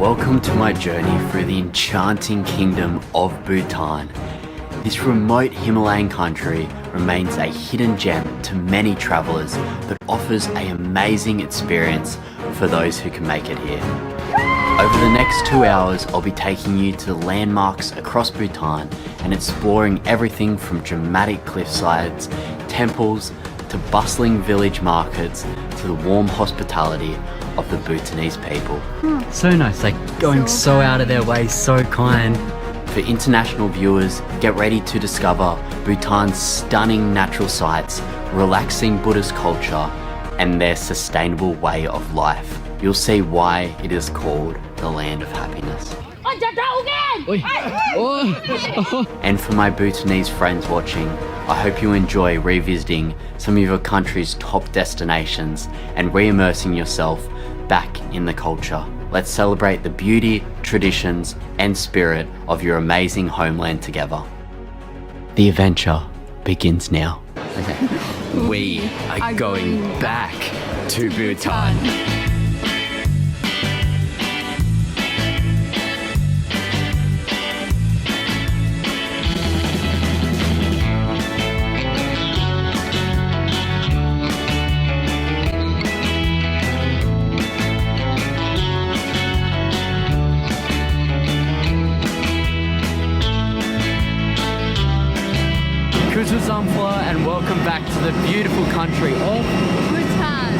Welcome to my journey through the enchanting kingdom of Bhutan. This remote Himalayan country remains a hidden gem to many travellers, but offers an amazing experience for those who can make it here. Over the next 2 hours, I'll be taking you to landmarks across Bhutan and exploring everything from dramatic cliffsides, temples, to bustling village markets, to the warm hospitality of the Bhutanese people. So nice, like going so out of their way, so kind. For international viewers, get ready to discover Bhutan's stunning natural sights, relaxing Buddhist culture, and their sustainable way of life. You'll see why it is called the land of happiness. And for my Bhutanese friends watching, I hope you enjoy revisiting some of your country's top destinations and re-immersing yourself back in the culture. Let's celebrate the beauty, traditions, and spirit of your amazing homeland together. The adventure begins now. We are going back to Bhutan. And welcome back to the beautiful country of Bhutan.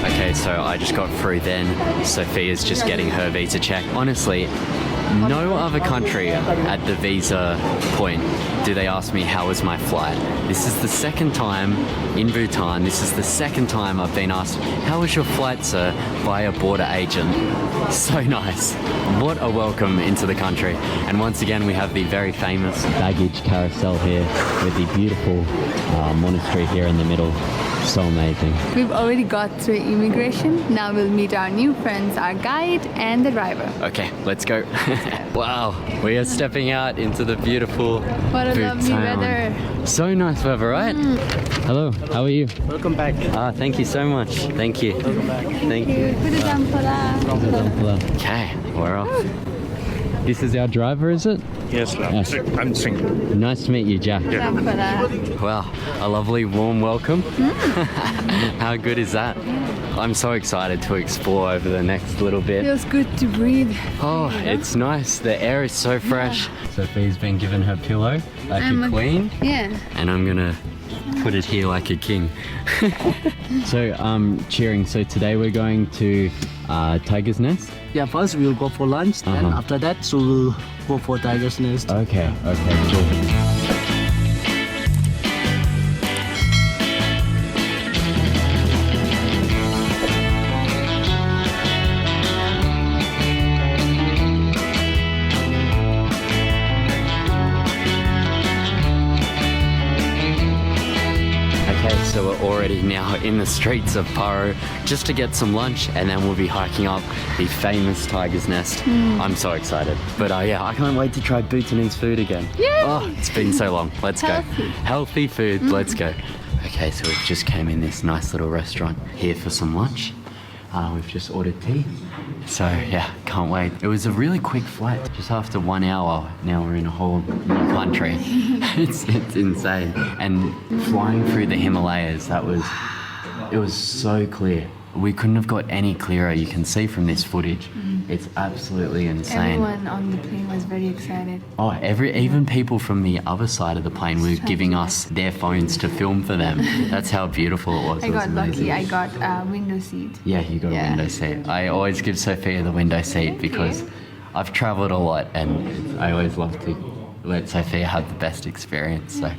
Okay, so I just got through then. Sophia's just getting her visa check. Honestly, no other country at the visa point do they ask me how was my flight. This is the second time in Bhutan, this is the second time I've been asked, how was your flight, sir, by a border agent. So nice. What a welcome into the country. And once again, we have the very famous baggage carousel here with the beautiful monastery here in the middle. So amazing. We've already got through immigration. Now we'll meet our new friends, our guide and the driver. Okay, let's go. Wow, we are stepping out into the beautiful What a Bhutan. lovely weather. So nice weather, right? Hello, how are you? Welcome back. Thank you so much. Thank you. Welcome back. Thank you. Okay, we're off. This is our driver, is it? Yes, Yes. I'm Singh. Nice to meet you, Jack. Wow, a lovely warm welcome. How good is that? I'm so excited to explore over the next little bit. Feels good to breathe. Oh, it's nice. The air is so fresh. Sophie's been given her pillow like a queen. Yeah. And I'm gonna put it here like a king. So, cheering. So today we're going to Tiger's Nest. Yeah, first we'll go for lunch, then after that, so we'll go for Tiger's Nest. Okay, cool. So we're already now in the streets of Paro just to get some lunch, and then we'll be hiking up the famous Tiger's Nest. I'm so excited. But yeah, I can't wait to try Bhutanese food again. Yay! Oh, it's been so long. Let's go. Healthy. Healthy food, let's go. Okay, so we've just came in this nice little restaurant here for some lunch. We've just ordered tea. So yeah, can't wait. It was a really quick flight. Just after 1 hour, now we're in a whole new country. it's insane. And flying through the Himalayas, it was so clear. We couldn't have got any clearer. You can see from this footage. It's absolutely insane. Everyone on the plane was very excited. Oh, even people from the other side of the plane were giving us their phones to film for them. That's how beautiful it was. I It was got amazing. lucky. I got window seat. Yeah, you got a window seat. I always give Sophia the window seat because I've travelled a lot and I always love to let Sophia have the best experience. So,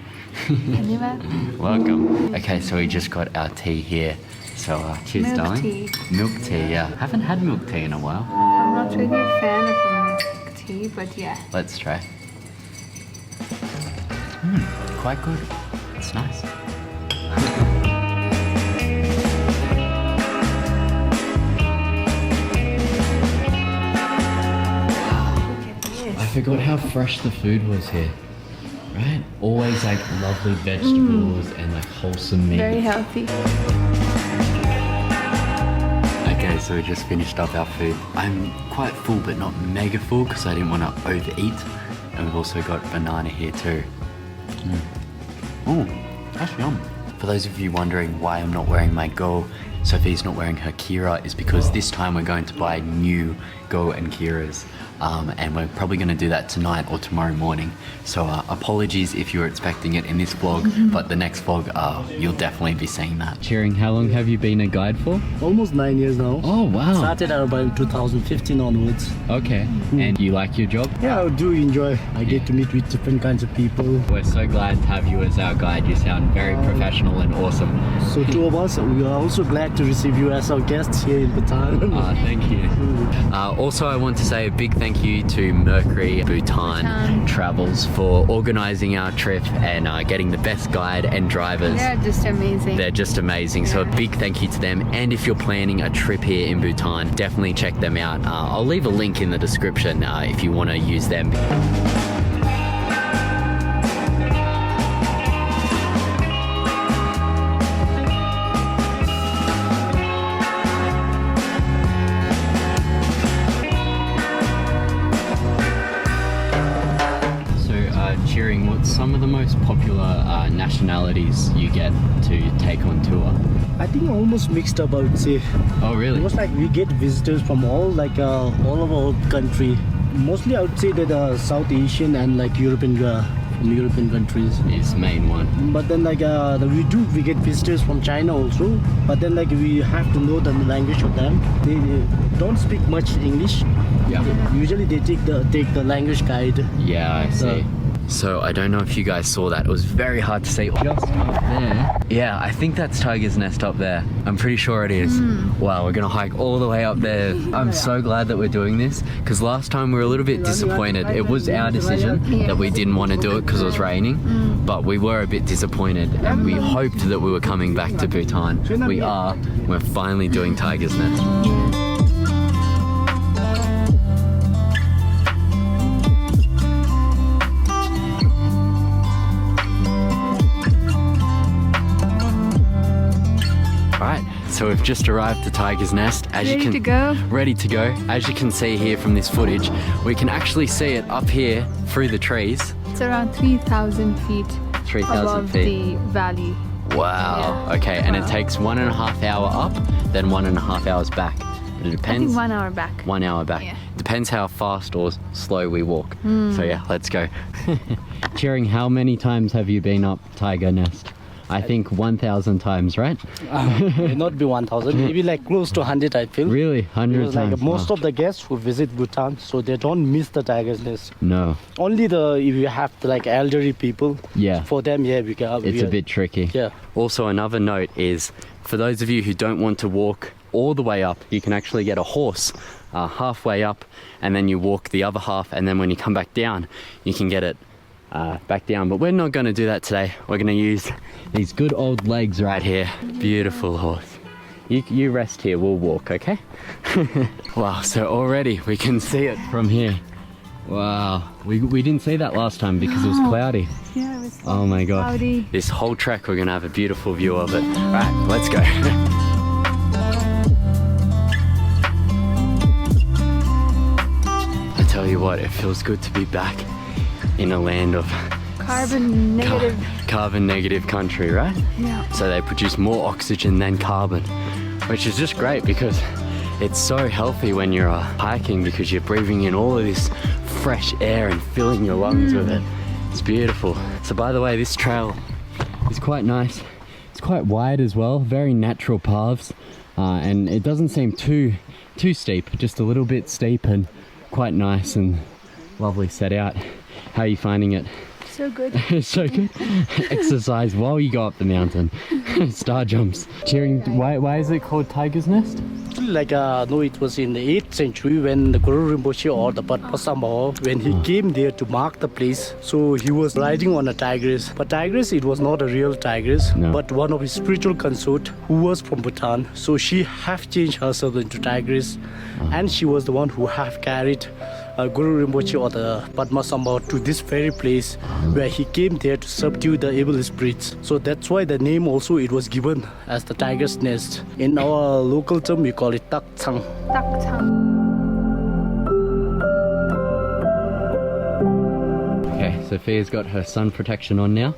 welcome. Okay, so we just got our tea here. So, cheers, Milk darling. tea. Milk tea, yeah. Haven't had milk tea in a while. I'm not really a fan of milk tea, but yeah. Let's try. Quite good. It's nice. I forgot how fresh the food was here. Right? Always like lovely vegetables and like wholesome meat. Very healthy. Okay, so we just finished up our food. I'm quite full, but not mega full because I didn't want to overeat. And we've also got banana here too. Oh, that's yum. For those of you wondering why I'm not wearing my Go, Sophie's not wearing her Kira, is because this time we're going to buy new Go and Kiras. And we're probably going to do that tonight or tomorrow morning. So apologies if you were expecting it in this vlog, but the next vlog, you'll definitely be seeing that. Cheering, how long have you been a guide for? Almost 9 years now. Oh, wow. Started about 2015 onwards. Okay. And you like your job? Yeah, I do enjoy. I get to meet with different kinds of people. We're so glad to have you as our guide. You sound very professional and awesome. So two of us, we are also glad to receive you as our guests here in Bhutan. Thank you. Also, I want to say a big thank you to Mercury Bhutan Travels for organizing our trip and getting the best guide and drivers. They're just amazing. They're just amazing. So a big thank you to them. And if you're planning a trip here in Bhutan, definitely check them out. I'll leave a link in the description if you want to use them. Cheering, what's some of the most popular nationalities you get to take on tour? I think almost mixed up, I would say. Oh, really? It was like we get visitors from all over our country. Mostly I would say that South Asian and like European from European countries is main one. But then like we get visitors from China also. But then like we have to know the language of them. They don't speak much English. Yeah. Usually they take the language guide. Yeah, I see. So I don't know if you guys saw that. It was very hard to see. Just up there. Yeah, I think that's Tiger's Nest up there. I'm pretty sure it is. Wow, we're gonna hike all the way up there. I'm so glad that we're doing this because last time we were a little bit disappointed. It was our decision that we didn't want to do it because it was raining, but we were a bit disappointed and we hoped that we were coming back to Bhutan. We are. We're finally doing Tiger's Nest. So we've just arrived to Tiger's Nest. Ready to go? Ready to go. As you can see here from this footage, we can actually see it up here through the trees. It's around 3,000 feet 3,000 above feet. the valley. Wow. Yeah. Okay, and it takes 1.5 hours up, then 1.5 hours back. But it depends. I think 1 hour back. 1 hour back. Yeah. Depends how fast or slow we walk. So yeah, let's go. Cheering, how many times have you been up Tiger Nest? I think 1,000 times, right? May not be 1,000, maybe like close to 100, I feel. Really? 100 Because times? like most Wow. of the guests who visit Bhutan, so they don't miss the Tiger's Nest. No. Only if you have like elderly people, Yeah. for them, yeah, we can. It's a bit tricky. Yeah. Also, another note is, for those of you who don't want to walk all the way up, you can actually get a horse halfway up, and then you walk the other half, and then when you come back down, you can get it back down. But we're not going to do that today. We're going to use these good old legs right here. Beautiful horse. You rest here, we'll walk, okay? Wow, so already we can see it from here. Wow, we didn't see that last time because it was cloudy. Yeah, it was Oh my god. cloudy. This whole trek we're gonna have a beautiful view of it. Alright, let's go. I tell you what, it feels good to be back in a land of Carbon negative. carbon negative country, right? Yeah. So they produce more oxygen than carbon, which is just great because it's so healthy when you're hiking because you're breathing in all of this fresh air and filling your lungs with it. It's beautiful. So by the way, this trail is quite nice. It's quite wide as well, very natural paths, and it doesn't seem too steep, just a little bit steep and quite nice and lovely set out. How are you finding it? So good. So good. Exercise while you go up the mountain. Star jumps. Cheering. Why is it called Tiger's Nest? Like no, it was in the 8th century when the Guru Rinpoche or the Patpasambhava, when he came there to mark the place. So he was riding on a tigress. But tigress, it was not a real tigress, No. but one of his spiritual consort who was from Bhutan. So she have changed herself into tigress, and she was the one who have carried Guru Rinpoche or the Padmasambhava to this very place where he came there to subdue the evil spirits. So that's why the name also it was given as the tiger's nest. In our local term, we call it Tak Chang. Tak Chang. Okay, Sophia's got her sun protection on now.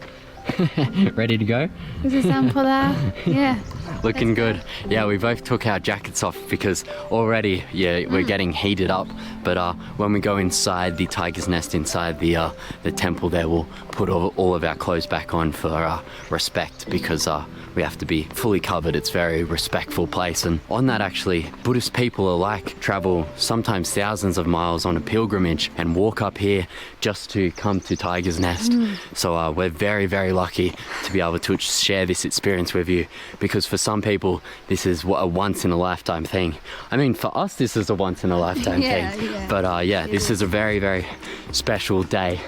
Ready to go? This is Sampola. Yeah. Looking good. Yeah, we both took our jackets off because already, we're getting heated up. But when we go inside the tiger's nest, inside the temple there, we'll put all of our clothes back on for respect because we have to be fully covered. It's a very respectful place. And on that, actually, Buddhist people alike travel sometimes thousands of miles on a pilgrimage and walk up here just to come to Tiger's Nest. So we're very, very lucky to be able to share this experience with you because for some people, this is a once-in-a-lifetime thing. I mean, for us, this is a once-in-a-lifetime thing. Yeah. But this is a very, very special day.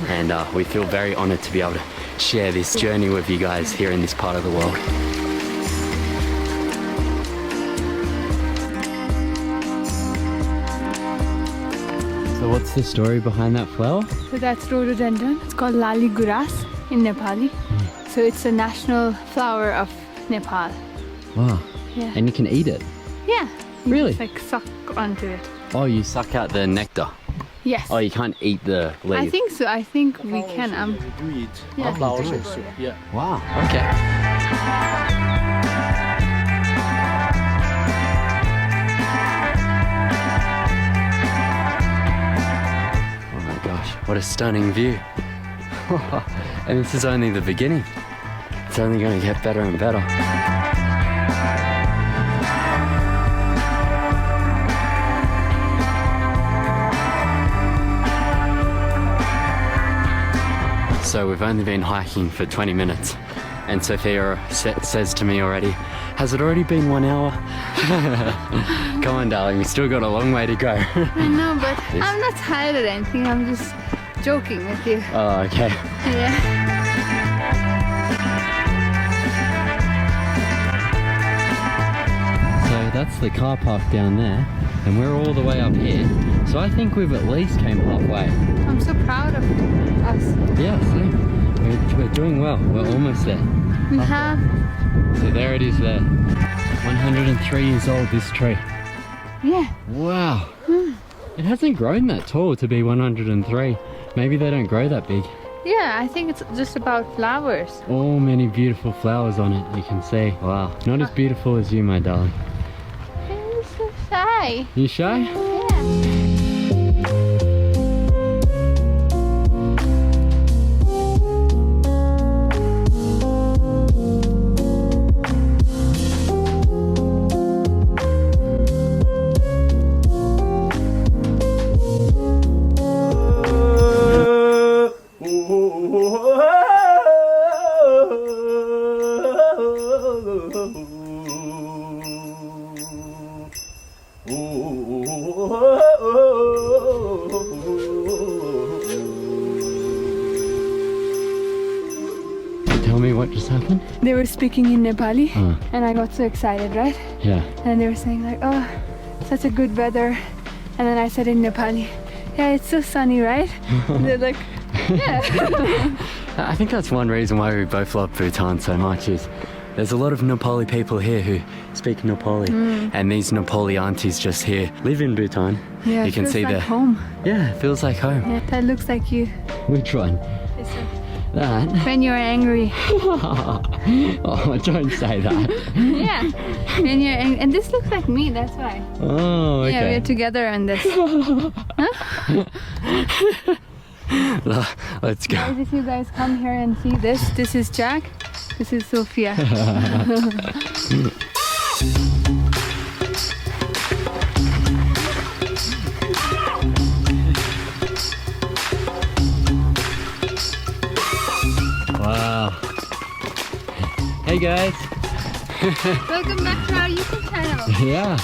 And we feel very honored to be able to share this journey with you guys here in this part of the world. So what's the story behind that flower? So that's rhododendron. It's called Lali Guras in Nepali. So it's the national flower of Nepal. Wow. Yeah. And you can eat it? Yeah. You Really? just, like suck onto it. Oh, you suck out the nectar? Yes. Oh, you can't eat the leaf? I think so. I think we can. We do eat Yeah. flowers also. Yeah. Wow, okay. Oh my gosh, what a stunning view. And this is only the beginning. It's only going to get better and better. So we've only been hiking for 20 minutes and Sophia says to me already, has it already been 1 hour? Come on darling, we still got a long way to go. I know, but I'm not tired or anything. I'm just joking with you. Oh, okay. Yeah. So that's the car park down there and we're all the way up here. So I think we've at least came halfway. I'm so proud of us. Yeah, see, we're doing well. We're almost there. We have. So there it is there. 103 years old, this tree. Yeah. Wow. It hasn't grown that tall to be 103. Maybe they don't grow that big. Yeah, I think it's just about flowers. Oh, many beautiful flowers on it, you can see. Wow. Not as beautiful as you, my darling. I'm so shy. You shy? Yeah. Tell me what just happened? They were speaking in Nepali Uh. and I got so excited, right? Yeah. And they were saying like, oh, such a good weather. And then I said in Nepali, yeah, it's so sunny, right? And they're like, yeah. I think that's one reason why we both love Bhutan so much is there's a lot of Nepali people here who speak Nepali and these Nepali aunties just here live in Bhutan. Yeah, you can feels see like the home. Yeah, it feels like home. Yeah, that looks like you. Which one? That? When you're angry. Oh, don't say that. Yeah. When you're angry. And this looks like me, that's why. Oh, okay. Yeah, we're together on this. Let's go. Guys, if you guys come here and see this is Jack, this is Sophia. Wow. Hey guys. Welcome back to our YouTube channel. Yeah.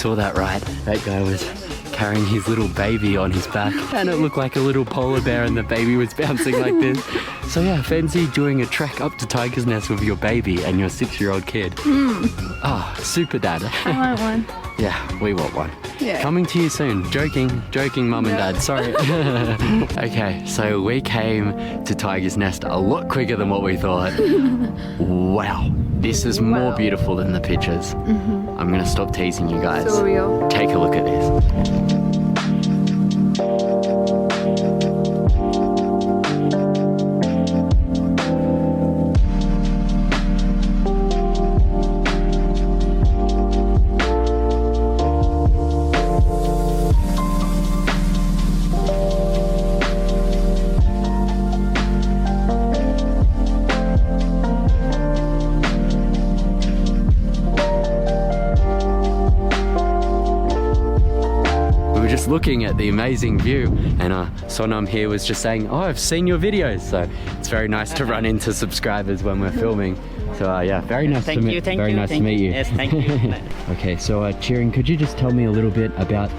saw that, right? That guy was carrying his little baby on his back, and it looked like a little polar bear, and the baby was bouncing like this. So yeah, fancy doing a trek up to Tiger's Nest with your baby and your 6-year-old kid. Oh, super dad. I want one. Yeah, we want one. Yeah. Coming to you soon. Joking, mum and dad. Sorry. Okay, so we came to Tiger's Nest a lot quicker than what we thought. Wow, this is more beautiful than the pictures. I'm gonna stop teasing you guys. So real. Take a look at this. Looking at the amazing view, and Sonam here was just saying, oh, I've seen your videos, so it's very nice to run into subscribers when we're filming. So yeah, very nice to meet you. Yes, thank you. Okay, so Chirin, could you just tell me a little bit about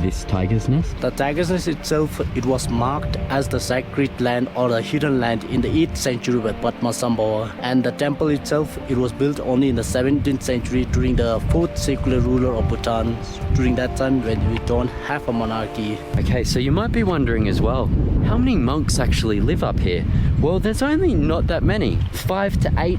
this Tiger's Nest? The Tiger's Nest itself, it was marked as the sacred land or the hidden land in the 8th century with Padmasambhava. And the temple itself, it was built only in the 17th century during the 4th secular ruler of Bhutan, during that time when we don't have a monarchy. Okay, so you might be wondering as well, how many monks actually live up here? Well, there's only not that many. 5 to 8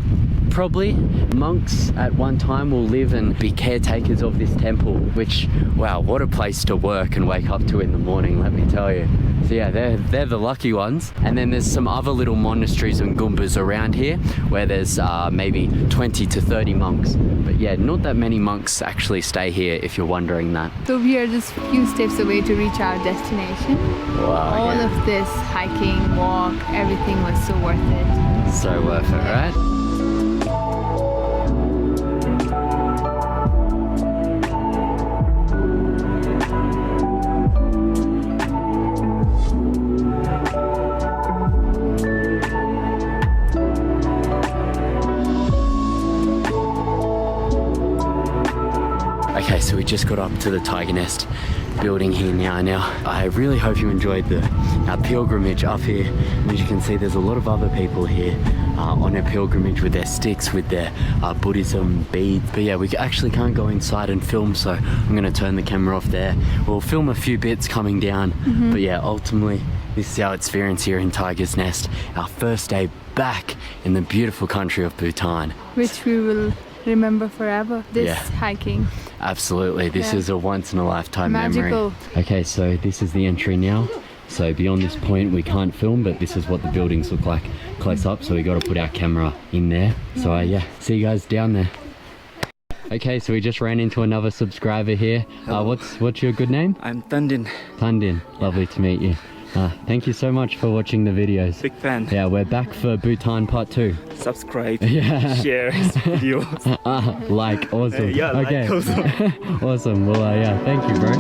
probably. Monks at one time will live and be caretakers of this temple, which, wow, what a place to work and wake up to in the morning, let me tell you. So yeah, they're the lucky ones. And then there's some other little monasteries and gumbas around here where there's maybe 20 to 30 monks. But yeah, not that many monks actually stay here, if you're wondering that. So we are just a few steps away to reach our destination. Wow, All of this hiking, walk, everything was so worth it. So worth it, right? Okay, so we just got up to the Tiger Nest building here now. I really hope you enjoyed our pilgrimage up here. And as you can see, there's a lot of other people here on a pilgrimage with their sticks, with their Buddhism beads. But yeah, we actually can't go inside and film, so I'm gonna turn the camera off there. We'll film a few bits coming down. But yeah, ultimately, this is our experience here in Tiger's Nest. Our first day back in the beautiful country of Bhutan. Which we will remember forever, this hiking. Absolutely, this is a once-in-a-lifetime Magical. memory. Okay, so this is the entry now. So beyond this point we can't film, but this is what the buildings look like close up, so we got to put our camera in there. So yeah, see you guys down there. Okay, so we just ran into another subscriber here. What's your good name? I'm Tandin. Tandin, lovely to meet you. Thank you so much for watching the videos. Big fan. Yeah, we're back for Bhutan Part 2. Subscribe. Yeah. Share his videos. Like, awesome. Yeah, okay. like also. Awesome. Well, yeah, thank you, bro.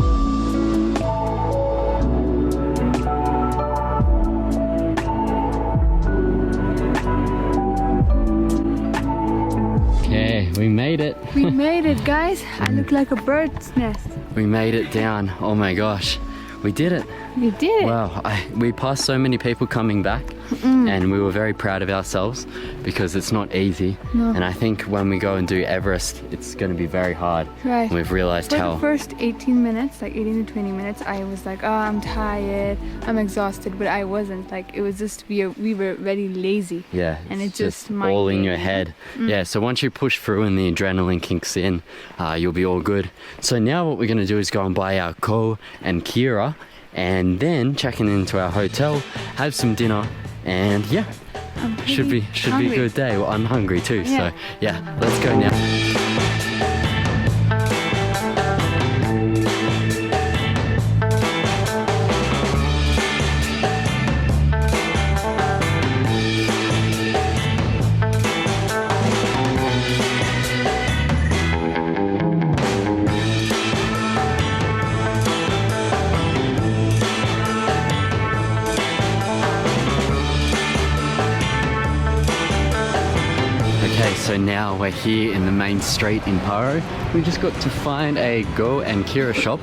Okay, we made it. We made it, guys. I look like a bird's nest. We made it down. Oh my gosh. We did it. We did it. Wow, we passed so many people coming back, and we were very proud of ourselves because it's not easy. No. And I think when we go and do Everest, it's going to be very hard. Right. And we've realized For how... the first 18 minutes, like 18 to 20 minutes, I was like, oh, I'm tired, I'm exhausted, but I wasn't. Like, it was just, we were very lazy. Yeah, and it's it's just all in your head. Yeah, so once you push through and the adrenaline kicks in, you'll be all good. So now what we're going to do is go and buy our ko and kira, and then checking into our hotel, have some dinner, and yeah, should be a good day. Well, I'm hungry too, so yeah, let's go now. So So now we're here in the main street in Paro. We just got to find a Go and Kira shop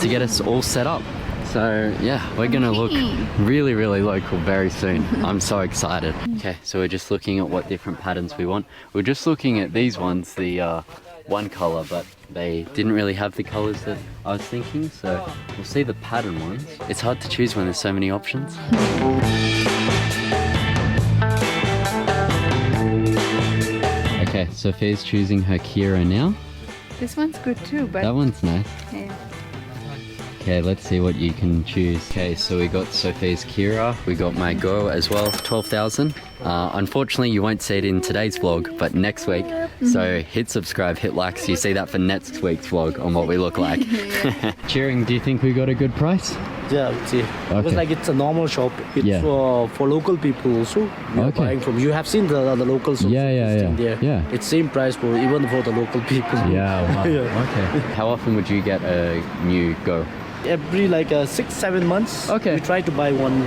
to get us all set up. So yeah, we're gonna look really, really local very soon. I'm so excited. Okay, so we're just looking at what different patterns we want. We're just looking at these ones, the one color, but they didn't really have the colors that I was thinking. So we'll see the pattern ones. It's hard to choose when there's so many options. Okay, Sophia's choosing her Kira now. This one's good too, but That one's nice. yeah. Okay, let's see what you can choose. Okay, so we got Sophia's Kira, we got my Go as well, 12,000. Unfortunately, you won't see it in today's vlog, but next week. So hit subscribe, hit like, so you see that for next week's vlog on what we look like. Cheering, do you think we got a good price? Yeah, see. Okay. Because like it's a normal shop. It's Yeah. for local people also. We are Okay. buying from. You have seen the locals. also listing there. Yeah. It's same price for even for the local people. Yeah, wow. Yeah. Okay. How often would you get a new Go? Every like 6-7 months. Okay. We try to buy one.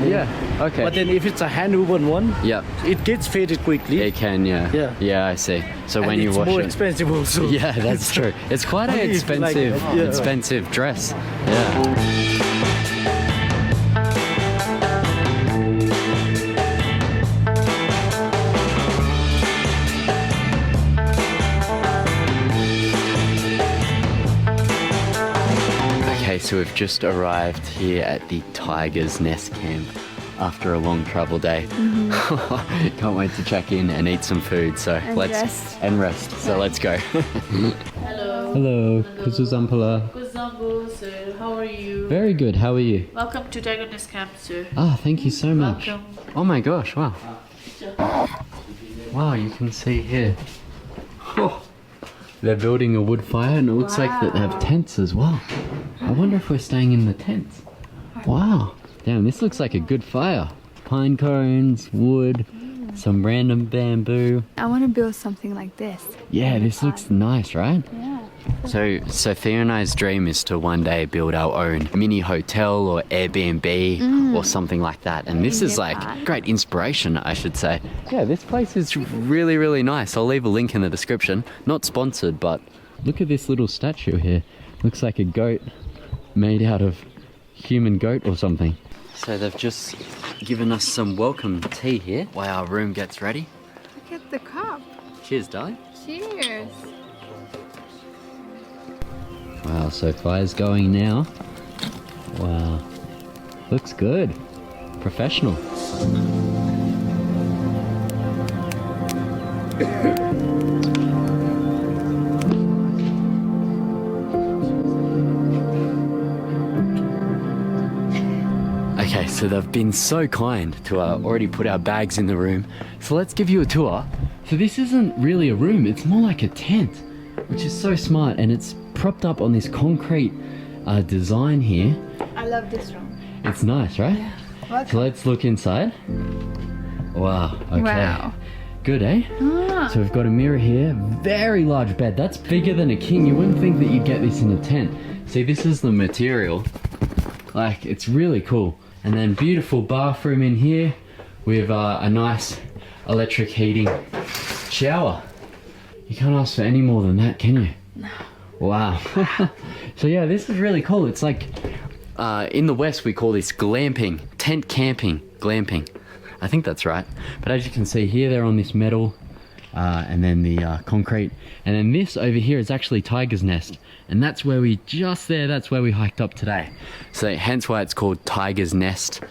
Okay. But then if it's a hand woven one, Yeah, it gets faded quickly. it can, yeah. Yeah. Yeah, I see. So and when you it's wash more it... expensive also. Yeah, that's true. It's quite an If you like expensive, it, yeah. expensive dress. Yeah. Okay, so we've just arrived here at the Tiger's Nest camp after a long travel day. Can't wait to check in and eat some food. So rest. So let's go. Hello. Hello, Kuzuzampala. Kuzambu, sir. How are you? Very good. How are you? Welcome to Tiger Nest Camp, sir. Ah, thank you so much. Welcome. Oh my gosh! Wow. Wow, you can see here. Oh, they're building a wood fire, and it looks like that they have tents as well. I wonder if we're staying in the tents. Wow. Damn, this looks like a good fire. Pine cones, wood, some random bamboo. I want to build something like this. Yeah, this looks nice, right? Yeah. So Sophia and I's dream is to one day build our own mini hotel or Airbnb or something like that. And this is like great inspiration, I should say. Yeah, this place is really, really nice. I'll leave a link in the description. Not sponsored, but look at this little statue here. Looks like a goat made out of human goat or something. So they've just given us some welcome tea here while our room gets ready. Look at the cup. Cheers, darling. Cheers. Wow, so fire's going now. Wow, looks good. Professional. Okay, so they've been so kind to already put our bags in the room. So let's give you a tour. So this isn't really a room, it's more like a tent, which is so smart, and it's propped up on this concrete design here. I love this room. It's nice, right? Yeah. So let's look inside. Wow, okay. Wow. Good, eh? So we've got a mirror here, very large bed. That's bigger than a king. You wouldn't think that you'd get this in a tent. See, this is the material. Like, it's really cool. And then beautiful bathroom in here with a nice electric heating shower. You can't ask for any more than that, can you? No. Wow. So yeah, this is really cool. It's like, in the West we call this glamping, tent camping, glamping. I think that's right. But as you can see here, they're on this metal, and then the concrete. And then this over here is actually Tiger's Nest. And that's where that's where we hiked up today. So hence why it's called Tiger's Nest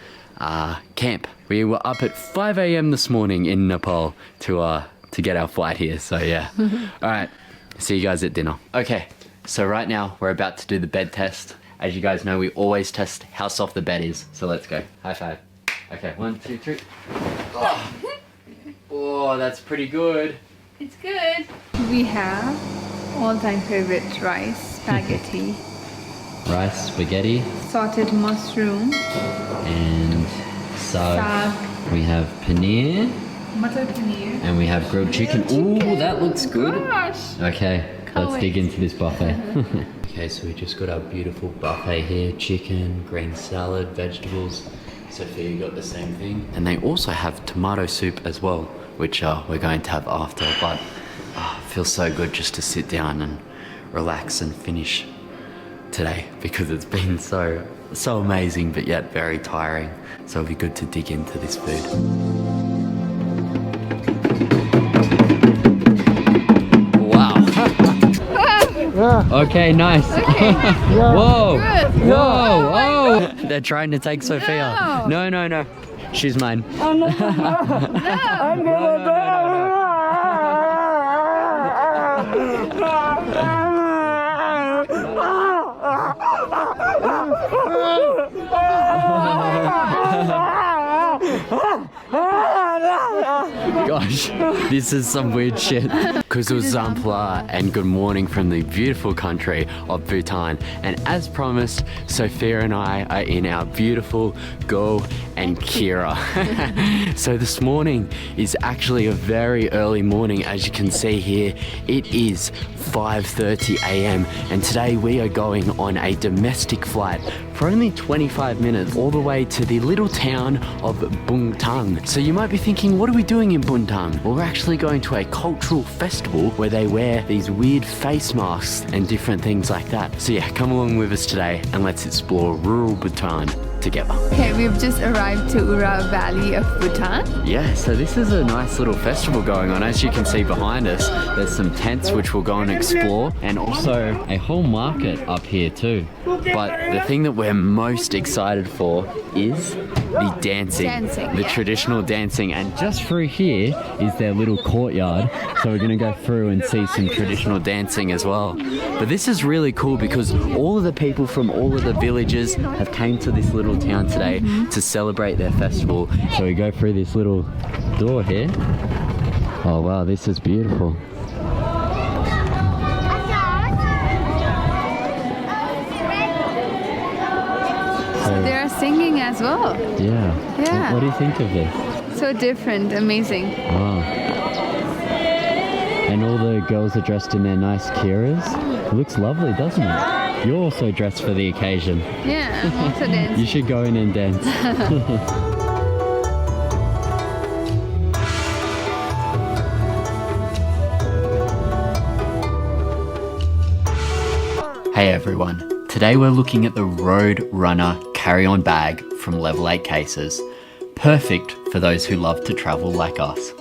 camp. We were up at 5 a.m. this morning in Nepal to get our flight here. So yeah. All right. See you guys at dinner. Okay. So right now we're about to do the bed test. As you guys know, we always test how soft the bed is. So let's go. High five. Okay. 1, 2, 3. Oh, that's pretty good. It's good. We have all-time favorite rice, spaghetti, Rice, spaghetti, sauteed mushroom, and sag. sag, We have paneer, butter paneer. and we have grilled chicken. Ooh, that looks good. Gosh. Okay, let's wait. dig into this buffet. Okay, so we just got our beautiful buffet here. Chicken, green salad, vegetables. Sophia got the same thing. And they also have tomato soup as well, which we're going to have after. But Feels so good just to sit down and relax and finish today because it's been so amazing but yet very tiring. So it'll be good to dig into this food. Wow. Okay, nice. Okay. Whoa. Good. Whoa. Oh. They're trying to take Sophia. No. No. She's mine. Gosh, this is some weird shit. Kuzu Zampla and good morning from the beautiful country of Bhutan. And as promised, Sophia and I are in our beautiful Go and Kira. So this morning is actually a very early morning. As you can see here, it is 5:30 a.m. and today we are going on a domestic flight for only 25 minutes all the way to the little town of Bhutan. So you might be thinking, what are we doing in Bhutan? Well, we're actually going to a cultural festival where they wear these weird face masks and different things like that. So yeah, come along with us today and let's explore rural Bhutan together. Okay, we've just arrived to Paro Valley of Bhutan. Yeah, so this is a nice little festival going on. As you can see behind us, there's some tents which we'll go and explore, and also a whole market up here too. But the thing that we're most excited for is the dancing. The traditional dancing. And just through here is their little courtyard. So we're gonna go through and see some traditional dancing as well. But this is really cool because all of the people from all of the villages have came to this little town today to celebrate their festival. So we go through this little door here. Oh wow, this is beautiful. They're singing as well. Yeah. Yeah. What do you think of this? So different, amazing. Wow. And all the girls are dressed in their nice kiras. It looks lovely, doesn't it? You're also dressed for the occasion. Yeah, I'm also dancing. You should go in and dance. Hey everyone. Today we're looking at the Road Runner carry-on bag from Level 8 Cases. Perfect for those who love to travel like us.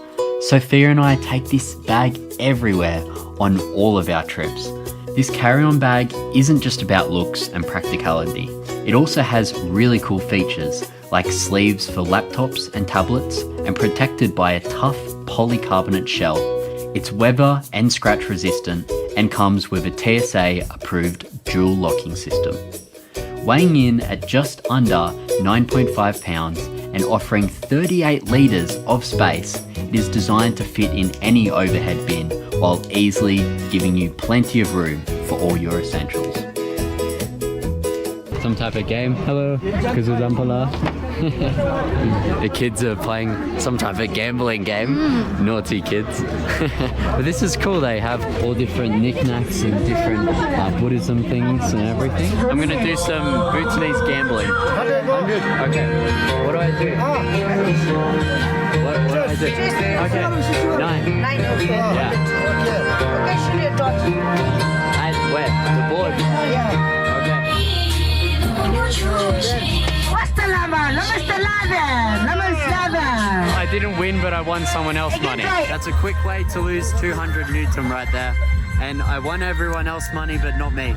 Sophia and I take this bag everywhere on all of our trips. This carry-on bag isn't just about looks and practicality. It also has really cool features like sleeves for laptops and tablets and protected by a tough polycarbonate shell. It's weather and scratch resistant and comes with a TSA approved dual locking system. Weighing in at just under 9.5 pounds and offering 38 litres of space, it is designed to fit in any overhead bin while easily giving you plenty of room for all your essentials. Some type of game. Hello, Kuzu Zampala. The kids are playing some type of gambling game. Naughty kids. But this is cool. They have all different knickknacks and different Buddhism things and everything. I'm going to do some Bhutanese gambling. I'm good. Okay. What do I do? What do I do? Okay. 9. Yeah. And where? The board. Okay. I didn't win, but I won someone else's money. That's a quick way to lose 200 Newton right there. And I won everyone else's money, but not me.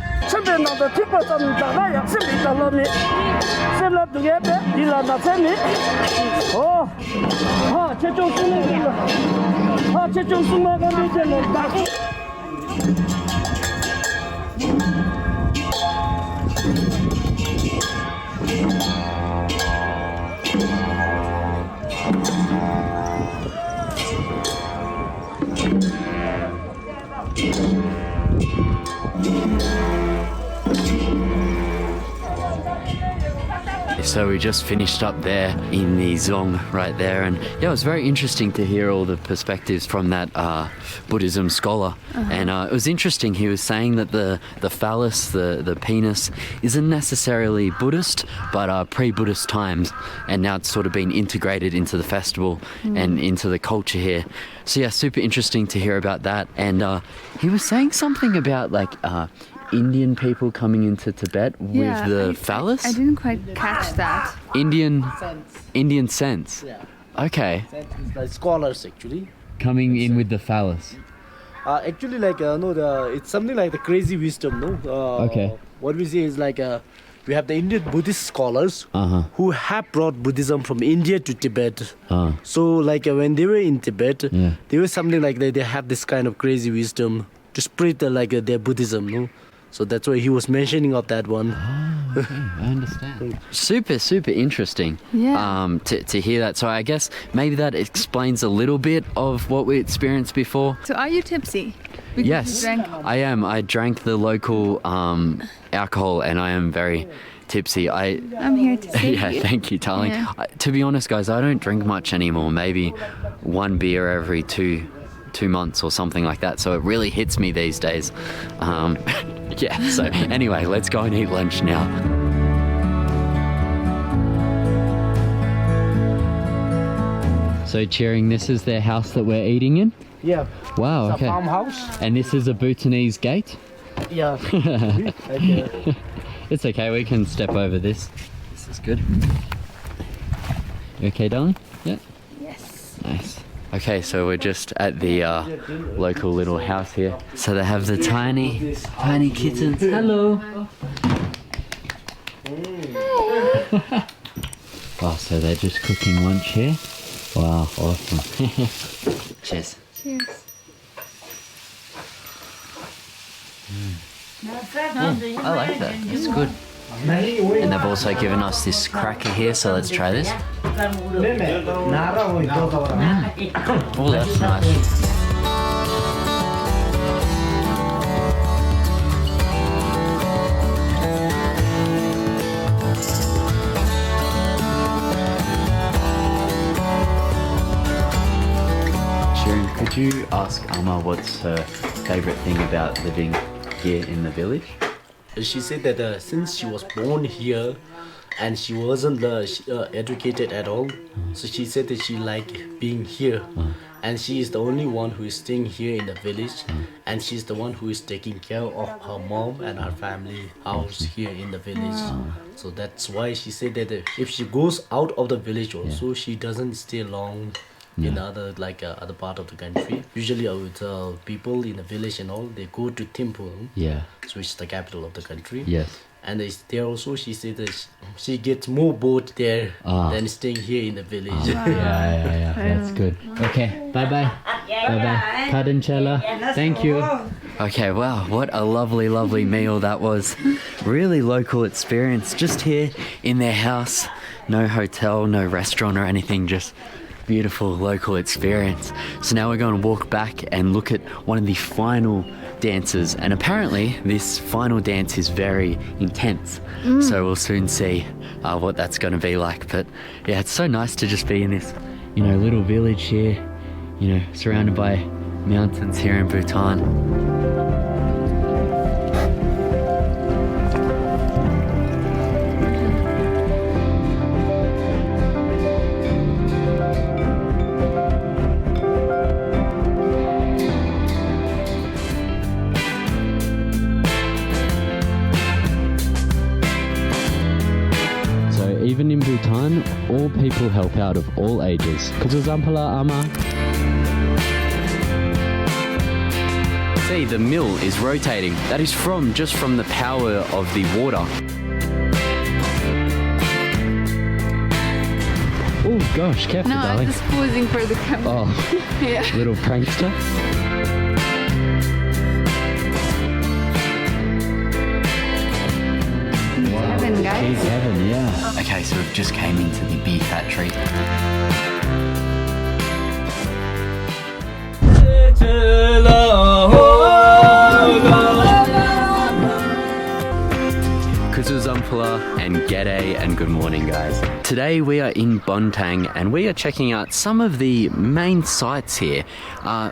So we just finished up there in the dzong right there, and yeah, it was very interesting to hear all the perspectives from that Buddhism scholar. And it was interesting, he was saying that the phallus, the penis, isn't necessarily Buddhist, but pre-Buddhist times, and now it's sort of been integrated into the festival and into the culture here. So yeah, super interesting to hear about that. And he was saying something about like Indian people coming into Tibet with the phallus? I didn't quite catch that. Indian Sense. sense. Yeah. Okay. Sense is like scholars actually. Coming in with the phallus. Actually, like it's something like the crazy wisdom, no? Okay. What we say is like we have the Indian Buddhist scholars who have brought Buddhism from India to Tibet. So like when they were in Tibet, they were something like they have this kind of crazy wisdom to spread their Buddhism, no? So that's why he was mentioning of that one. Okay, I understand. Super interesting. Yeah. To hear that. So I guess maybe that explains a little bit of what we experienced before. So are you tipsy? Because Yes, you drank- I am. I drank the local alcohol, and I am very tipsy. I'm here to save Yeah, you. thank you, darling. Yeah. To be honest, guys, I don't drink much anymore. Maybe one beer every two months or something like that. So it really hits me these days. Yeah. So anyway, let's go and eat lunch now. So cheering, this is their house that we're eating in. Yeah. Wow. It's Okay. a farmhouse. And this is a Bhutanese gate. Yeah. It's okay, we can step over this. This is good. You okay, darling? Yeah. Yes. Nice. Okay, so we're just at the local little house here. So they have the tiny kittens. Hello. Oh, so they're just cooking lunch here. Wow, awesome. Cheers. Cheers. I like that. It's good. And they've also given us this cracker here, so let's try this. Oh, that's nice. Sharon, could you ask Amma what's her favourite thing about living here in the village? She said that since she was born here and she wasn't educated at all, so she said that she liked being here. And she is the only one who is staying here in the village, and she's the one who is taking care of her mom and her family house here in the village. So that's why she said that if she goes out of the village also, she doesn't stay long in other part of the country. Usually with people in the village and all, they go to Thimphu, Yeah. which is the capital of the country. Yes. And there also she said that she gets more bored there than staying here in the village. Yeah. That's good. Okay. Bye. Bye. Kadanchela. Thank you. Okay. Wow. What a lovely meal that was. Really local experience. Just here in their house. No hotel, no restaurant or anything. Just beautiful local experience. So now we're going to walk back and look at one of the final dances, and apparently this final dance is very intense, so we'll soon see what that's going to be like. But yeah, it's so nice to just be in this little village here, surrounded by mountains here in Bhutan. Even in Bhutan, all people help out of all ages. Kuzuzampala ama. See, the mill is rotating. That is just from the power of the water. Oh gosh, careful, No, I'm darling. just posing for the camera. Oh, Yeah. little prankster. Heaven, guys. He's heaven, yeah. Okay, so we've just came into the bee factory. Zumpala and G'day and good morning, guys. Today we are in Bontang and we are checking out some of the main sites here.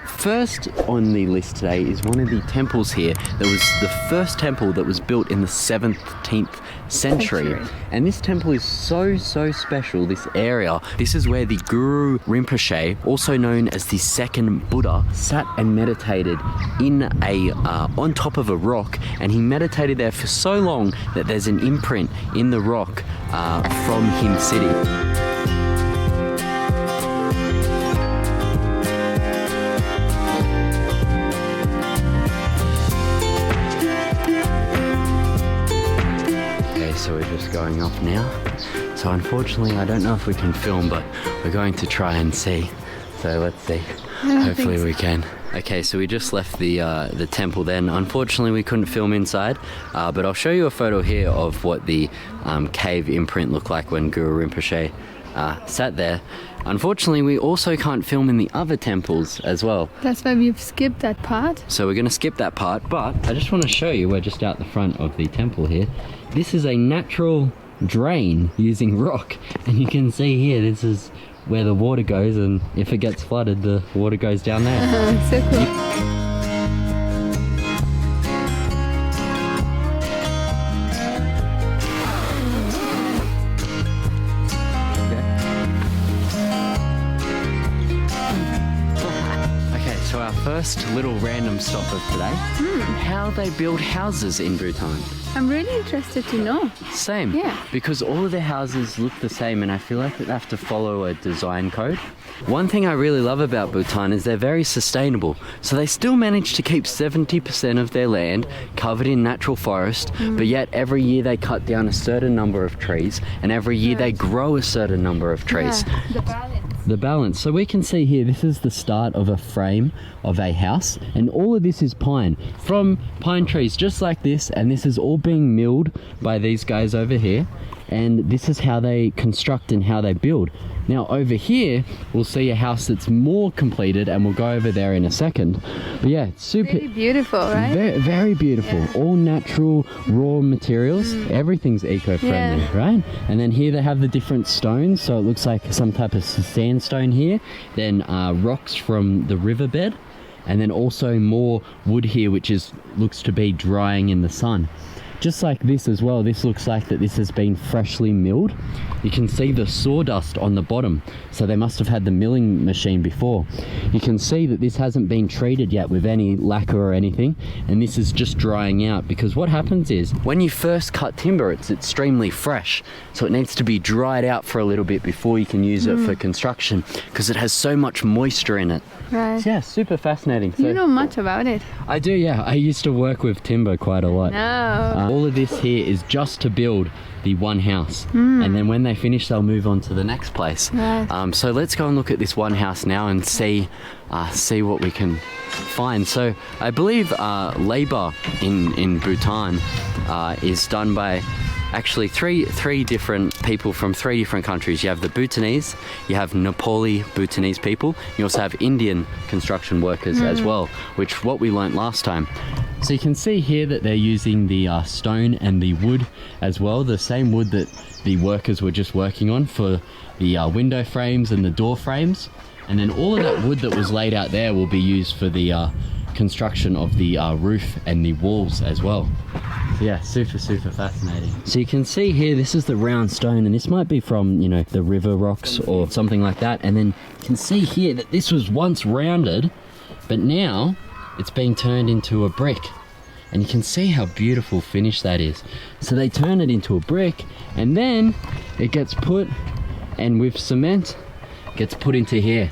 First on the list today is one of the temples here that was the first temple that was built in the 17th century. And this temple is so special, this area. This is where the Guru Rinpoche, also known as the second Buddha, sat and meditated in on top of a rock, and he meditated there for so long that there's an imprint in the rock from him sitting. So we're just going up now. So unfortunately, I don't know if we can film, but we're going to try and see. So let's see. Hopefully we can. Okay, so we just left the temple then. Unfortunately, we couldn't film inside, but I'll show you a photo here of what the cave imprint looked like when Guru Rinpoche sat there. Unfortunately, we also can't film in the other temples as well. That's why we've skipped that part. So we're going to skip that part, but I just want to show you, we're just out the front of the temple here. This is a natural drain using rock, and you can see here, this is where the water goes, and if it gets flooded, the water goes down there. So cool. So our first little random stop of today, how they build houses in Bhutan. I'm really interested to know. Same. Yeah. Because all of their houses look the same, and I feel like they have to follow a design code. One thing I really love about Bhutan is they're very sustainable. So they still manage to keep 70% of their land covered in natural forest, but yet every year they cut down a certain number of trees, and every year they grow a certain number of trees. Yeah, the balance. The balance. So we can see here, this is the start of a frame of a house, and all of this is pine, from pine trees just like this, and this is all being milled by these guys over here, and this is how they construct and how they build. Now over here we'll see a house that's more completed, and we'll go over there in a second. But yeah, it's super Very beautiful, right? very beautiful. Yeah. All natural raw materials. Everything's eco-friendly, right? And then here they have the different stones, so it looks like some type of sandstone here, then rocks from the riverbed, and then also more wood here, which looks to be drying in the sun. Just like this as well, this looks like that this has been freshly milled. You can see the sawdust on the bottom, so they must have had the milling machine before. You can see that this hasn't been treated yet with any lacquer or anything, and this is just drying out, because what happens is when you first cut timber, it's extremely fresh, so it needs to be dried out for a little bit before you can use it for construction, because it has so much moisture in it. Right. So yeah, super fascinating. So You know much about it. I do, yeah. I used to work with timber quite a lot. No. All of this here is just to build the one house, and then when they finish, they'll move on to the next place. Right. So let's go and look at this one house now and see what we can find. So I believe labor in Bhutan is done by actually three different people from 3 different countries. You have the Bhutanese, you have Nepali Bhutanese people, you also have Indian construction workers as well, which what we learnt last time. So you can see here that they're using the stone and the wood as well, the same wood that the workers were just working on for the window frames and the door frames. And then all of that wood that was laid out there will be used for the construction of the roof and the walls as well. So yeah, super fascinating. So you can see here, this is the round stone, and this might be from, you know, the river rocks or something like that. And then you can see here that this was once rounded, but now it's being turned into a brick. And you can see how beautiful finish that is. So they turn it into a brick, and then it gets put, and with cement, gets put into here.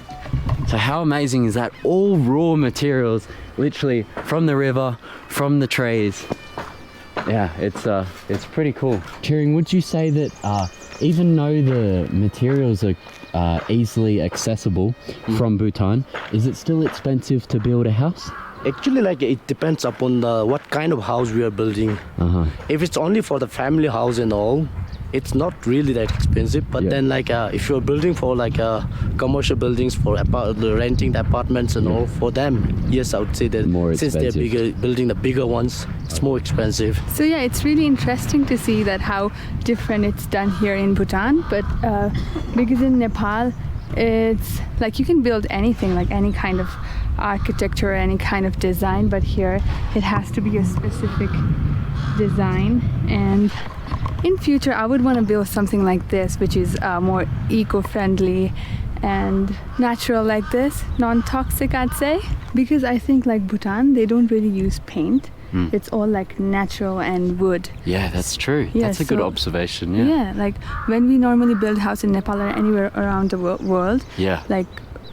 So how amazing is that? All raw materials, literally from the river, from the trees. Yeah, it's pretty cool. Turing, would you say that even though the materials are easily accessible from Bhutan, is it still expensive to build a house? Actually, like it depends upon what kind of house we are building. If it's only for the family house and all, it's not really that expensive. But then, like if you're building for like commercial buildings for renting the apartments and all, for them, yes, I would say that More since they're building the bigger ones, it's more expensive. So yeah, it's really interesting to see that how different it's done here in Bhutan. But because in Nepal, it's like you can build anything, like any kind of architecture or any kind of design, but here it has to be a specific design. And in future I would want to build something like this, which is more eco-friendly and natural like this, non-toxic, I'd say, because I think like Bhutan, they don't really use paint. It's all like natural and wood. Yeah, that's true. Yeah, That's a good so- observation. Yeah, like when we normally build house in Nepal or anywhere around the world, Yeah. like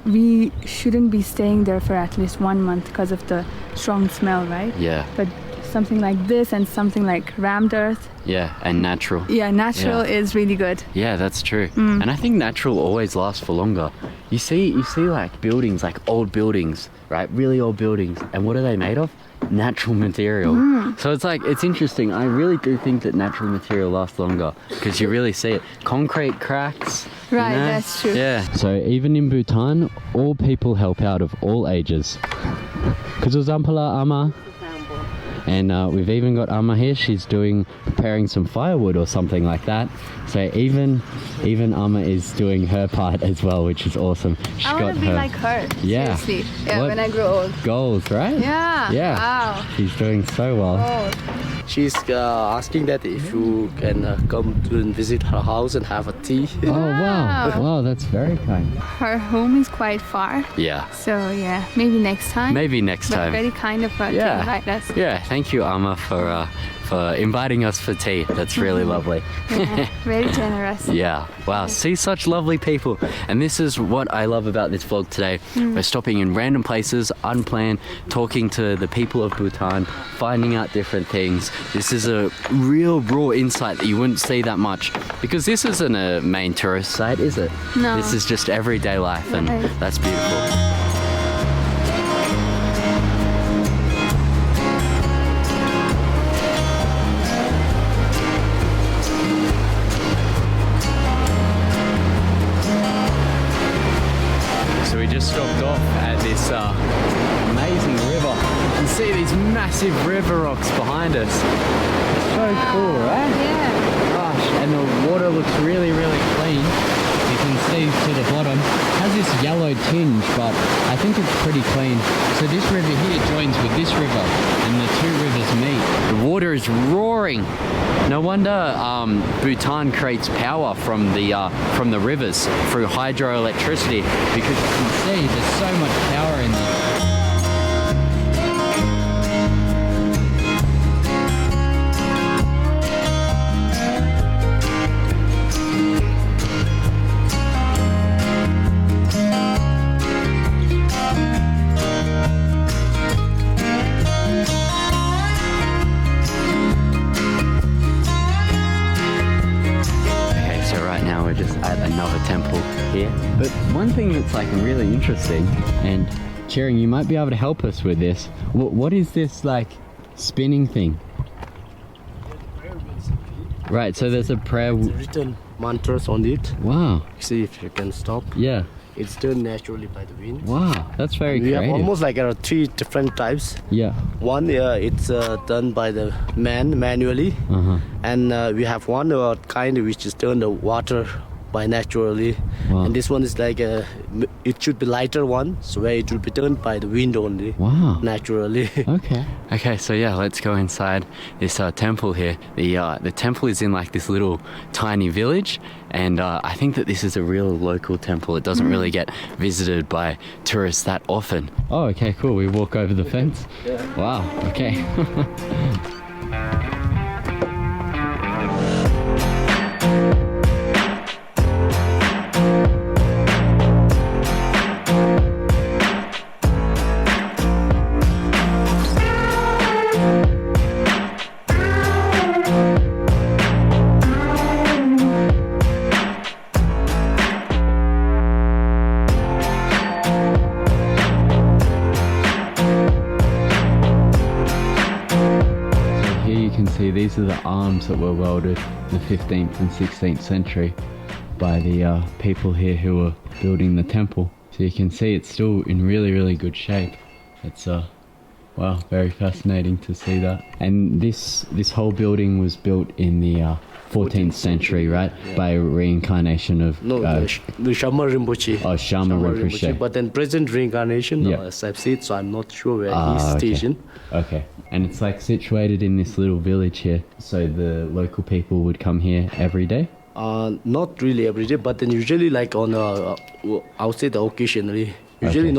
we shouldn't be staying there for at least 1 month because of the strong smell, right? Yeah. But something like this and something like rammed earth, Yeah, and natural. yeah, natural is really good. Yeah, that's true. And I think natural always lasts for longer. You see like buildings, like old buildings, right? Really old buildings. And what are they made of? Natural material. So it's interesting. I really do think that natural material lasts longer because you really see it. Concrete cracks. Right, that's true. Yeah. So even in Bhutan, all people help out of all ages. Kuzuzampala Ama. And we've even got Amma here. She's preparing some firewood or something like that. So even Amma is doing her part as well, which is awesome. She's I want to be like her. Yeah. Seriously. Yeah, What? when I grow old. goals, right? Yeah. Yeah. Wow. She's doing so well. Oh. She's asking that if you can come to and visit her house and have a tea. Oh wow. Wow, that's very kind. Her home is quite far, Yeah. so yeah, maybe next time. Maybe next But time. very kind of her Yeah. to invite us. Yeah, thank you, Amma, for inviting us for tea. That's really lovely. Yeah, very generous. Yeah, wow, see such lovely people. And this is what I love about this vlog today. We're stopping in random places, unplanned, talking to the people of Bhutan, finding out different things. This is a real raw insight that you wouldn't see that much because this isn't a main tourist site, is it? No. This is just everyday life and Right. that's beautiful. So we just stopped off at this amazing river. You can see these massive river rocks behind us. It's so cool, right? Yeah. Gosh, and the water looks really, really clean. You can see to the bottom. It has this yellow tinge, but I think it's pretty clean. So this river here joins with this river, and the two rivers meet. The water is roaring. No wonder Bhutan creates power from the rivers through hydroelectricity, because you can see there's so much power in there. Okay, so right now we're just at another temple here. But one thing that's like really interesting, and Chering, you might be able to help us with this. What is this like spinning thing? Right, so there's a prayer. Written mantras on it. Wow. See if you can stop. Yeah. It's done naturally by the wind. Wow. That's very We have creative. almost like 3 different types. Yeah. One, it's done by the man manually, and we have one kind which is done the water by naturally, Wow. and this one is like it should be lighter one, so where it will be done by the wind only, Wow. naturally. Okay. Okay, so yeah, let's go inside this temple here. The temple is in like this little tiny village, and I think that this is a real local temple. It doesn't really get visited by tourists that often. Oh, okay, cool. We walk over the fence. Wow. Okay. these are the arms that were welded in the 15th and 16th century by the people here who were building the temple. So you can see it's still in really, really good shape. It's wow, very fascinating to see that. And this whole building was built in the 14th century, right? Yeah. By reincarnation of the Shama Rinpoche. Oh, Shama Rinpoche. But then present reincarnation, as I've said, so I'm not sure where he's stationed. Okay. And it's like situated in this little village here. So the local people would come here every day? Not really every day, but then usually like on I would say occasionally. Usually,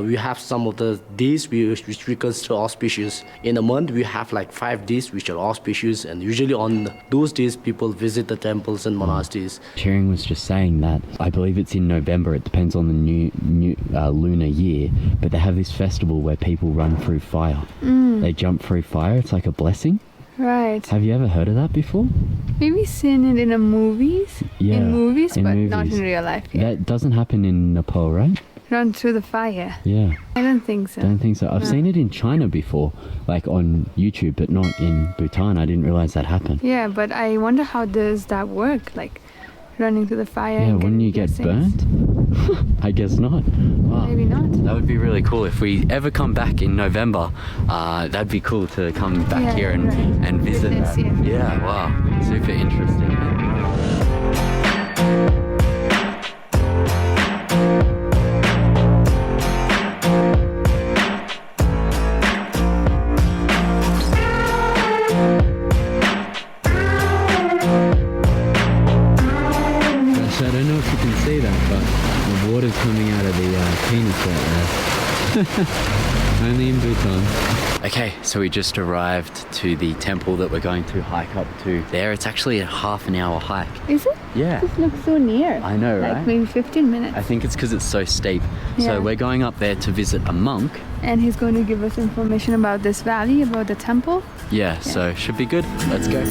we have some of the days which we consider auspicious. In a month, we have like 5 days which are auspicious, and usually on those days, people visit the temples and monasteries. Sharing was just saying that I believe it's in November. It depends on the new lunar year, but they have this festival where people run through fire. They jump through fire. It's like a blessing. Right. Have you ever heard of that before? Maybe seen it in movies. Yeah, in movies, but movies. not in real life. Yeah. That doesn't happen in Nepal, right? Run through the fire. Yeah. I don't think so. Don't think so. I've seen it in China before, like on YouTube, but not in Bhutan. I didn't realize that happened. Yeah, but I wonder how does that work? Like running through the fire. Yeah, and wouldn't you get burnt? I guess not. Wow. Maybe not. That would be really cool if we ever come back in November. That'd be cool to come back here and visit that. Yeah, wow, super interesting. I don't know if you can see that, but the water's coming out of the penis right there. Only in Bhutan. Okay, so we just arrived to the temple that we're going to hike up to there. It's actually a half an hour hike. Is it? Yeah. This looks so near. I know, like right? Maybe 15 minutes. I think it's because it's so steep. Yeah. So we're going up there to visit a monk. And he's going to give us information about this valley, about the temple. Yeah, so should be good. Let's go.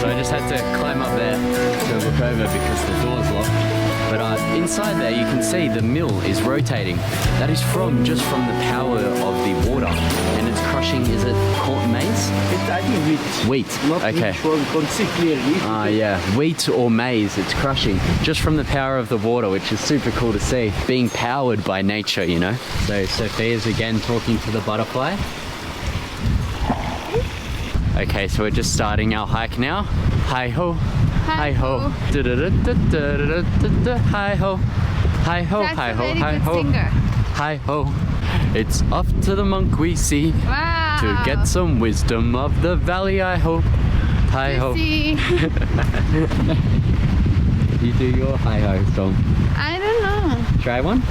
So I just had to climb up there to look over because the door's locked. But inside there you can see the mill is rotating. That is just from the power of the water. And it's crushing, is it corn maize? It's, I think, wheat. Wheat. Not okay. wheat, we can't see clearly. Yeah, wheat or maize, it's crushing just from the power of the water, which is super cool to see. Being powered by nature, you know. So Sophia's again talking to the butterfly. Okay, so we're just starting our hike now. Hi ho, hi ho, da da da da da da da. Hi ho, hi ho, hi ho, hi ho, hi ho. It's off to the monk we see to get some wisdom of the valley. I hope. Hi ho. You do your hi ho song. I don't know. Try one.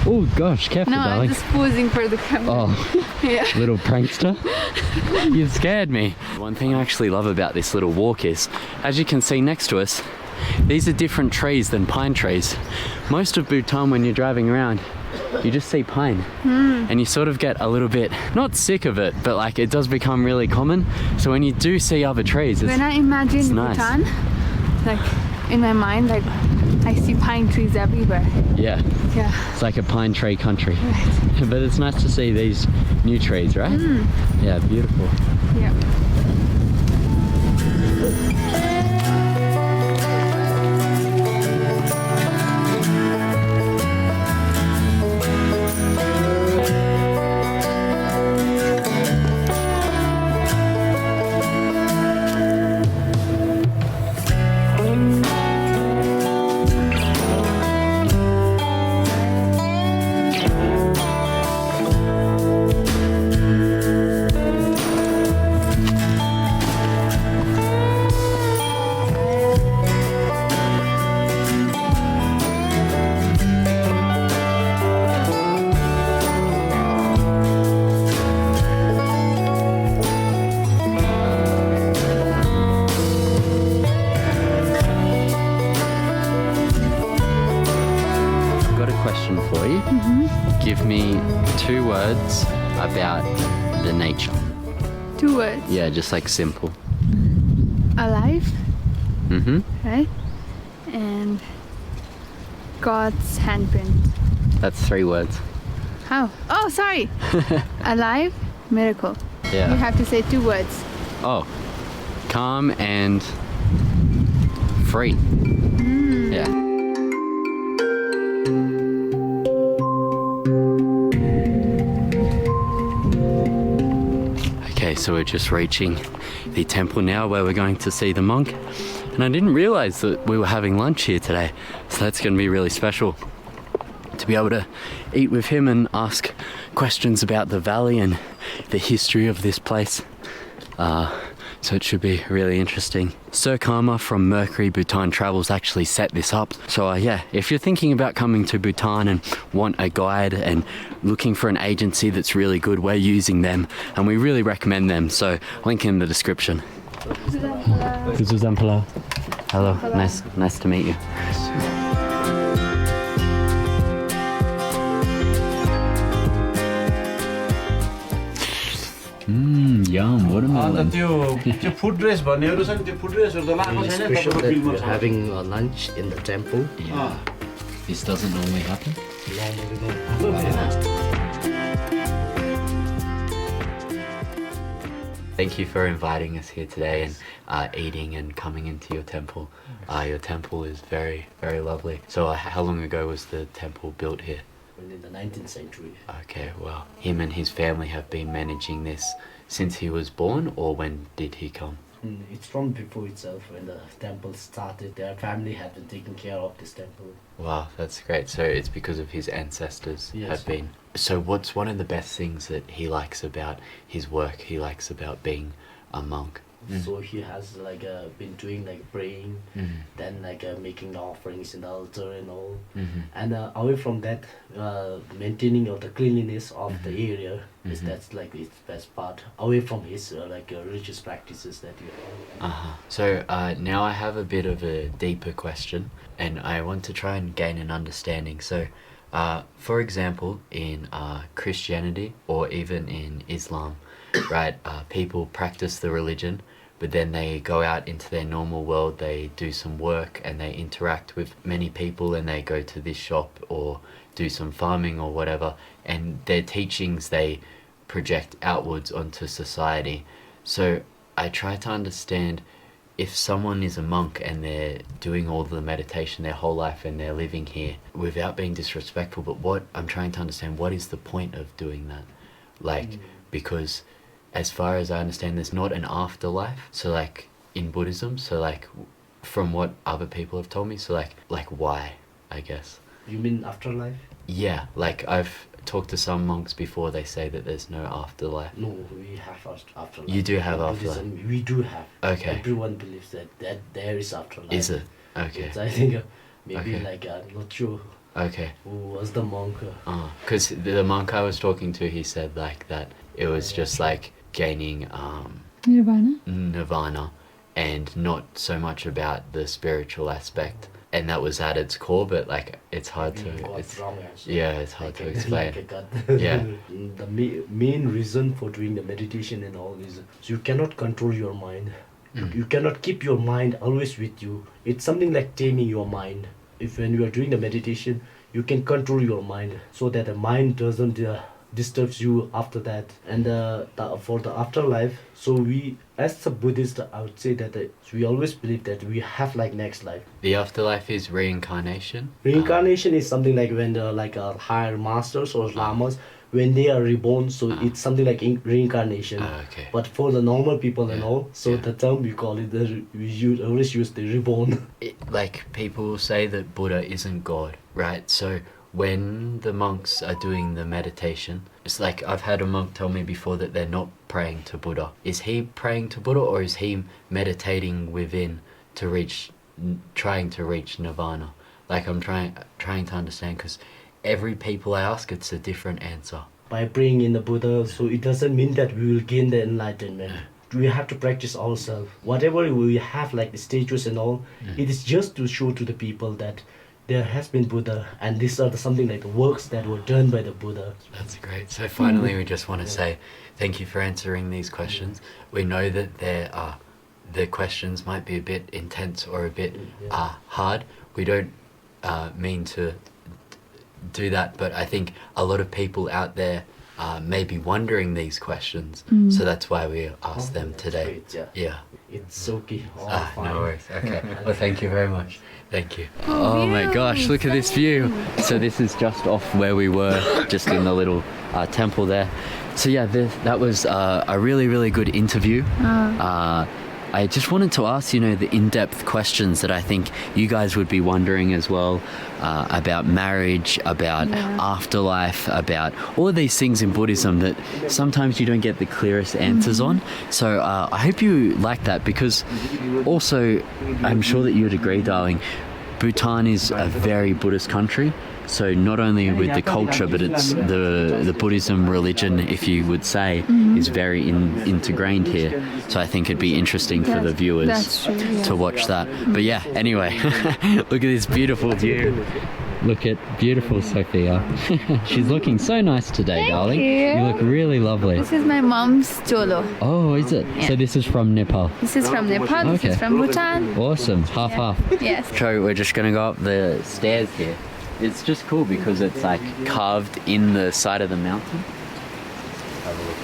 Oh gosh, careful, No, darling. I'm just posing for the camera. Oh, Yeah. little prankster. You've scared me. One thing I actually love about this little walk is, as you can see next to us, these are different trees than pine trees. Most of Bhutan, when you're driving around, you just see pine. And you sort of get a little bit, not sick of it, but like it does become really common. So when you do see other trees, When I imagine nice. Bhutan, like in my mind, like I see pine trees everywhere. Yeah, Yeah. it's like a pine tree country. Right. But it's nice to see these new trees, right? Yeah, beautiful. Yeah. Question for you. Give me 2 words about the nature. 2 words. Yeah, just like simple. Alive, Mm-hmm. right? And God's handprint. That's 3 words. How? Oh, sorry. Alive, miracle. Yeah. You have to say 2 words. Oh, calm and free. Yeah. Okay, so we're just reaching the temple now where we're going to see the monk. And I didn't realize that we were having lunch here today. So that's going to be really special to be able to eat with him and ask questions about the valley and the history of this place. So it should be really interesting. Sir Karma from Mercury Bhutan Travels actually set this up. So yeah, if you're thinking about coming to Bhutan and want a guide and looking for an agency that's really good, we're using them and we really recommend them. So link in the description. Hello, nice to meet you. Yum, watermelon. त्यो food race भन्नेहरु छ नि त्यो food race हरु त लाग्छ छैन तपाईको फिल्ममा छ having a lunch in the temple. Yeah. This doesn't normally happen. Thank you for inviting us here today and eating and coming into your temple. Your temple is very, very lovely. So how long ago was the temple built here? In the 19th century. Okay, well, him and his family have been managing this since he was born, or when did he come? It's from before itself when the temple started. Their family had been taking care of this temple. Wow, that's great. So it's because of his ancestors have been. So what's one of the best things that he likes about his work? He likes about being a monk. So he has been doing praying, then making the offerings in the altar and all, and away from that, maintaining of the cleanliness of the area is that's his best part. Away from his religious practices that you have. So now I have a bit of a deeper question, and I want to try and gain an understanding. So, for example, in Christianity or even in Islam, right? People practice the religion, but then they go out into their normal world, they do some work and they interact with many people and they go to this shop or do some farming or whatever, and their teachings they project outwards onto society. So I try to understand, if someone is a monk and they're doing all the meditation their whole life and they're living here, without being disrespectful, but what I'm trying to understand, what is the point of doing that? Because as far as I understand, there's not an afterlife. So in Buddhism, so from what other people have told me, so why, I guess. You mean afterlife? Yeah, I've talked to some monks before, they say that there's no afterlife. No, we have afterlife. You do have afterlife? Buddhism, we do have. Okay. Everyone believes that there is afterlife. Is it? Okay. It's, I think maybe Okay. I'm not sure Okay. who was the monk. Because the monk I was talking to, he said that it was just gaining nirvana and not so much about the spiritual aspect, and that was at its core, but it's hard to it's hard to explain. Yeah. The main reason for doing the meditation and all is you cannot control your mind. You cannot keep your mind always with you. It's something like taming your mind. If when you are doing the meditation, you can control your mind so that the mind doesn't disturbs you after that. And for the afterlife, so we as a Buddhist, I would say that we always believe that we have next life. The afterlife is reincarnation. Reincarnation is something like when the higher masters or lamas, when they are reborn, so it's something like reincarnation. Okay. But for the normal people and all, so the term we call it, we always use the reborn. People say that Buddha isn't God, right? So when the monks are doing the meditation, it's I've had a monk tell me before that they're not praying to Buddha. Is he praying to Buddha, or is he meditating within to trying to reach nirvana? I'm trying to understand, because every people I ask, it's a different answer. By praying in the Buddha, so it doesn't mean that we will gain the enlightenment. We have to practice ourselves. Whatever we have, the statues and all, it is just to show to the people that there has been Buddha, and these are something the works that were done by the Buddha. That's great. So finally, we just want to say thank you for answering these questions. We know that the questions might be a bit intense or a bit hard. We don't mean to do that, but I think a lot of people out there may be wondering these questions, so that's why we asked them today. Yeah. It's silky. No worries. Okay. Well, thank you very much. Thank you. Oh my gosh, look at this view. So this is just off where we were, just in the little temple there. So yeah, that was a really, really good interview. I just wanted to ask, the in-depth questions that I think you guys would be wondering as well, about marriage, about afterlife, about all of these things in Buddhism that sometimes you don't get the clearest answers on. So I hope you like that, because also I'm sure that you would agree, darling, Bhutan is a very Buddhist country. So not only with the culture, but it's the Buddhism religion, if you would say, is very integrated here. So I think it'd be interesting for the viewers to watch that. But yeah, anyway, look at this beautiful view. Look at beautiful Sophia. She's looking so nice today, darling. you. You look really lovely. This is my mom's cholo. Oh, is it? Yeah. So this is from Nepal. This is from Nepal. This is from Bhutan. Awesome. Half. Yes. So we're just going to go up the stairs here. It's just cool because it's like carved in the side of the mountain. Have a look.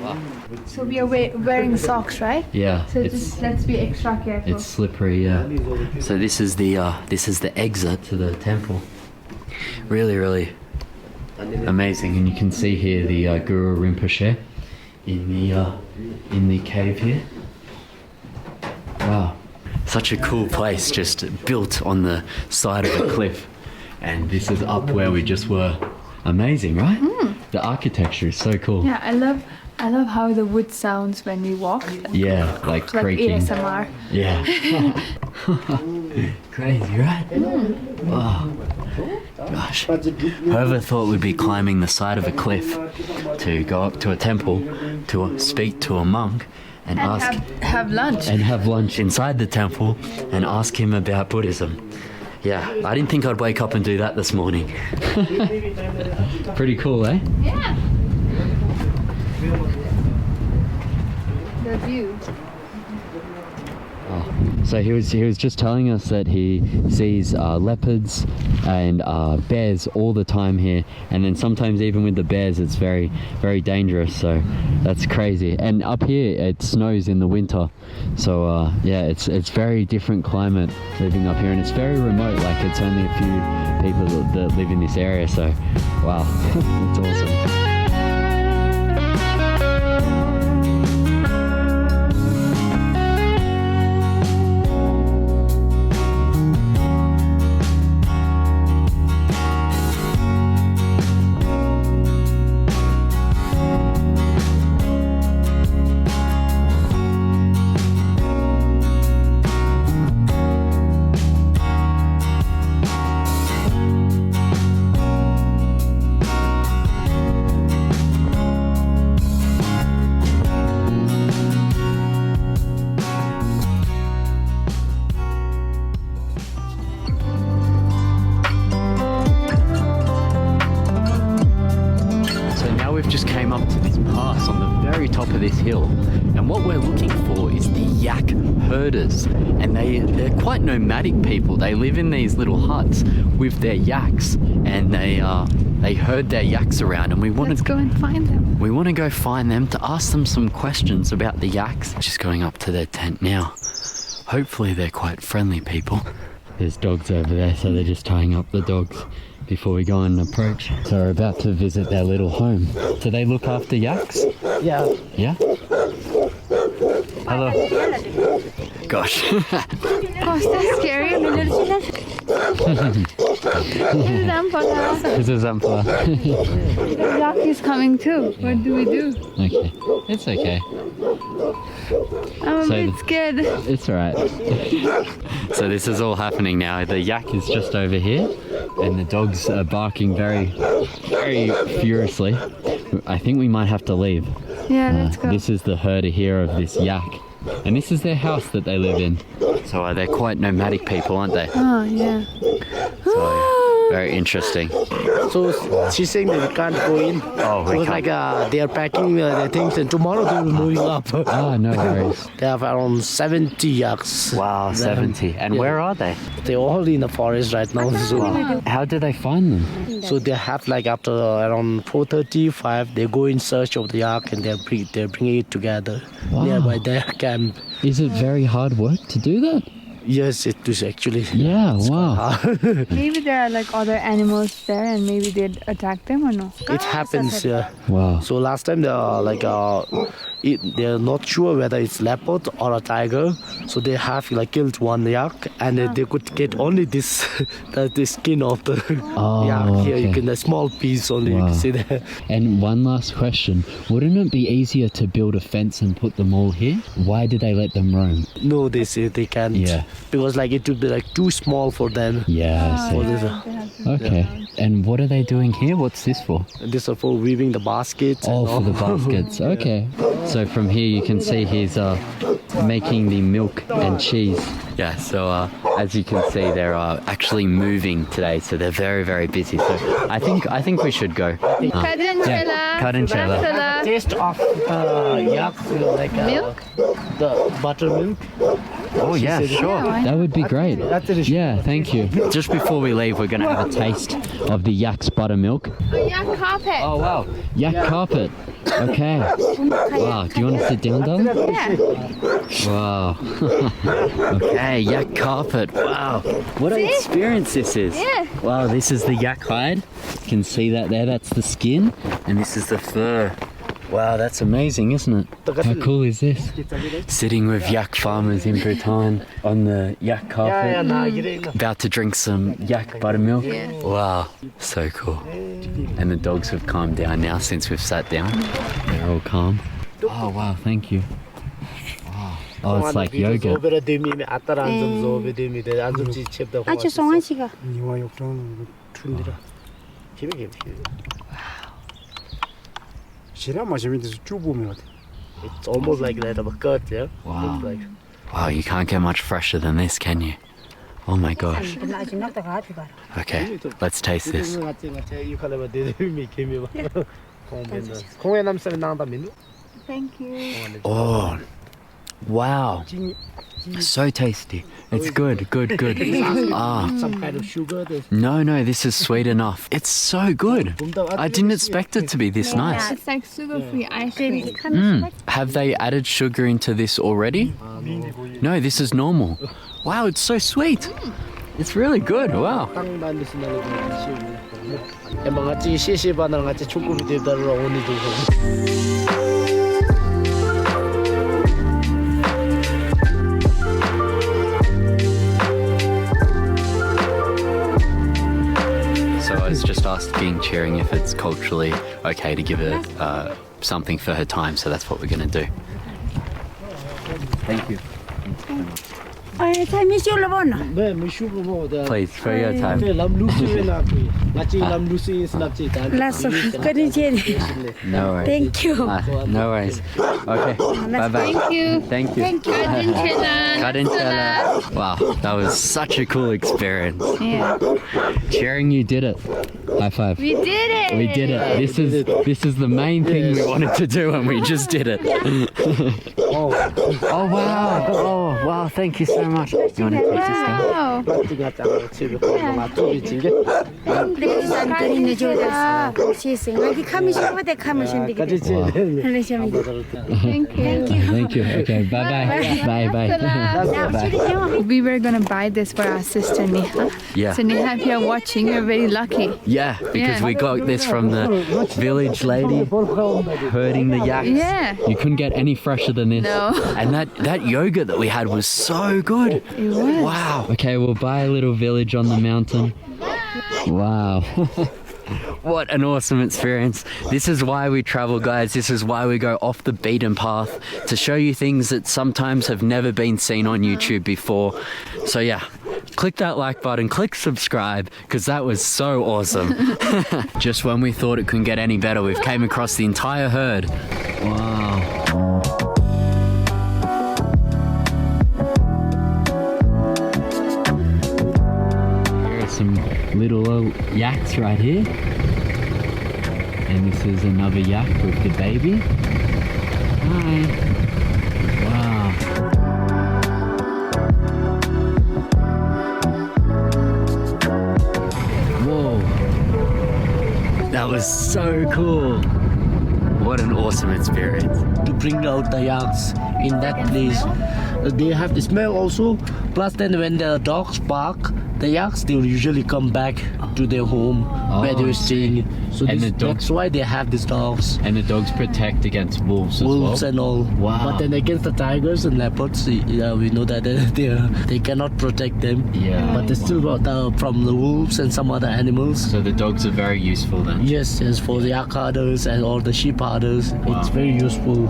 Wow. So we are wearing socks, right? Yeah, So just let's be extra careful. it's slippery. Yeah. So this is the exit to the temple. Really, really amazing, and you can see here the Guru Rinpoche in the cave here. Wow, such a cool place, just built on the side of a cliff, and this is up where we just were. Amazing, right? The architecture is so cool. Yeah, I love how the wood sounds when we walk. Yeah, like creaking. ASMR. Yeah. Crazy, right? Wow. Gosh. Whoever thought we'd be climbing the side of a cliff to go up to a temple to speak to a monk and ask have lunch. and have lunch inside the temple and ask him about Buddhism. Yeah, I didn't think I'd wake up and do that this morning. Pretty cool, eh? Yeah. The view. Oh. So he was just telling us that he sees leopards and bears all the time here, and then sometimes even with the bears it's very, very dangerous. So that's crazy. And up here it snows in the winter, so yeah, it's very different climate living up here, and it's very remote. Like it's only a few people that live in this area. So wow, it's awesome. Just came up to this pass on the very top of this hill, and what we're looking for is the yak herders, and they're quite nomadic people. They live in these little huts with their yaks, and they herd their yaks around, and Let's go and find them. we want to go find them to ask them some questions about the yaks. Just going up to their tent now. Hopefully they're quite friendly people. There's dogs over there, so they're just tying up the dogs before we go and approach. So we're about to visit their little home. Do they look after yaks? Yeah. Yeah? Hello. Gosh. Gosh, that's scary. This is Zampala. The yak is coming too. What do we do? Okay. It's okay. I'm a So bit scared. It's alright. So this is all happening now. The yak is just over here, and the dogs are barking very, very furiously. I think we might have to leave. Yeah, let's go. This is the herder here of this yak, and this is their house that they live in. So they're quite nomadic people, aren't they? Oh, yeah. So Very interesting. So she's saying that we can't go in. Oh, we because can't. like they are packing their things, and tomorrow they will moving up. Oh, no worries. They have around 70 yaks. Wow, 70. And where are they? They're all in the forest right now. So, How do they find them? so they have like after around 4:35, they go in search of the yak and they're bringing it together nearby their camp. Is it very hard work to do that? Yes, it is actually. Yeah, wow. Maybe there are like other animals there and maybe they'd attack them or no? It happens. Yeah. Wow. So last time they are like they're not sure whether it's leopard or a tiger, so they have like killed one yak and they could get only this the skin of the yak here. You okay. can a small piece only. You Wow. can see there. And one last question. Wouldn't it be easier to build a fence and put them all here? Why did they let them roam? No, they say they can't. Yeah. Because like it would be like too small for them. Yeah, I For see. this, Okay. And what are they doing here? What's this for? this are for weaving the baskets. Oh, and for the all. baskets. Okay. So from here you can see he's making the milk and cheese. Yeah, so as you can see, they're actually moving today, so they're very, very busy. So I think we should go. Karinchela. Taste of yak, like Milk? the buttermilk. Oh yeah, sure. That would be great. Yeah, thank you. Just before we leave, we're gonna have a taste. Of the yak's buttermilk. Yeah, carpet. Oh wow. Yak carpet. Okay. Wow. Do you want to sit down, darling? Yeah. Wow. Okay, yak carpet. Wow. What an experience this is. Yeah. Wow, this is the yak hide. You can see that there. That's the skin. And this is the fur. Wow, that's amazing, isn't it? How cool is this? Sitting with yak farmers in Bhutan on the yak carpet. About to drink some yak buttermilk. Wow, so cool. And the dogs have calmed down now since we've sat down. They're all calm. Oh wow, thank you. Wow. Oh, it's like yoga. 아주 송아지가 It's almost like that of a cut, yeah. Wow. Looks like. Wow, you can't get much fresher than this, can you? Oh my gosh. 아주 낙다가 아주 가라. Okay, let's taste this. Thank you. Oh, wow. So tasty. It's good, good, good. Ah, Some kind of sugar. no, this is sweet enough. It's so good. I didn't expect it to be this nice. It's like sugar-free ice cream. Have they added sugar into this already? No, this is normal. Wow, it's so sweet. It's really good. Wow. So I was just asking Cheering if it's culturally okay to give her something for her time, so that's what we're going to do. Thank you. 아이, 타임이 쫄러 보나. Please, for your time. 라서 끊이지. No worries. Thank you. No worries. Okay, bye-bye. Thank you. Thank you. Karinchela. Wow, that was such a cool experience. Yeah. Cheering, you did it. High five. We did it. We did it. This is the main thing we wanted to do, and we just did it. Oh wow. Oh wow, thank you so much. You want to take this down? Wow. 끊이는 조다. 시생. 여기 카미션 어디 카미션 되게. 할래시면. Thank you. Thank you. Okay, bye-bye. Bye-bye. We were gonna buy this for our sister Neha. Yeah. So Neha, if you're watching, you're very lucky. Yeah, because we got this from the village lady herding the yaks. Yeah. You couldn't get any fresher than this. No. And that yogurt that we had was so good. It was. Wow. Okay, we'll buy a little village on the mountain. Wow. What an awesome experience. This is why we travel, guys. This is why we go off the beaten path, to show you things that sometimes have never been seen on YouTube before. So yeah, click that like button, click subscribe, because that was so awesome. Just when we thought it couldn't get any better, we've came across the entire herd. Wow. some little yaks right here. And this is another yak with the baby. Hi. Wow. Whoa. That was so cool. What an awesome experience. To bring out the yaks in that place. They have the smell also. Plus then when the dogs bark, the yaks, they will usually come back to their home where they were staying. So And this, the dogs- that's why they have these dogs. And the dogs protect against wolves as Wolves well. and all. Wow. But then against the tigers and leopards, yeah, we know that they cannot protect them. Yeah. But they still got from the wolves and some other animals. So the dogs are very useful then. Yes, for the yak herders and all the sheep herders, Wow. it's very useful.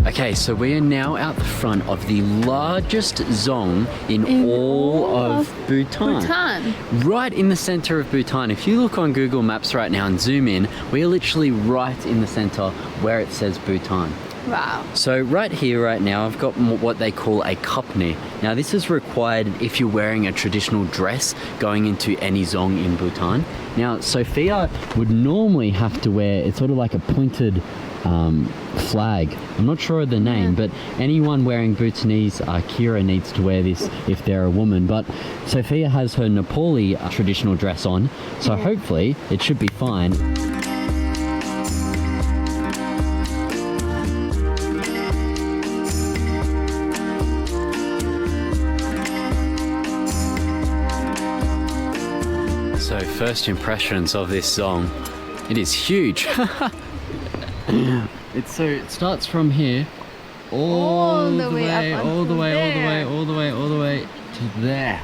Okay, so we are now out the front of the largest dzong in all of Bhutan. Bhutan. Right in the center of Bhutan. If you look on Google Maps right now and zoom in, we are literally right in the center where it says Bhutan. Wow. So right here, right now, I've got what they call a kapni. Now this is required if you're wearing a traditional dress going into any dzong in Bhutan. Now, Sophia would normally have to wear, it's sort of like a pointed flag. I'm not sure of the name, but anyone wearing Bhutanese kira needs to wear this if they're a woman. But Sophia has her Nepali traditional dress on, so hopefully it should be fine. So first impressions of this dzong, it is huge. It starts from here all the way, all the way, all the way, all the way, all the way to there.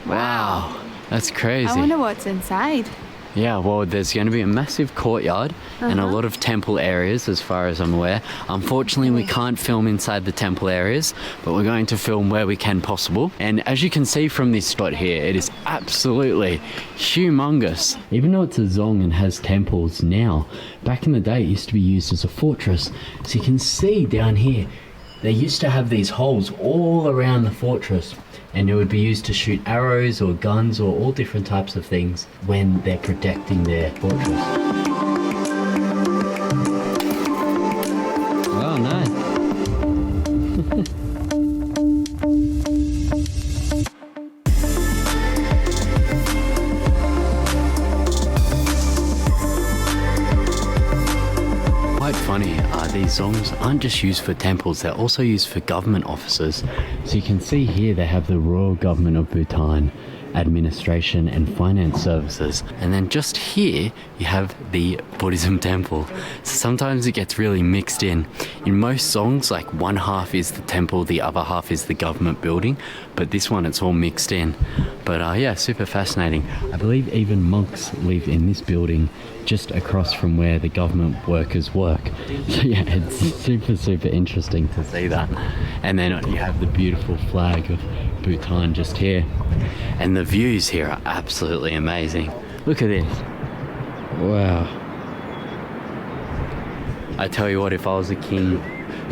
Wow, that's I crazy. wonder what's inside. Yeah, well, there's going to be a massive courtyard and a lot of temple areas as far as I'm aware. Unfortunately, we can't film inside the temple areas, but we're going to film where we can possible. And as you can see from this spot here, it is absolutely humongous. Even though it's a dzong and has temples now, back in the day it used to be used as a fortress. So you can see down here, they used to have these holes all around the fortress, and it would be used to shoot arrows or guns or all different types of things when they're protecting their fortress. Wow, nice. Quite funny, these dzongs aren't just used for temples, they're also used for government offices. So you can see here they have the Royal Government of Bhutan, Administration and Finance Services. And then just here, you have the Buddhism temple. So sometimes it gets really mixed in. In most dzongs, like one half is the temple, the other half is the government building. But this one, it's all mixed in. But yeah, super fascinating. I believe even monks live in this building just across from where the government workers work. So yeah, it's super, super interesting to see that. And then You have the beautiful flag of Bhutan just here. and the views here are absolutely amazing. Look at this. Wow. I tell you what, if I was a king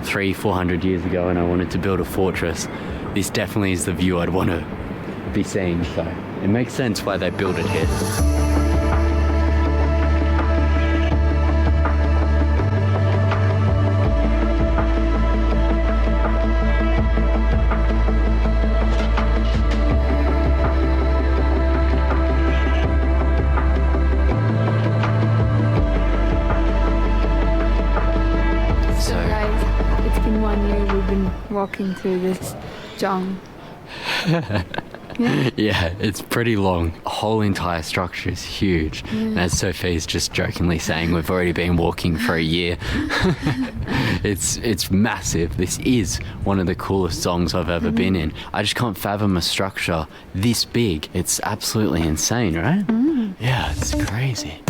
300-400 years ago and I wanted to build a fortress, this definitely is the view I'd want to be seeing. So it makes sense why they built it here. So guys, it's been 1 year we've been walking through this dzong. Yeah, it's pretty long. The whole entire structure is huge. And as Sophie's just jokingly saying, we've already been walking for a year. It's massive. This is one of the coolest dzongs I've ever been in. I just can't fathom a structure this big. It's absolutely insane, right? Yeah, it's crazy.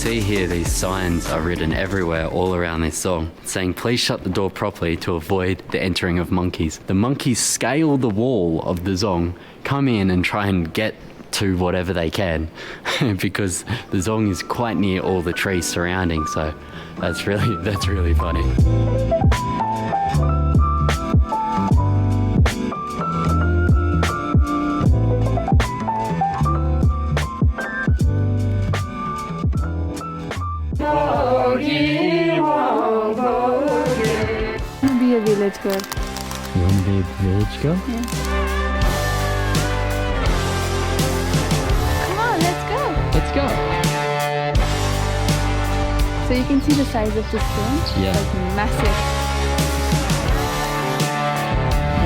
see here, these signs are written everywhere all around this song saying, please shut the door properly to avoid the entering of monkeys. The monkeys scale the wall of the dzong, come in and try and get to whatever they can because the dzong is quite near all the trees surrounding, so that's really funny. Be a village girl. You want to be a village girl? Yeah. Come on, let's go. Let's go. So you can see the size of the stone. Yeah. Like massive.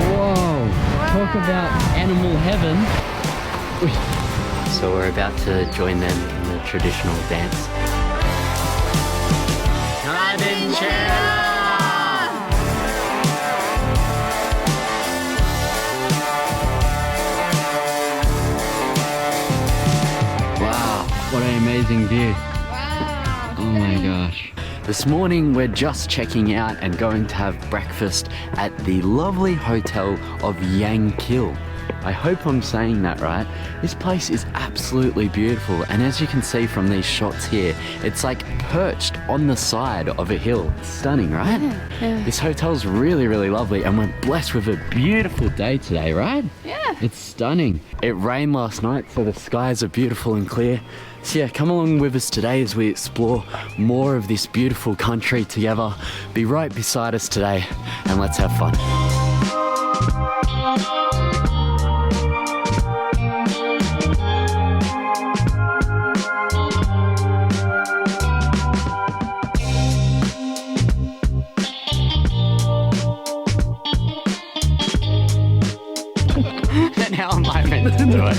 Whoa. Talk about animal heaven. So we're about to join them in the traditional dance. Wow, what an amazing view. Wow. Oh my gosh. This morning we're just checking out and going to have breakfast at the lovely hotel of Yangkil. I hope I'm saying that right. This place is absolutely beautiful, and as you can see from these shots here, it's like perched on the side of a hill. It's stunning, right? Yeah. This hotel's really lovely, and we're blessed with a beautiful day today, right? Yeah. It's stunning. It rained last night, so the skies are beautiful and clear. So yeah, come along with us today as we explore more of this beautiful country together. Be right beside us today, and let's have fun. And how am I meant to do it?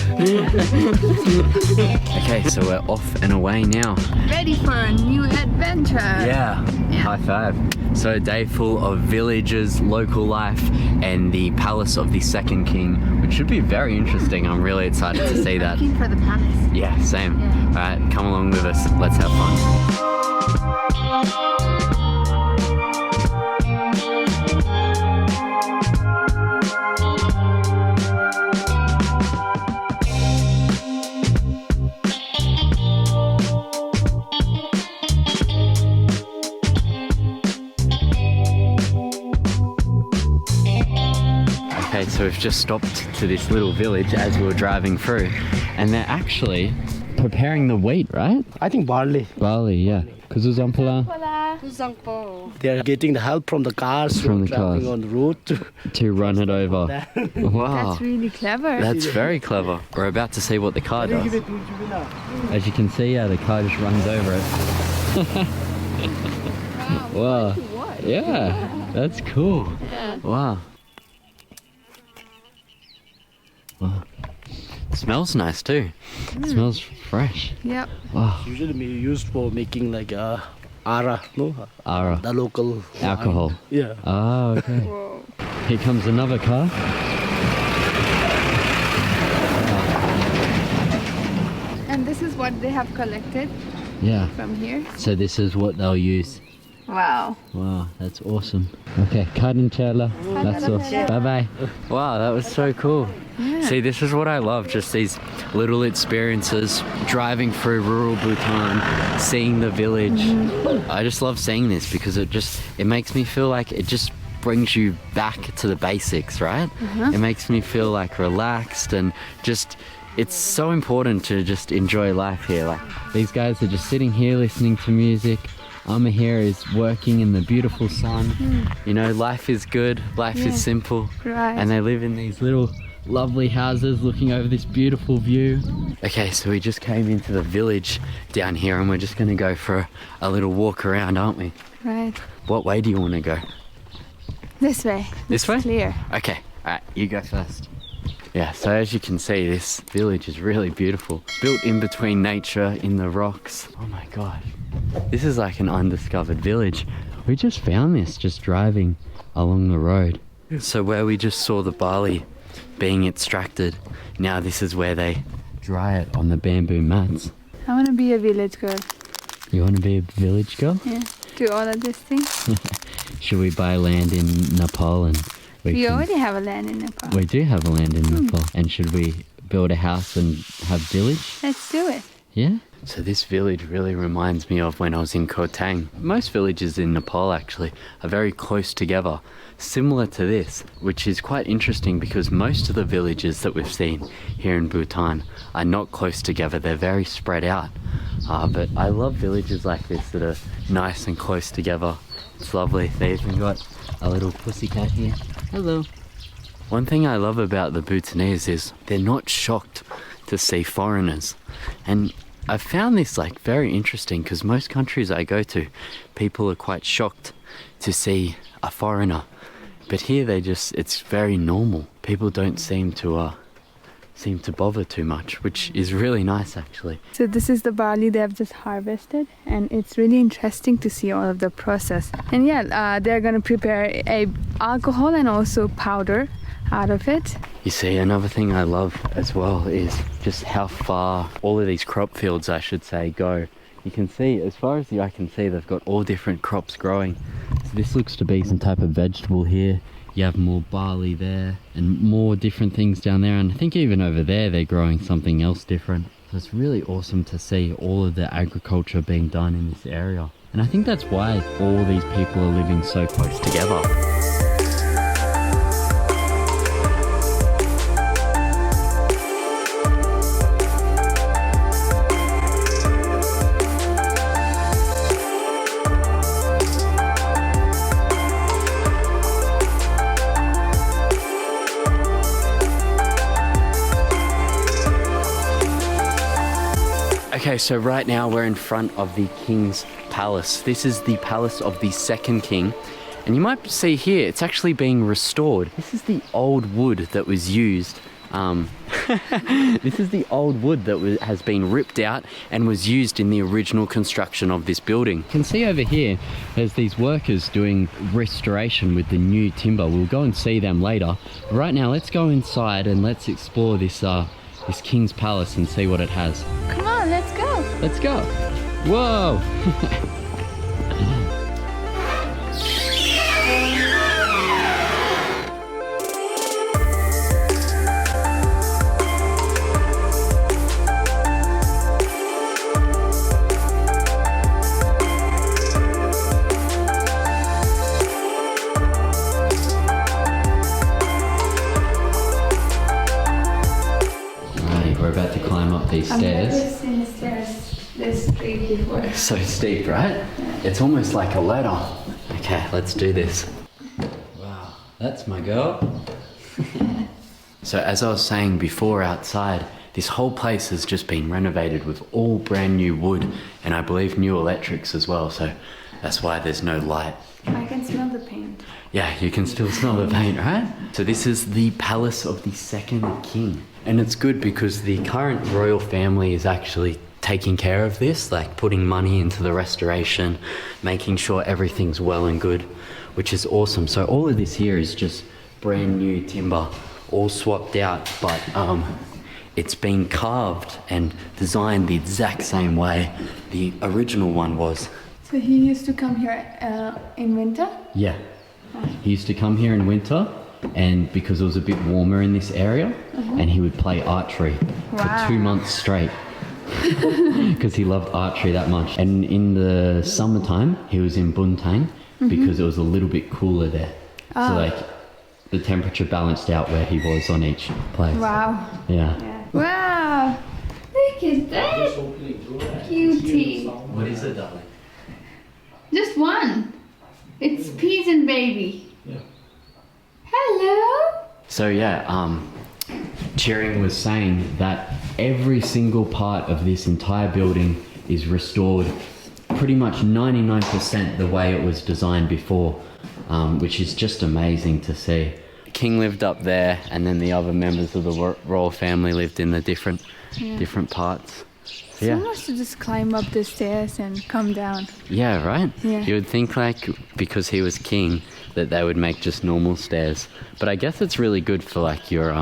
Okay, so we're off and away now. Ready for a new adventure. Yeah, high five. So a day full of villages, local life, and the palace of the second king, which should be very interesting. I'm really excited to see that. Looking for the palace. Yeah, same. Yeah. All right, come along with us. Let's have fun. Okay, so we've just stopped to this little village as we were driving through, and they're actually preparing the wheat, right? I think barley. Barley, yeah. Kuzuzampala They are getting the help from the cars From who are the traveling cars. on the road. to run it over. Wow. That's really clever. That's very clever. We're about to see what the car does. As you can see, yeah, the car just runs over it. Wow. Yeah, that's cool. Wow. Wow. Smells nice too. Smells fresh. Yep. Wow. Usually used for making like ara, no? Ara. The local Alcohol. wine. Yeah. Oh, okay. Whoa. Here comes another car. And this is what they have collected Yeah. from here. So this is what they'll use. Wow. Wow, that's awesome. Okay, Kardinchala. That's all. Bye-bye. Wow, that was so cool. Yeah. See, this is what I love, just these little experiences, driving through rural Bhutan, seeing the village. I just love seeing this because it makes me feel like it just brings you back to the basics, right? It makes me feel like relaxed and just, it's so important to just enjoy life here. Like These guys are just sitting here listening to music. Amma here is working in the beautiful sun. You know, life is good, life Yeah. is simple, Right. and they live in these little Lovely houses looking over this beautiful view. Okay, so we just came into the village down here and we're just gonna go for a little walk around, aren't we? Right. What way do you want to go? This way. This It's way? Clear. Okay, alright, you go first. Yeah, so as you can see, this village is really beautiful. Built in between nature, in the rocks. Oh my god. This is like an undiscovered village. We just found this just driving along the road. So where we just saw the barley being extracted, now this is where they Dry it on the bamboo mats. I want to be a village girl. You want to be a village girl? Yeah. Do all of these things. Should we buy land in Nepal and We can- already have a land in Nepal. We do have a land in Nepal. And should we build a house and have village? Let's do it. Yeah? So this village really reminds me of when I was in Koh Tang. Most villages in Nepal actually are very close together, similar to this, which is quite interesting because most of the villages that we've seen here in Bhutan are not close together. They're very spread out. But I love villages like this that are nice and close together. It's lovely. They even got a little pussycat here. Hello. One thing I love about the Bhutanese is they're not shocked to see foreigners. And I've found this like very interesting because most countries I go to, people are quite shocked to see a foreigner. But here it's very normal. People don't seem to bother too much, which is really nice actually. So this is the barley they have just harvested, and it's really interesting to see all of the process. And yeah, they're gonna prepare a alcohol and also powder out of it. You see, another thing I love as well is just how far all of these crop fields, I should say, go. You can see, as far as the eye can see, they've got all different crops growing. So this looks to be some type of vegetable here. You have more barley there and more different things down there. And I think even over there, they're growing something else different. So it's really awesome to see all of the agriculture being done in this area. And I think that's why all these people are living so close together. Okay, so right now we're in front of the king's palace. This is the palace of the second king. And you might see here, it's actually being restored. This is the old wood that was used. This is the old wood that has been ripped out and was used in the original construction of this building. You can see over here, there's these workers doing restoration with the new timber. We'll go and see them later. But right now, let's go inside and let's explore this king's palace and see what it has. Come on, let's go. Let's go. Whoa! We're about to climb up these stairs. I've never seen the stairs this straight before. So steep, right? It's almost like a ladder. Okay, let's do this. Wow, that's my girl. So as I was saying before outside, this whole place has just been renovated with all brand new wood and I believe new electrics as well. So that's why there's no light. I can smell the paint. Yeah, you can still smell the paint, right? So this is the palace of the second king. And it's good because the current royal family is actually taking care of this, like putting money into the restoration, making sure everything's well and good, which is awesome. So all of this here is just brand new timber, all swapped out, but it's been carved and designed the exact same way the original one was. So he used to come here in winter? Yeah. He used to come here in winter, and because it was a bit warmer in this area, and he would play archery for 2 months straight because he loved archery that much. And in the summertime, he was in Bhutan because it was a little bit cooler there. So like the temperature balanced out where he was on each place. Wow. Yeah. Wow. Look at that. Cutie. What is it, darling? Just one. It's peas and baby. Yeah. Hello. So yeah, Cheering was saying that every single part of this entire building is restored pretty much 99% the way it was designed before, which is just amazing to see. King lived up there and then the other members of the royal family lived in the different parts. So Yeah. much to just climb up the stairs and come down. Yeah, right? Yeah. You would think like because he was king that they would make just normal stairs. But I guess it's really good for like your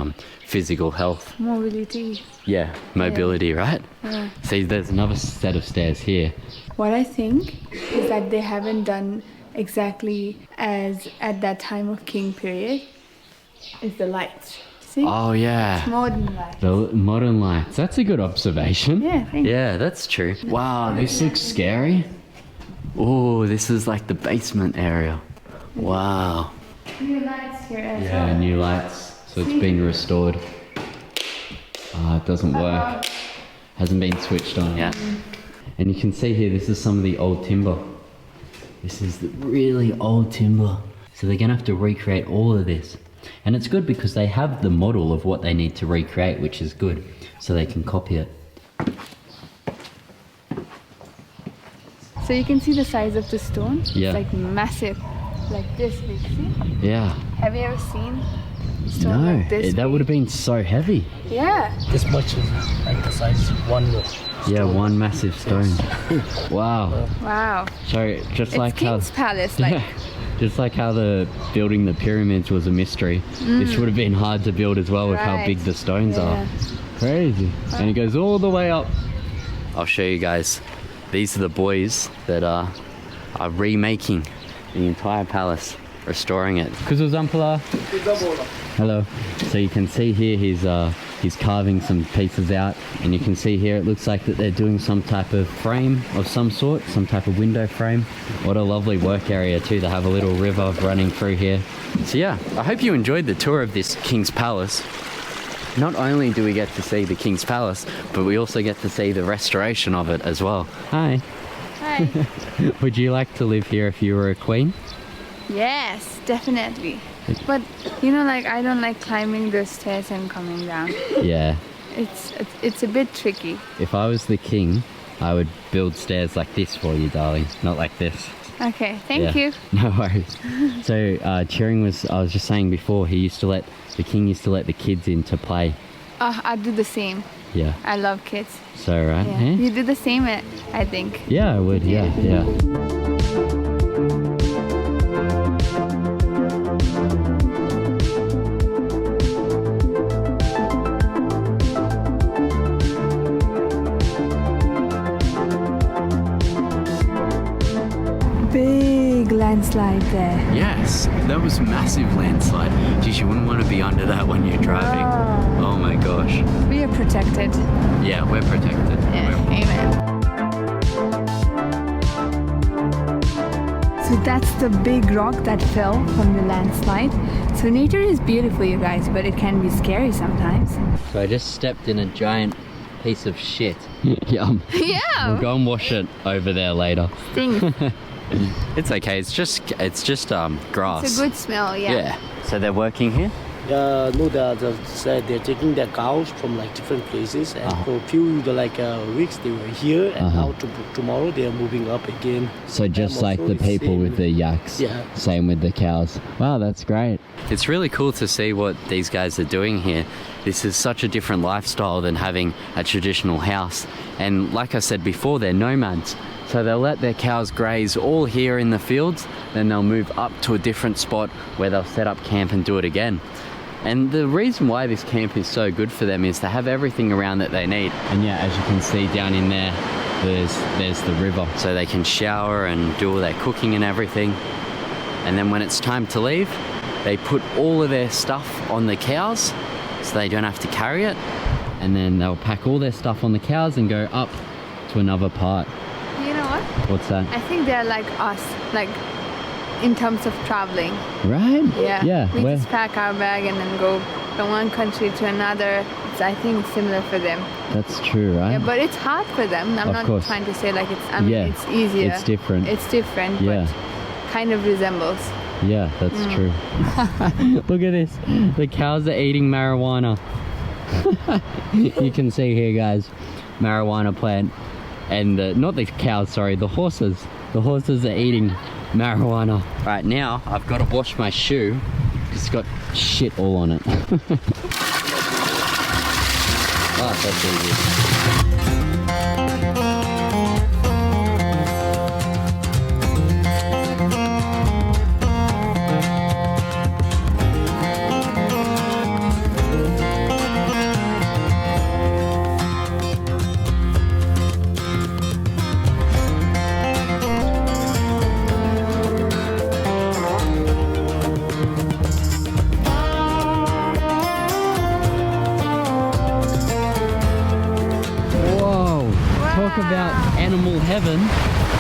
physical health. Mobility. Yeah, mobility, right? Yeah. See, there's another set of stairs here. What I think is that they haven't done exactly as at that time of king period is the lights. See? Oh, yeah. Modern lights. The modern lights. That's a good observation. Yeah, thank you. Yeah, that's true. Wow, this looks scary. Oh, this is like the basement area. Wow. New lights here as Yeah, well. new lights. So it's been restored. It doesn't work. Hasn't been switched on. Yeah. And you can see here, this is some of the old timber. This is the really old timber. So they're gonna have to recreate all of this. And it's good because they have the model of what they need to recreate, which is good. So they can copy it. So you can see the size of the stone. Yeah. It's like massive. Like this big, see? Yeah. Have you ever seen stone No, like this? that would have been so heavy. Yeah. This much is like the size one. Yeah, one massive stone. Wow. Wow. So just It's like King's how, Palace, like. yeah, just like how the building the pyramids was a mystery, this would have been hard to build as well with how Right. big the stones Yeah. are. Crazy. And it goes all the way up. I'll show you guys. These are the boys that are remaking the entire palace, restoring it. Kuzuzampala. Hello. So you can see here he's carving some pieces out, and you can see here it looks like that they're doing some type of frame of some sort, some type of window frame. What a lovely work area too, to have a little river running through here. So yeah, I hope you enjoyed the tour of this King's Palace. Not only do we get to see the King's Palace, but we also get to see the restoration of it as well. Hi. Hi. Would you like to live here if you were a queen? Yes, definitely. But you know, like I don't like climbing the stairs and coming down. Yeah. It's a bit tricky. If I was the king, I would build stairs like this for you, darling, not like this. Okay, thank Yeah. you. No worries. So cheering was, I was just saying before, the king used to let the kids in to play. I do the same. Yeah. I love kids. So right. Yeah. Yeah, You do the same, I think. yeah I would. Yeah. Yeah. Big landslide there. Yes, that was massive landslide. Geez, you wouldn't want to be under that when you're driving. Oh my gosh. We are protected. Yeah, we're protected. Yeah, amen. So that's the big rock that fell from the landslide. So nature is beautiful, you guys, but it can be scary sometimes. So I just stepped in a giant piece of shit. Yum. We'll Yeah, go and wash it over there later. stinks. It's okay. It's just grass. It's a good smell, yeah. Yeah. So they're working here. No, they're taking their cows from like different places, and for a few weeks they were here, and now tomorrow they are moving up again. So just like also the people same with the yaks. Yeah. Same with the cows. Wow, that's great. It's really cool to see what these guys are doing here. This is such a different lifestyle than having a traditional house. And like I said before, they're nomads. So they'll let their cows graze all here in the fields, then they'll move up to a different spot where they'll set up camp and do it again. And the reason why this camp is so good for them is to have everything around that they need. And yeah, as you can see down in there, there's the river. So they can shower and do all their cooking and everything. And then when it's time to leave, they put all of their stuff on the cows so they don't have to carry it. And then they'll pack all their stuff on the cows and go up to another part. You know what? What's that? I think they're like us, like in terms of traveling. Right? Yeah. Yeah. We where- just pack our bag and then go from one country to another. I think it's similar for them. That's true, right? Yeah, but it's hard for them. I'm Of not course. trying to say like it's. Yeah, It's easier. it's different. It's different, Yeah. but kind of resembles. Yeah, that's true. Look at this. The cows are eating marijuana. You can see here, guys, marijuana plant. And not the cows, sorry, the horses. The horses are eating marijuana. Right now, I've got to wash my shoe. It's got shit all on it. Oh, that's easy.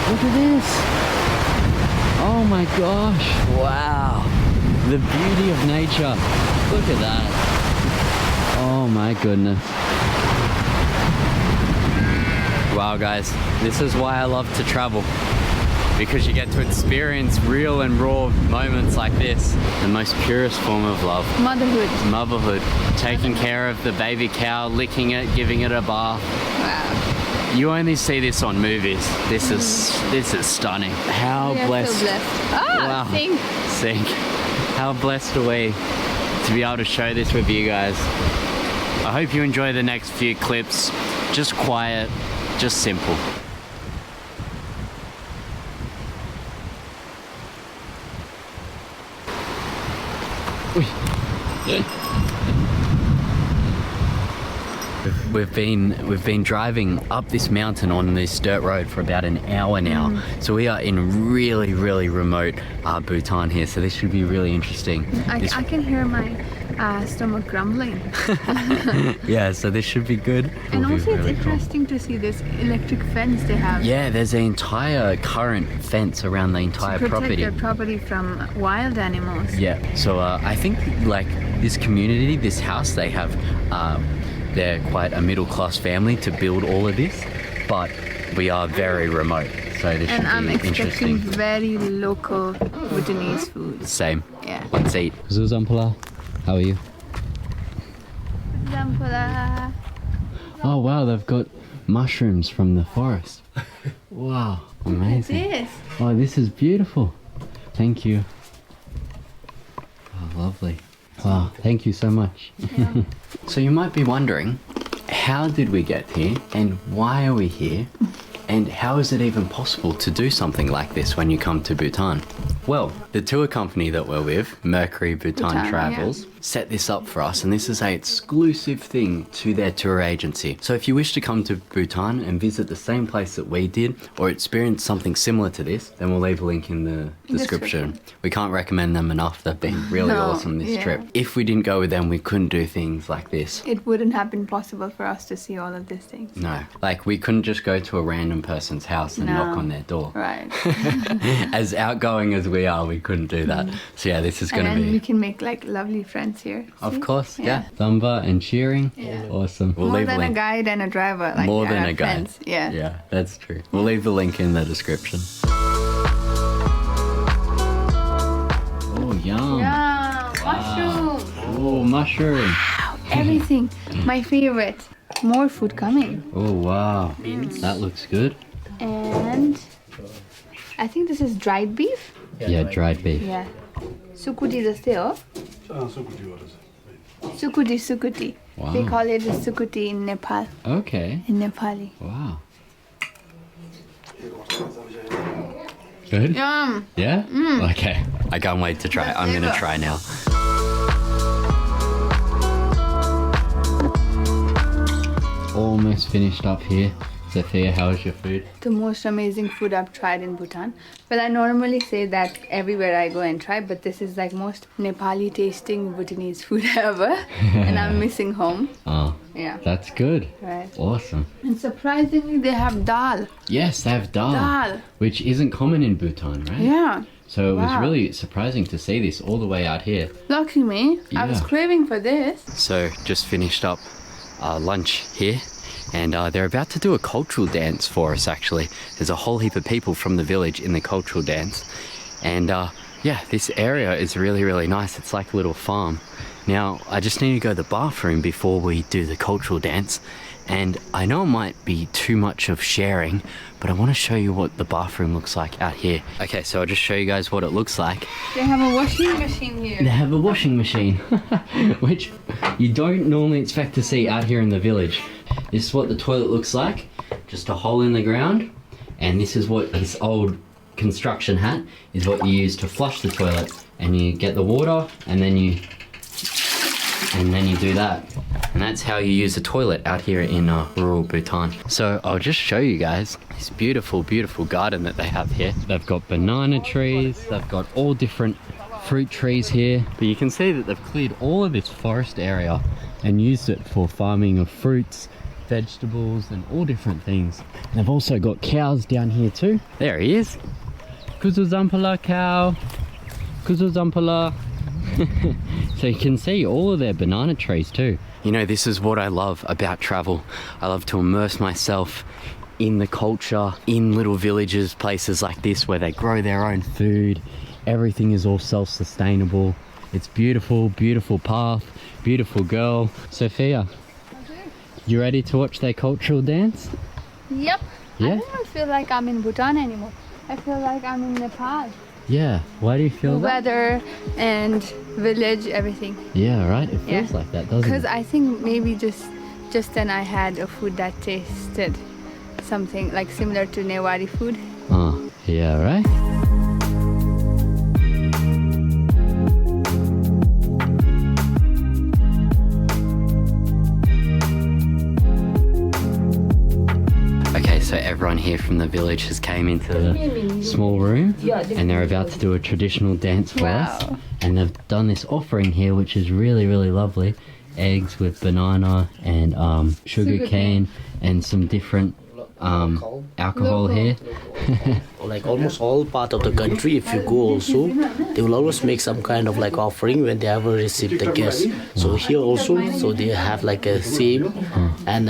Look at this. Oh my gosh. Wow. The beauty of nature. Look at that. Oh my goodness. Wow, guys, this is why I love to travel. Because you get to experience real and raw moments like this. The most purest form of love. Motherhood. Motherhood. Taking care of the baby cow, licking it, giving it a bath. Wow. You only see this on movies. This is stunning. How We are blessed. so blessed. Ah, Wow. sink. Sink. How blessed are we to be able to show this with you guys. I hope you enjoy the next few clips. Just quiet, just simple. We've been driving up this mountain on this dirt road for about an hour now. So we are in really remote Bhutan here. So this should be really interesting. I can hear my stomach grumbling. Yeah, so this should be good. And Will be also it's really cool. interesting to see this electric fence they have. Yeah, there's an entire current fence around the entire to protect property. their property from wild animals. Yeah, so I think like this community, this house, they have, they're quite a middle class family to build all of this, but we are very remote, so this And should I'm be expecting interesting. very local Bhutanese food. Same. Yeah. Let's eat. Zuzampala, how are you? Zampala. Oh wow, they've got mushrooms from the forest. Wow, amazing. This. Oh, this is beautiful. Thank you. Oh, lovely. Wow, thank you so much. So you might be wondering, how did we get here and why are we here? And how is it even possible to do something like this when you come to Bhutan? Well, the tour company that we're with, Mercury Bhutan Bhutan, Travels, set this up for us, and this is an exclusive thing to their tour agency. So if you wish to come to Bhutan and visit the same place that we did, or experience something similar to this, then we'll leave a link in the description. We can't recommend them enough. They've been really No, awesome this yeah. trip. If we didn't go with them, we couldn't do things like this. It wouldn't have been possible for us to see all of these things. No, like we couldn't just go to a random person's house and No. knock on their door. Right. As outgoing as we are, we couldn't do that. So yeah, this is And going to then we be... can make like lovely friends here. Of See? course, yeah. Thumba and cheering. Yeah. Awesome. We'll More leave a than a link. guide and a driver. Like More they than are a guide. friends. Yeah. Yeah, that's true. We'll leave the link in the description. Oh, yum. Yeah, mushroom. Oh, mushroom. Everything. My favorite. More food coming. Oh, wow. That looks good. And I think this is dried beef. Yeah, dried beef. Yeah. Sukuti जस्तै हो? Sukuti. Wow. They call it sukuti in Nepal. Okay. In Nepali. Wow. Good? Yum. Yeah? Okay. I can't wait to try. I'm going to try now. Almost finished up here. Sophia, how was your food? The most amazing food I've tried in Bhutan. Well, I normally say that everywhere I go and try, but this is like most Nepali tasting Bhutanese food ever. And I'm missing home. Oh, Yeah. that's good. Right. Awesome. And surprisingly, they have dal. Yes, they have dal, Dal. which isn't common in Bhutan, right? Yeah. So it was Wow. really surprising to see this all the way out here. Lucky me. I was Yeah. craving for this. So just finished up lunch here. And they're about to do a cultural dance for us, actually. There's a whole heap of people from the village in the cultural dance. And yeah, this area is really nice. It's like a little farm. Now, I just need to go to the bathroom before we do the cultural dance. And I know it might be too much of sharing, but I want to show you what the bathroom looks like out here. Okay, so I'll just show you guys what it looks like. They have a washing machine They here. have a washing machine, which you don't normally expect to see out here in the village. This is what the toilet looks like, just a hole in the ground. And this is what this old construction hat is what you use to flush the toilet. And you get the water and then you do that. And that's how you use a toilet out here in rural Bhutan. So I'll just show you guys this beautiful garden that they have here. They've got banana trees, they've got all different fruit trees here. But you can see that they've cleared all of this forest area and used it for farming of fruits vegetables and all different things. And they've also got cows down here too. There he is. Kuzuzampala cow. Kuzuzampala. So you can see all of their banana trees too. You know, this is what I love about travel. I love to immerse myself in the culture, in little villages, places like this where they grow their own Food, everything is all self-sustainable. It's beautiful, beautiful path, beautiful girl. Sophia, you ready to watch their cultural dance? Yep. Yeah? I don't feel like I'm in Bhutan anymore. I feel like I'm in Nepal. Yeah, why do you feel that? Weather and village, everything. Yeah, right? It feels Yeah. like that, doesn't Because it? I think maybe just then I had a food that tasted something like similar to Newari food. Oh, yeah, right? Okay, so everyone here from the village has came into the small room and they're about to do a traditional dance for us. Wow. And they've done this offering here, which is really, really lovely. Eggs with banana and sugar cane and some different alcohol here. Like almost all part of the country, if you go also, they will always make some kind of like offering when they ever receive the guests. So here also, so they have like a same, and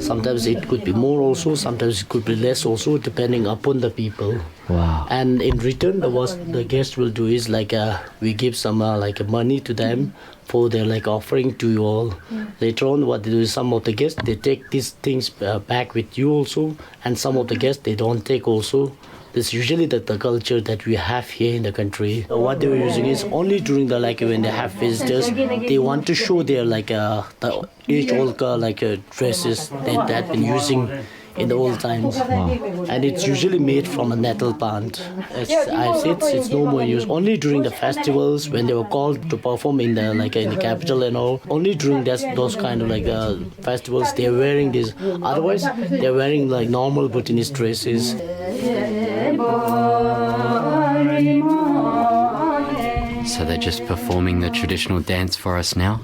sometimes it could be more also, sometimes it could be less also, depending upon the people. Wow. And in return, what the guest will do is like we give some like money to them for their like offering to you all. Later on, what they do is some of the guests they take these things back with you also, and some of the guests they don't take also. This is usually the culture that we have here in the country. What they were using is only during the like when they have visitors, they want to show their like the age old like dresses that they've been using in the old times. And it's usually made from a nettle plant. As I've said, it's no more used. Only during the festivals when they were called to perform in the like in the capital and all. Only during those kind of like festivals they're wearing this. Otherwise they're wearing like normal Bhutanese dresses. So they're just performing the traditional dance for us now.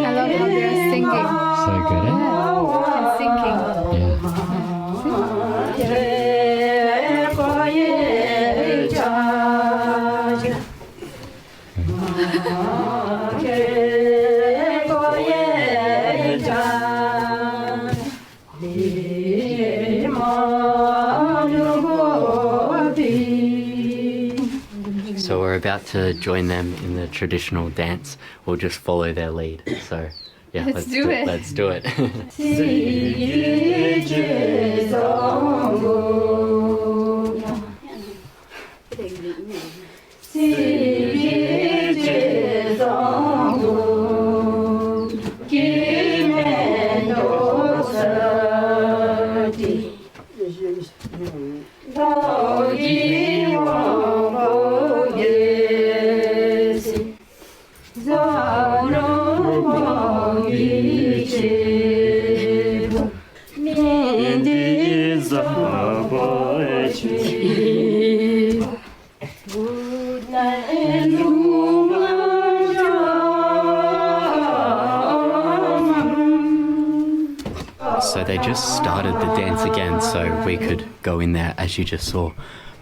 I love how they're singing So good, eh? and sinking. Yeah. So we're about to join them in the traditional dance. We'll just follow their lead. So yeah, Let's do it. Let's do it. So they just started the dance again, so we could go in there as you just saw.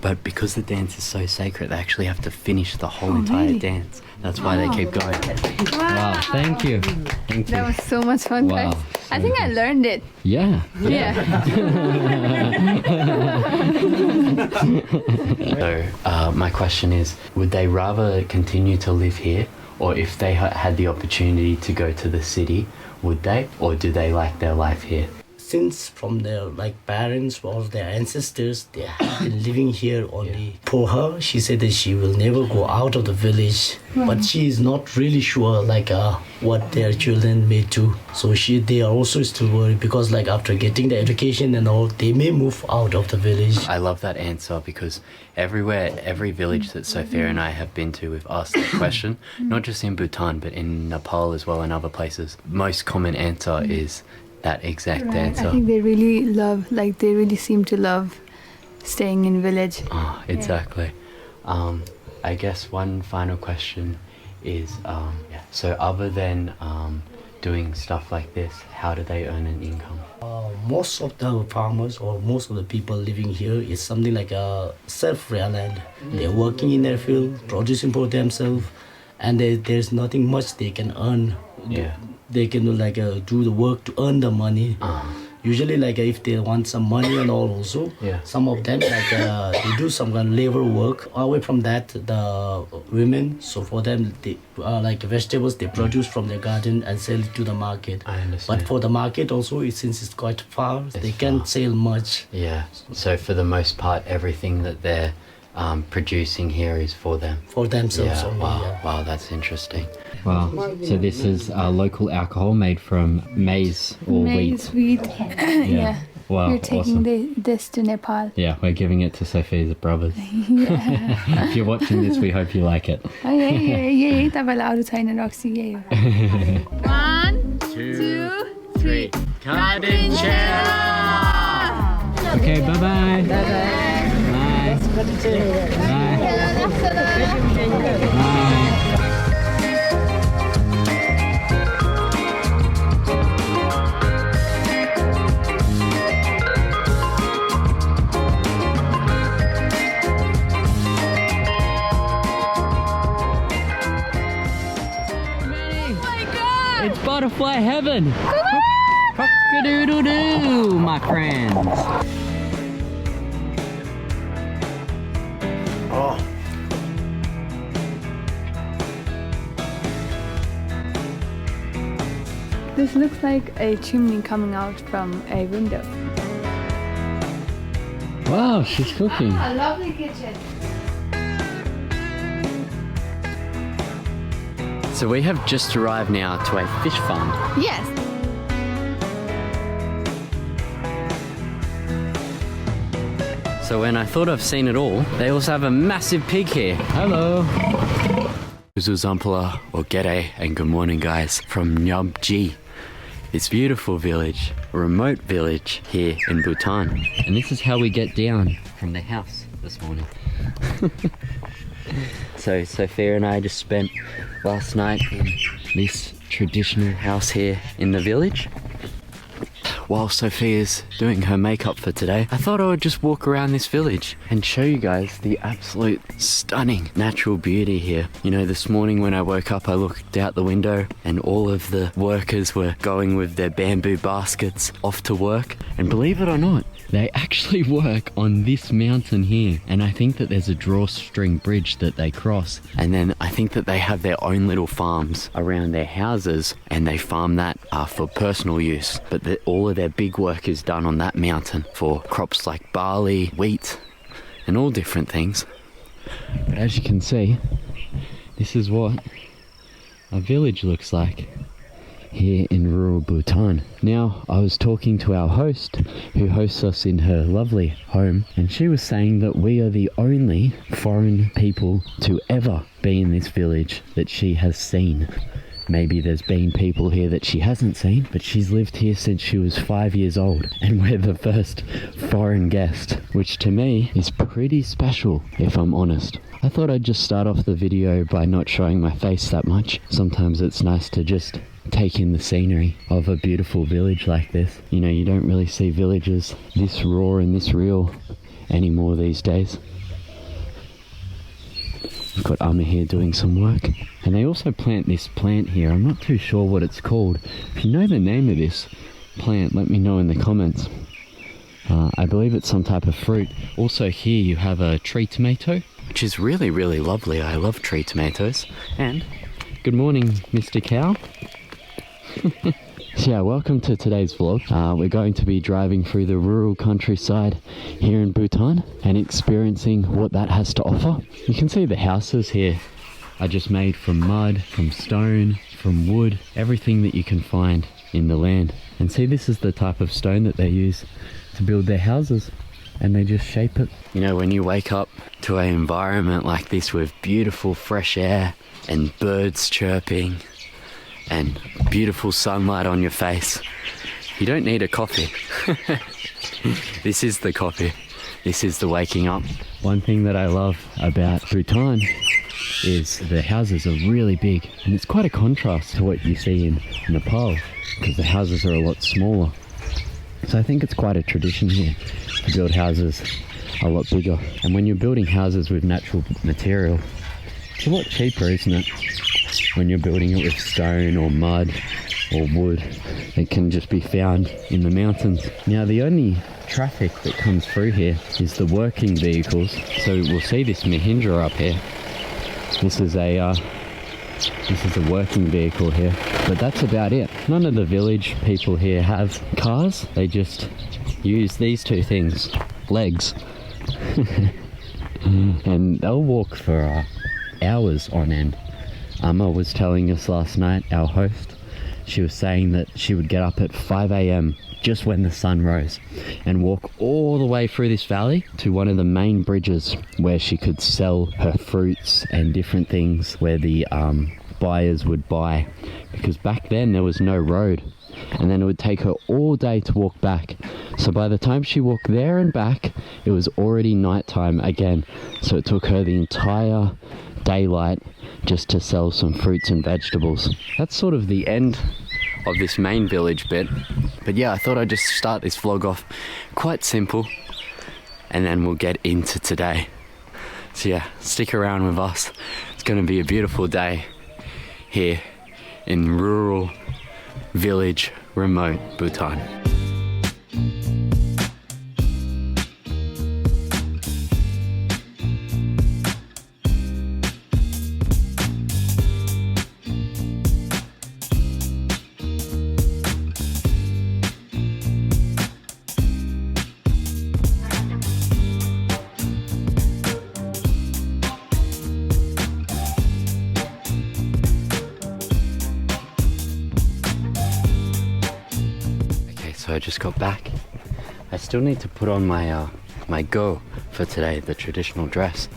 But because the dance is so sacred, they actually have to finish the whole entire really? dance. That's why they keep going. Wow, thank you. Thank That you. was so much fun, Wow, guys. I so think I learned it. Yeah. Yeah. So my question is, would they rather continue to live here, or if they had the opportunity to go to the city, would they, or do they like their life here? Since from their like parents or their ancestors, they have been living here only. For her, she said that she will never go out of the village, but she is not really sure like what their children may do. So they are also still worried because like after getting the education and all, they may move out of the village. I love that answer because every village that Sophia and I have been to, we've asked that question, not just in Bhutan, but in Nepal as well and other places. Most common answer is that exact answer. I think they really love, like they really seem to love staying in village. Oh, exactly. I guess one final question is, so other than doing stuff like this, how do they earn an income? Most of the farmers or most of the people living here is something like a self-reliant. They're working in their field, producing for themselves, and there's nothing much they can earn. Yeah. They can do the work to earn the money. Usually if they want some money and all also, some of them they do some kind of labor work. Away from that, the women, so for them they vegetables they produce from their garden and sell it to the market. I understand. But for the market also, since it's quite far, they can't sell much. Yeah, so for the most part, everything that they're producing here is for them. For themselves Yeah, only. wow, Yeah. wow, that's interesting. Wow, so this is local alcohol made from maize or Maize, wheat. Yeah. Wow, We're taking awesome. this to Nepal. Yeah, we're giving it to Sophia's brothers. If you're watching this, we hope you like it. यही तपाईँलाई अरू छैन रक्सी यही हो 1 2 3 Okay, bye-bye. Bye-bye. It's butterfly heaven! Cock-a-doodle-doo, my friends! This looks like a chimney coming out from a window. Wow, she's cooking. A lovely kitchen. So we have just arrived now to a fish farm. Yes. So when I thought I've seen it all, they also have a massive pig here. Hello. Uzuzampala or G'day and good morning guys from Nyabji. This beautiful village, a remote village here in Bhutan. And this is how we get down from the house this morning. So Sophia and I just spent last night in this traditional house here in the village. While Sophia's doing her makeup for today, I thought I would just walk around this village and show you guys the absolute stunning natural beauty here. You know, this morning when I woke up, I looked out the window and all of the workers were going with their bamboo baskets off to work. And believe it or not, They actually work on this mountain here, and I think that there's a drawstring bridge that they cross. and then I think that they have their own little farms around their houses and they farm that for personal use. But all of their big work is done on that mountain for crops like barley, wheat, and all different things. But as you can see, this is what a village looks like here in rural Bhutan. Now, I was talking to our host, who hosts us in her lovely home, and she was saying that we are the only foreign people to ever be in this village that she has seen. Maybe there's been people here that she hasn't seen, but she's lived here since she was 5 years old, and we're the first foreign guest, which to me is pretty special, if I'm honest. I thought I'd just start off the video by not showing my face that much. Sometimes it's nice to just take in the scenery of a beautiful village like this. You know, you don't really see villages this raw and this real anymore these days. We've got Amma here doing some work. And they also plant this plant here. I'm not too sure what it's called. If you know the name of this plant, let me know in the comments. I believe it's some type of fruit. Also here you have a tree tomato, Which is really, really lovely. I love tree tomatoes. And good morning, Mr. Cow. So yeah, welcome to today's vlog. We're going to be driving through the rural countryside here in Bhutan and experiencing what that has to offer. You can see the houses here are just made from mud, from stone, from wood, everything that you can find in the land. And see, this is the type of stone that they use to build their houses, and they just shape it. you know, when you wake up to an environment like this with beautiful fresh air and birds chirping and beautiful sunlight on your face, you don't need a coffee. This is the coffee. This is the waking up. One thing that I love about Bhutan is the houses are really big, and it's quite a contrast to what you see in Nepal, because the houses are a lot smaller. So I think it's quite a tradition here to build houses a lot bigger. And when you're building houses with natural material, it's a lot cheaper, isn't it? When you're building it with stone or mud or wood, it can just be found in the mountains. Now the only traffic that comes through here is the working vehicles. So we'll see this Mahindra up here. This is a working vehicle here, but that's about it. None of the village people here have cars. They just use these two things, legs. And they'll walk for hours on end. Amma was telling us last night, our host, she was saying that she would get up at 5 a.m. just when the sun rose and walk all the way through this valley to one of the main bridges where she could sell her fruits and different things, where the buyers would buy, because back then there was no road, and then it would take her all day to walk back. So by the time she walked there and back, it was already nighttime again. So it took her the entire daylight just to sell some fruits and vegetables. That's sort of the end of this main village bit. But yeah, I thought I'd just start this vlog off quite simple, and then we'll get into today. So yeah, stick around with us. It's going to be a beautiful day here in rural village, remote Bhutan. So I just got back. I still need to put on my my go for today, the traditional dress.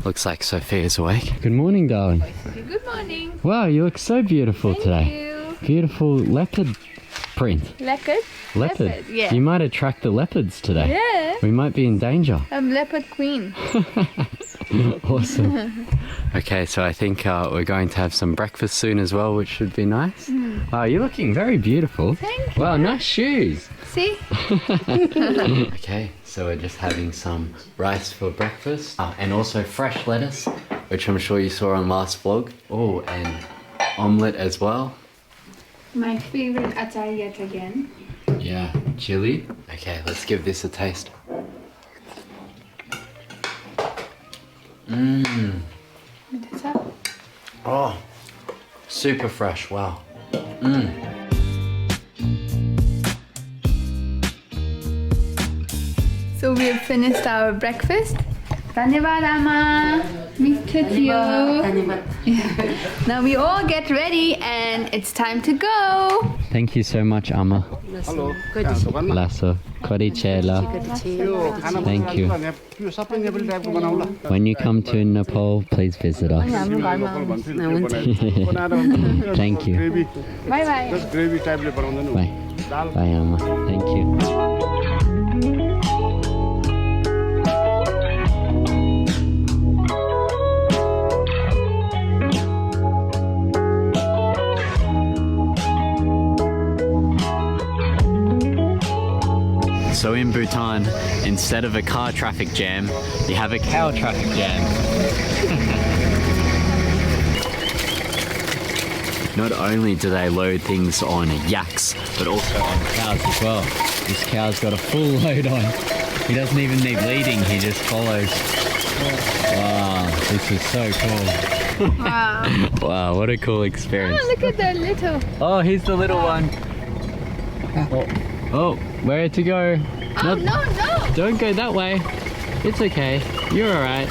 Looks like Sophia's awake. Good morning, darling. Good morning. Wow, you look so beautiful today. You. Beautiful leopard print. Leopard? Leopard. Yeah. You might attract the leopards today. Yeah. We might be in danger. I'm leopard queen. Awesome. Okay, so I think we're going to have some breakfast soon as well, which should be nice. Wow, you're looking very beautiful. Thank Wow, nice shoes. See? Okay, so we're just having some rice for breakfast, and also fresh lettuce, which I'm sure you saw on last vlog. Oh, and omelette as well. My favorite achar yet again. Yeah, chili. Okay, let's give this a taste. Mmm. Oh, super fresh, wow. So we have finished our breakfast. Dhanyavad Amma. Meet you. Now we all get ready and it's time to go. Thank you so much, Amma. Lasso. Korichela. Thank you. When you come to Nepal, please visit us. Thank you. Bye bye. Bye. Bye, Amma. Thank you. So in Bhutan, instead of a car traffic jam, you have a cow traffic jam. Not only do they load things on yaks, but also on cows as well. This cow's got a full load on. He doesn't even need leading, he just follows. Wow, this is so cool. Wow. Wow, what a cool experience. Oh, look at that little. Oh, here's the little one. Oh, where to go? Oh, no. Don't go that way. It's okay. You're alright.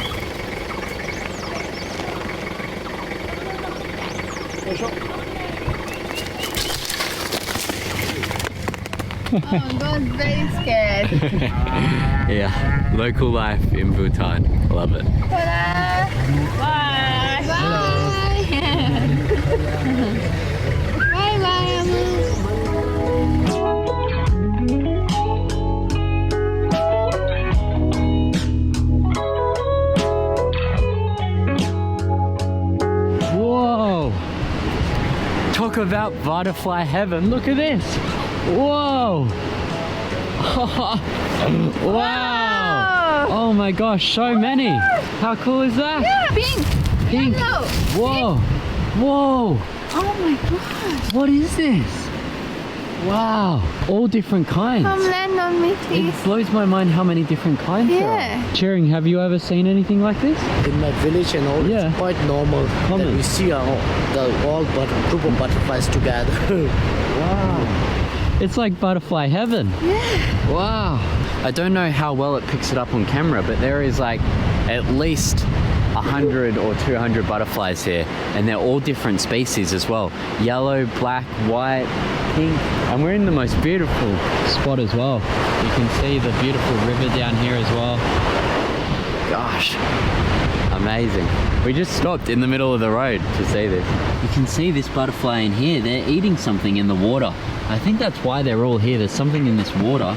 Oh, God's very scared. Yeah, local life in Bhutan. Love it. Ta-da! Bye. Bye. Bye, Amma. about butterfly heaven. Look at this. Whoa. Wow. Oh my gosh, so many. How cool is that? Yeah, pink. Pink. Yellow. Whoa. Whoa. Oh my gosh. What is this? Wow. All different kinds. Come land on me, please. It blows my mind how many different kinds there Yeah. are. Cheering, have you ever seen anything like this? In my village and all, Yeah. it's quite normal Common. that we see all group of butterflies together. Wow. It's like butterfly heaven. Yeah. Wow. I don't know how well it picks it up on camera, but there is like at least 100 or 200 butterflies here, and they're all different species as well. Yellow, black, white, pink, and we're in the most beautiful spot as well. You can see the beautiful river down here as well. Gosh, amazing. We just stopped in the middle of the road to see this. You can see this butterfly in here. They're eating something in the water. I think that's why they're all here. There's something in this water.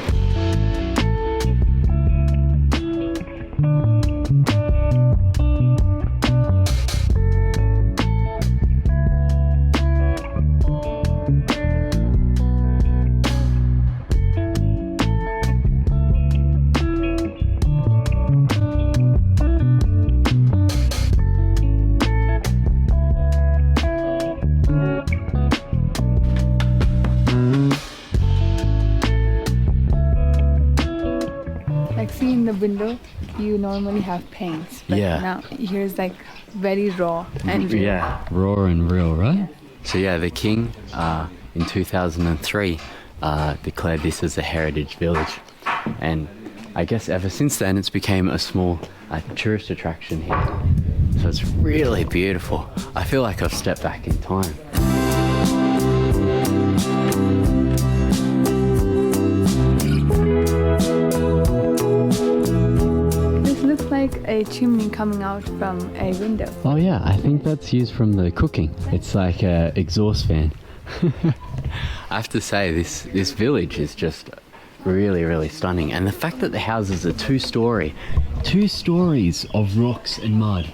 Like, see, in the window, you normally have paints. But Yeah. now here's like very raw and real. Yeah, raw and real, right? So yeah, the king in 2003 declared this as a heritage village, and I guess ever since then it's became a small tourist attraction here. So it's really beautiful. I feel like I've stepped back in time. This looks like a chimney coming out from a window. Oh yeah, I think that's used from the cooking. It's like a exhaust fan. I have to say, this village is just really, really stunning, and the fact that the houses are two-story. 2 stories of rocks and mud.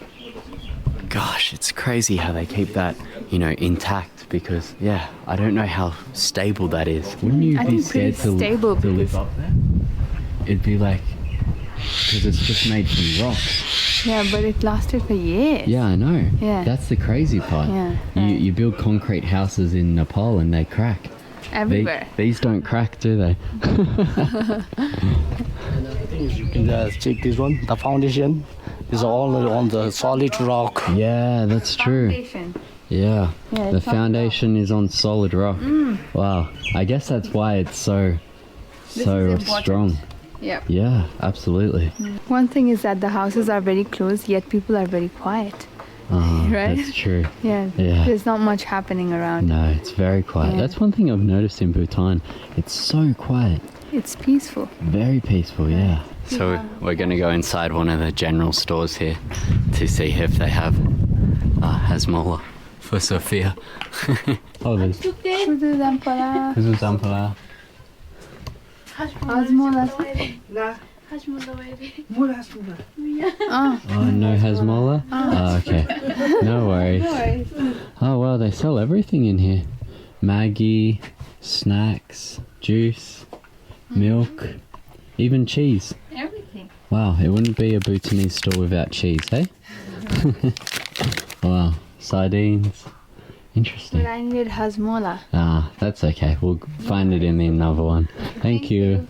Gosh, it's crazy how they keep that, intact, because yeah, I don't know how stable that is. Wouldn't you I be think scared pretty stable to live because- up there? It'd be like, because it's just made from rocks. Yeah, but it lasted for years. Yeah, I know. Yeah. That's the crazy part. Yeah, You build concrete houses in Nepal and they crack. Everywhere. These don't crack, do they? Another thing is you can just check this one. The foundation is all on the solid rock. Yeah, that's true. Foundation. Yeah. Yeah, The it's on foundation is on solid rock. Wow. I guess that's why it's so This is important. strong. Yeah. Yeah, absolutely. One thing is that the houses are very close, yet people are very quiet. Right? That's true. Yeah. Yeah. There's not much happening around. No, it's very quiet. Yeah. That's one thing I've noticed in Bhutan. It's so quiet. It's peaceful. Very peaceful, yeah. So we're going to go inside one of the general stores here to see if they have hasmola for Sophia. Oh, there's Kuzu zampara, Kuzu Zampala. azmola. Oh, no hasmola? Oh, okay. No worries. Oh, well, they sell everything in here. Maggi, snacks, juice, milk, even cheese. Everything. Wow, it wouldn't be a Bhutanese store without cheese, hey? Wow, sardines. Interesting. But I needed hazmola. Ah, that's okay. We'll find it in the another one. Thank you.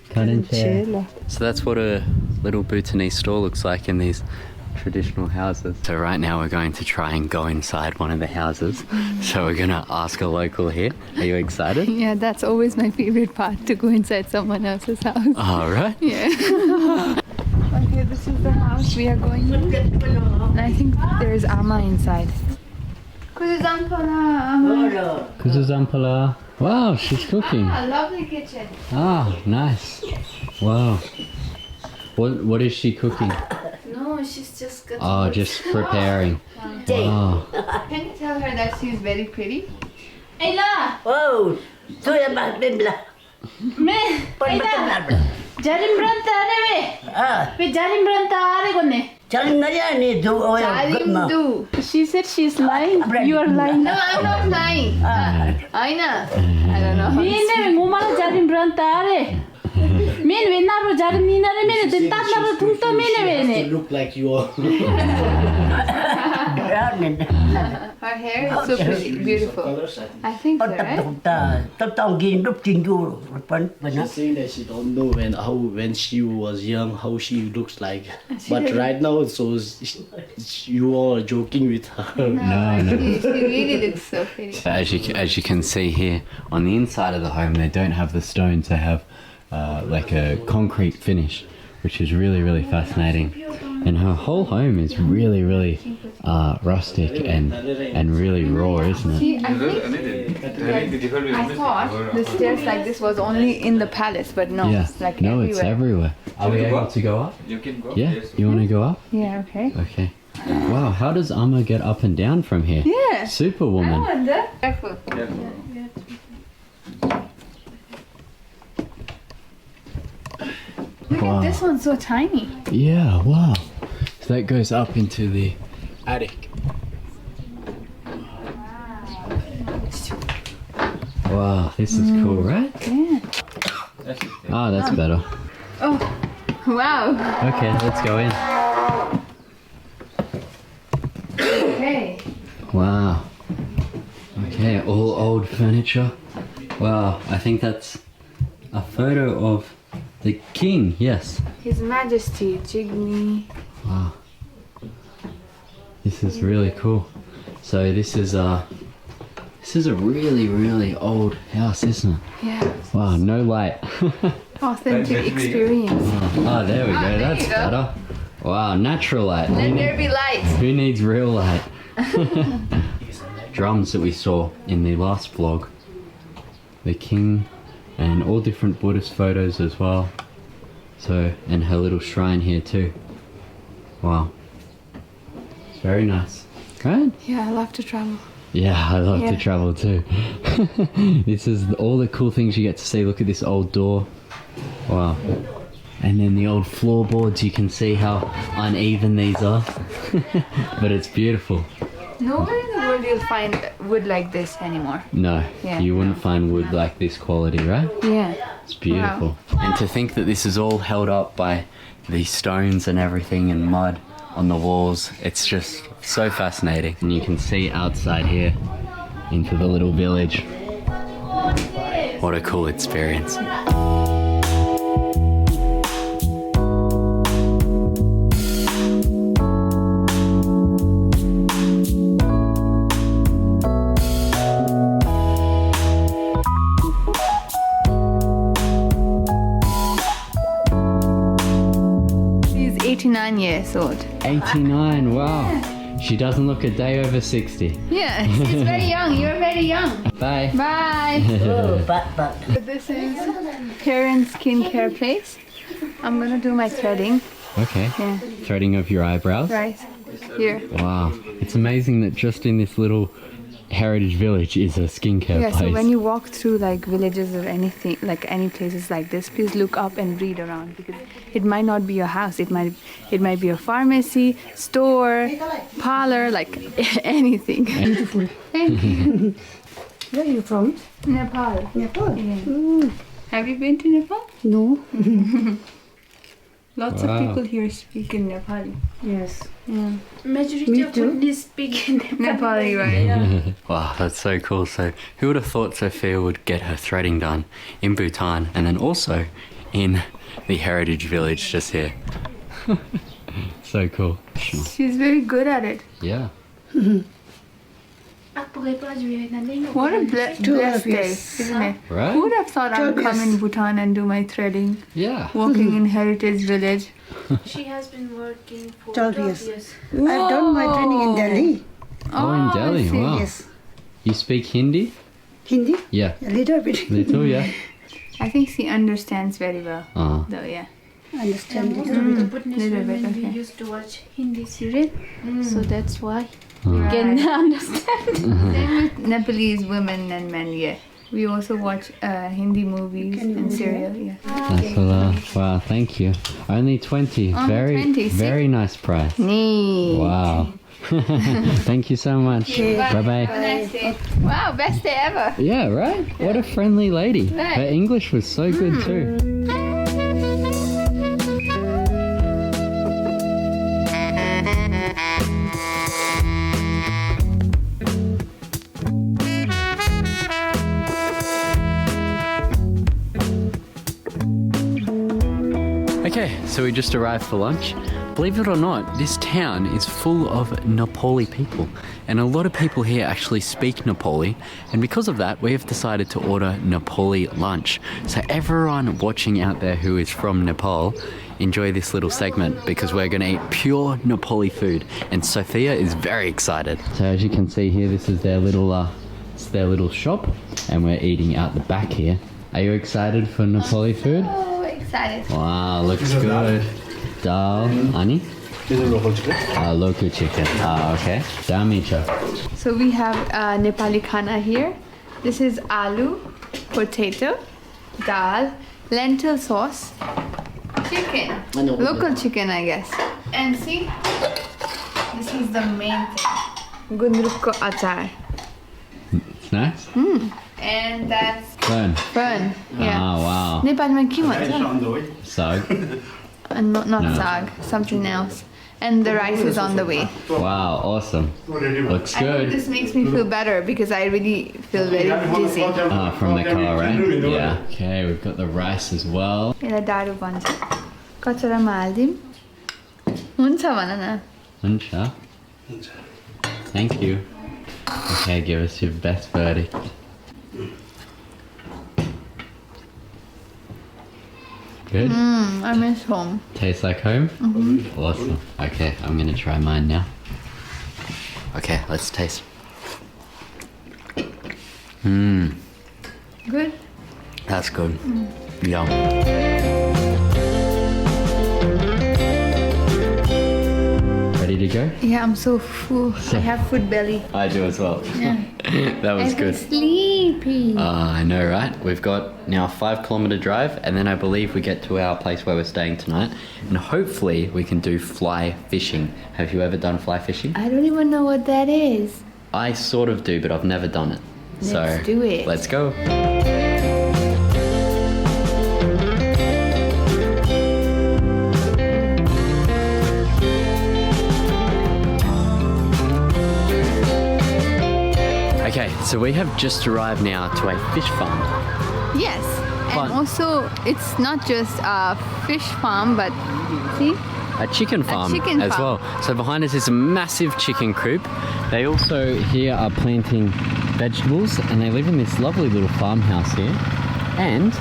Karinche. So that's what a little Bhutanese store looks like in these traditional houses. So right now we're going to try and go inside one of the houses. So we're going to ask a local here. Are you excited? Yeah, that's always my favorite part, to go inside someone else's house. All right. Yeah. Okay, this is the house we are going in. And I think there is Amma inside. Kuzu zampara, Amma. Kuzu Zampala. Wow, she's cooking. A lovely kitchen. Ah, nice. Wow. What is she cooking? No, she's just got. Oh, just preparing. Wow. Can you tell her that she's very pretty? Ayla! Oh, tôi em bà đêm là Me! Ayla! Jarim branta me! Wait, Jarim Brantare Gone. Jarimdu. She said she's lying. You are lying. No, I'm not lying. I know. I don't know. Mene ngumala Jarim Brantare. Mene venaro Jarim Ninare Mene Dentataro Tunto Mene. Look like you are. Her hair is so pretty, beautiful. I think so, right? She's saying that she don't know when she was young how she looks like. But right now, so you are joking with her. No. She really looks so pretty. So as you can see here, on the inside of the home, they don't have the stones. They have like a concrete finish, which is really, really fascinating. And her whole home is really, really rustic and really raw, isn't it? See, I thought the stairs like this was only in the palace, but no, Yeah. it's like No, everywhere. it's everywhere. Are we able to go up? You can go. Yeah. Yes. You want to go up? Yeah, okay. Okay. Wow. How does Amma get up and down from here? Yeah. Superwoman. I wonder. Careful. Look Wow. at this one, so tiny. Yeah. Wow. So that goes up into the attic. Wow. This is cool, right? Yeah. Ah, that's better. Oh, wow. Okay, let's go in. Okay. Wow. Okay, all old furniture. Wow, I think that's a photo of the king, yes. His Majesty, Jigme. Wow. This is really cool. So this is a really, really old house, isn't it? Yeah. Wow, no light. Authentic experience. Oh, there we go, there that's you go. better. Wow, natural light. Let there be light. Who needs real light? Drums that we saw in the last vlog. The king and all different Buddhist photos as well. So, and her little shrine here too. Wow. It's very nice. Right? Yeah, I love to travel. Yeah, I love to Yeah. travel too. This is all the cool things you get to see. Look at this old door. Wow. And then the old floorboards, you can see how uneven these are. But it's beautiful. Nowhere in the world you'll find wood like this anymore. No, Yeah. you wouldn't find wood like this quality, right? Yeah. It's beautiful. And to think that this is all held up by these stones and everything and mud on the walls, it's just so fascinating. And you can see outside here into the little village. What a cool experience. She's 89 years old. 89, wow. She doesn't look a day over 60. Yeah, she's very young. You're very young. Bye. Bye. This is hair and skincare place. I'm gonna do my threading. Okay. Yeah, Threading of your eyebrows. right here. Wow. It's amazing that just in this little heritage village is a skincare Yeah, place. so when you walk through like villages or anything, like any places like this, please look up and read around because it might not be a house. It might be a pharmacy, store, parlor, like anything. Beautiful. Thank you. Where are you from? Nepal. Nepal? Yeah. Have you been to Nepal? No. Lots Wow. of people here speak in Nepali. Yes. Yeah. Majority Me of too. Bhutanese speak in Nepali, right? Wow, that's so cool. So who would have thought Sophia would get her threading done in Bhutan and then also in the heritage village just here? So cool. Sure. She's very good at it. Yeah. What a blessed day, isn't it? Right? Who would have thought I would 12 come in years. Bhutan and do my threading, Yeah. walking in heritage village? She has been working for 12 12 years. years. I've done my training in Delhi. Oh, in I Delhi. see. Wow. Yes. You speak Hindi? Hindi? Yeah. A little bit. Little, yeah. I think she understands very well, Ah. though, yeah. Understand Most it. of the Bhutanese Little bit, women we okay. used to watch Hindi serial, so that's why Ah. you can understand. Same with Nepalese women and men, yeah. We also watch Hindi movies and serial. Yeah. That's a lot. Wow, thank you. Only 20. Only Very, 20, see? very nice price. Nee. Wow. Thank you so much. Bye bye. Nice day. Wow, best day ever. Yeah, right? What a friendly lady. Right. Her English was so good too. Okay, so we just arrived for lunch. Believe it or not, this town is full of Nepali people, and a lot of people here actually speak Nepali, and because of that we have decided to order Nepali lunch. So everyone watching out there who is from Nepal, enjoy this little segment because we're going to eat pure Nepali food, and Sophia is very excited. So as you can see here, this is their little shop, and we're eating out the back here. Are you excited for Nepali food? Oh, excited. Wow, looks good. Dal, ani? This is local chicken. Local chicken. Okay. Damicha. So we have Nepali khana here. This is aloo, potato, dal, lentil sauce, chicken. Local chicken, I guess. And see, this is the main thing. Gundrukko achar. It's nice. And that's Fern. fern. Yeah. Oh, wow. Nepalma ke bhन्छ? On the way. Sag. Not No. sag, something else. And the rice is on the way. Wow, awesome. Looks I hope good. this makes me feel better because I really feel very dizzy. From the car, right? Yeah. Okay, we've got the rice as well. यसलाई डाडु भन्छ कचरामा हाल्दिम हुन्छ भन न Huncha. Thank you. Okay, give us your best verdict. Good? I miss home. Tastes like home? Awesome. Okay, I'm gonna try mine now. Okay, let's taste. Good. That's good. Yum. Ready to go? Yeah, I'm so full. I have food belly. I do as well. Yeah. That was I feel good. sleepy. I know, right? We've got now a 5-kilometer drive, and then I believe we get to our place where we're staying tonight, and hopefully we can do fly fishing. Have you ever done fly fishing? I don't even know what that is. I sort of do, but I've never done it. Let's do it. Let's go. Okay, so we have just arrived now to a fish farm. Yes. Fun. And also, it's not just a fish farm, but see? A chicken farm chicken as farm. well. So behind us is a massive chicken coop. They also here are planting vegetables, and they live in this lovely little farmhouse here. And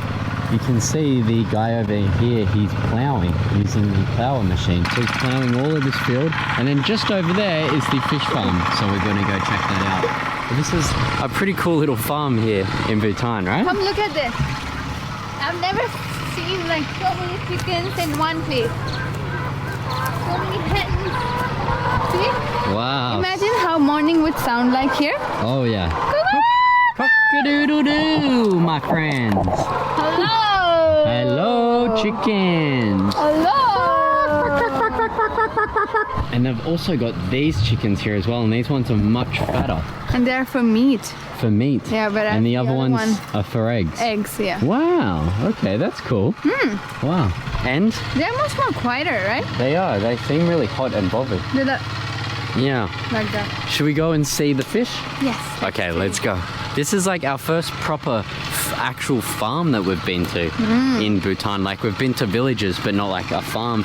you can see the guy over here, he's ploughing using the plougher machine. So he's ploughing all of this field, and then just over there is the fish farm. So we're going to go check that out. But this is a pretty cool little farm here in Bhutan, right? Come look at this. I've never seen like so many chickens in one place. So many hens. See? Wow. Imagine how morning would sound like here. Oh yeah. Cock-a-doodle-doo, my friends. Hello. Hello, chickens. Hello. And they've also got these chickens here as well, and these ones are much fatter And they're for meat. for meat. Yeah, but and the other ones one- are for eggs. Eggs, yeah. Wow. Okay, that's cool. Wow. And They're much more quieter, right? they are. They seem really hot and bothered. They're Yeah. like that. Should we go and see the fish? Yes. Okay, let's go. This is like our first proper actual farm that we've been to in Bhutan. Like we've been to villages, but not like a farm.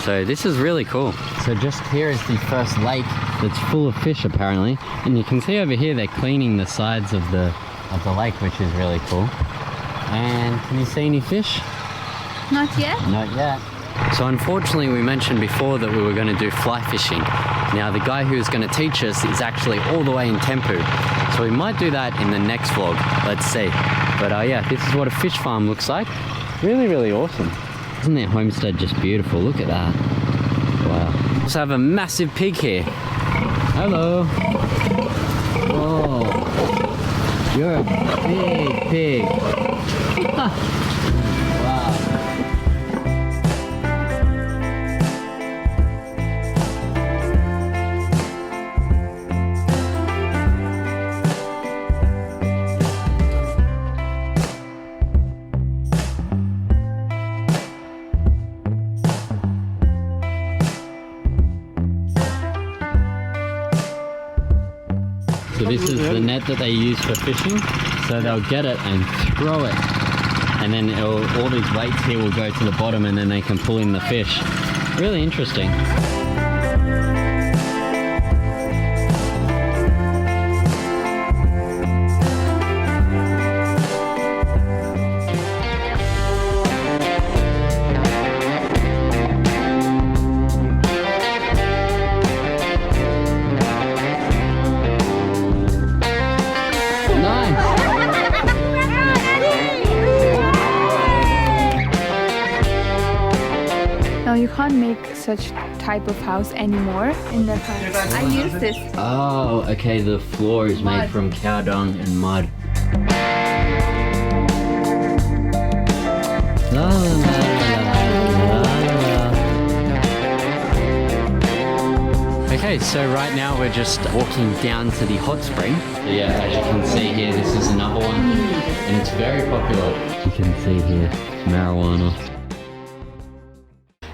So this is really cool. So just here is the first lake that's full of fish apparently. And you can see over here they're cleaning the sides of the lake, which is really cool. And can you see any fish? Not yet? Not yet. So unfortunately we mentioned before that we were going to do fly fishing. Now the guy who's going to teach us is actually all the way in Thimphu. So we might do that in the next vlog. Let's see. But yeah, this is what a fish farm looks like. Really, really awesome. Isn't their homestead just beautiful? Look at that. Wow. We also have a massive pig here. Hello. Whoa. You're a big pig. Wow. So this is the net that they use for fishing. So they'll get it and throw it. And then all these weights here will go to the bottom and then they can pull in the fish. Really interesting. Now you can't make such type of house anymore in Nepal. I use this. Oh, okay, the floor is made Mud. from cow dung and mud. La, la, la, la, la. Okay, so right now we're just walking down to the hot spring. So yeah, as you can see here, this is another one, and it's very popular. You can see here, marijuana.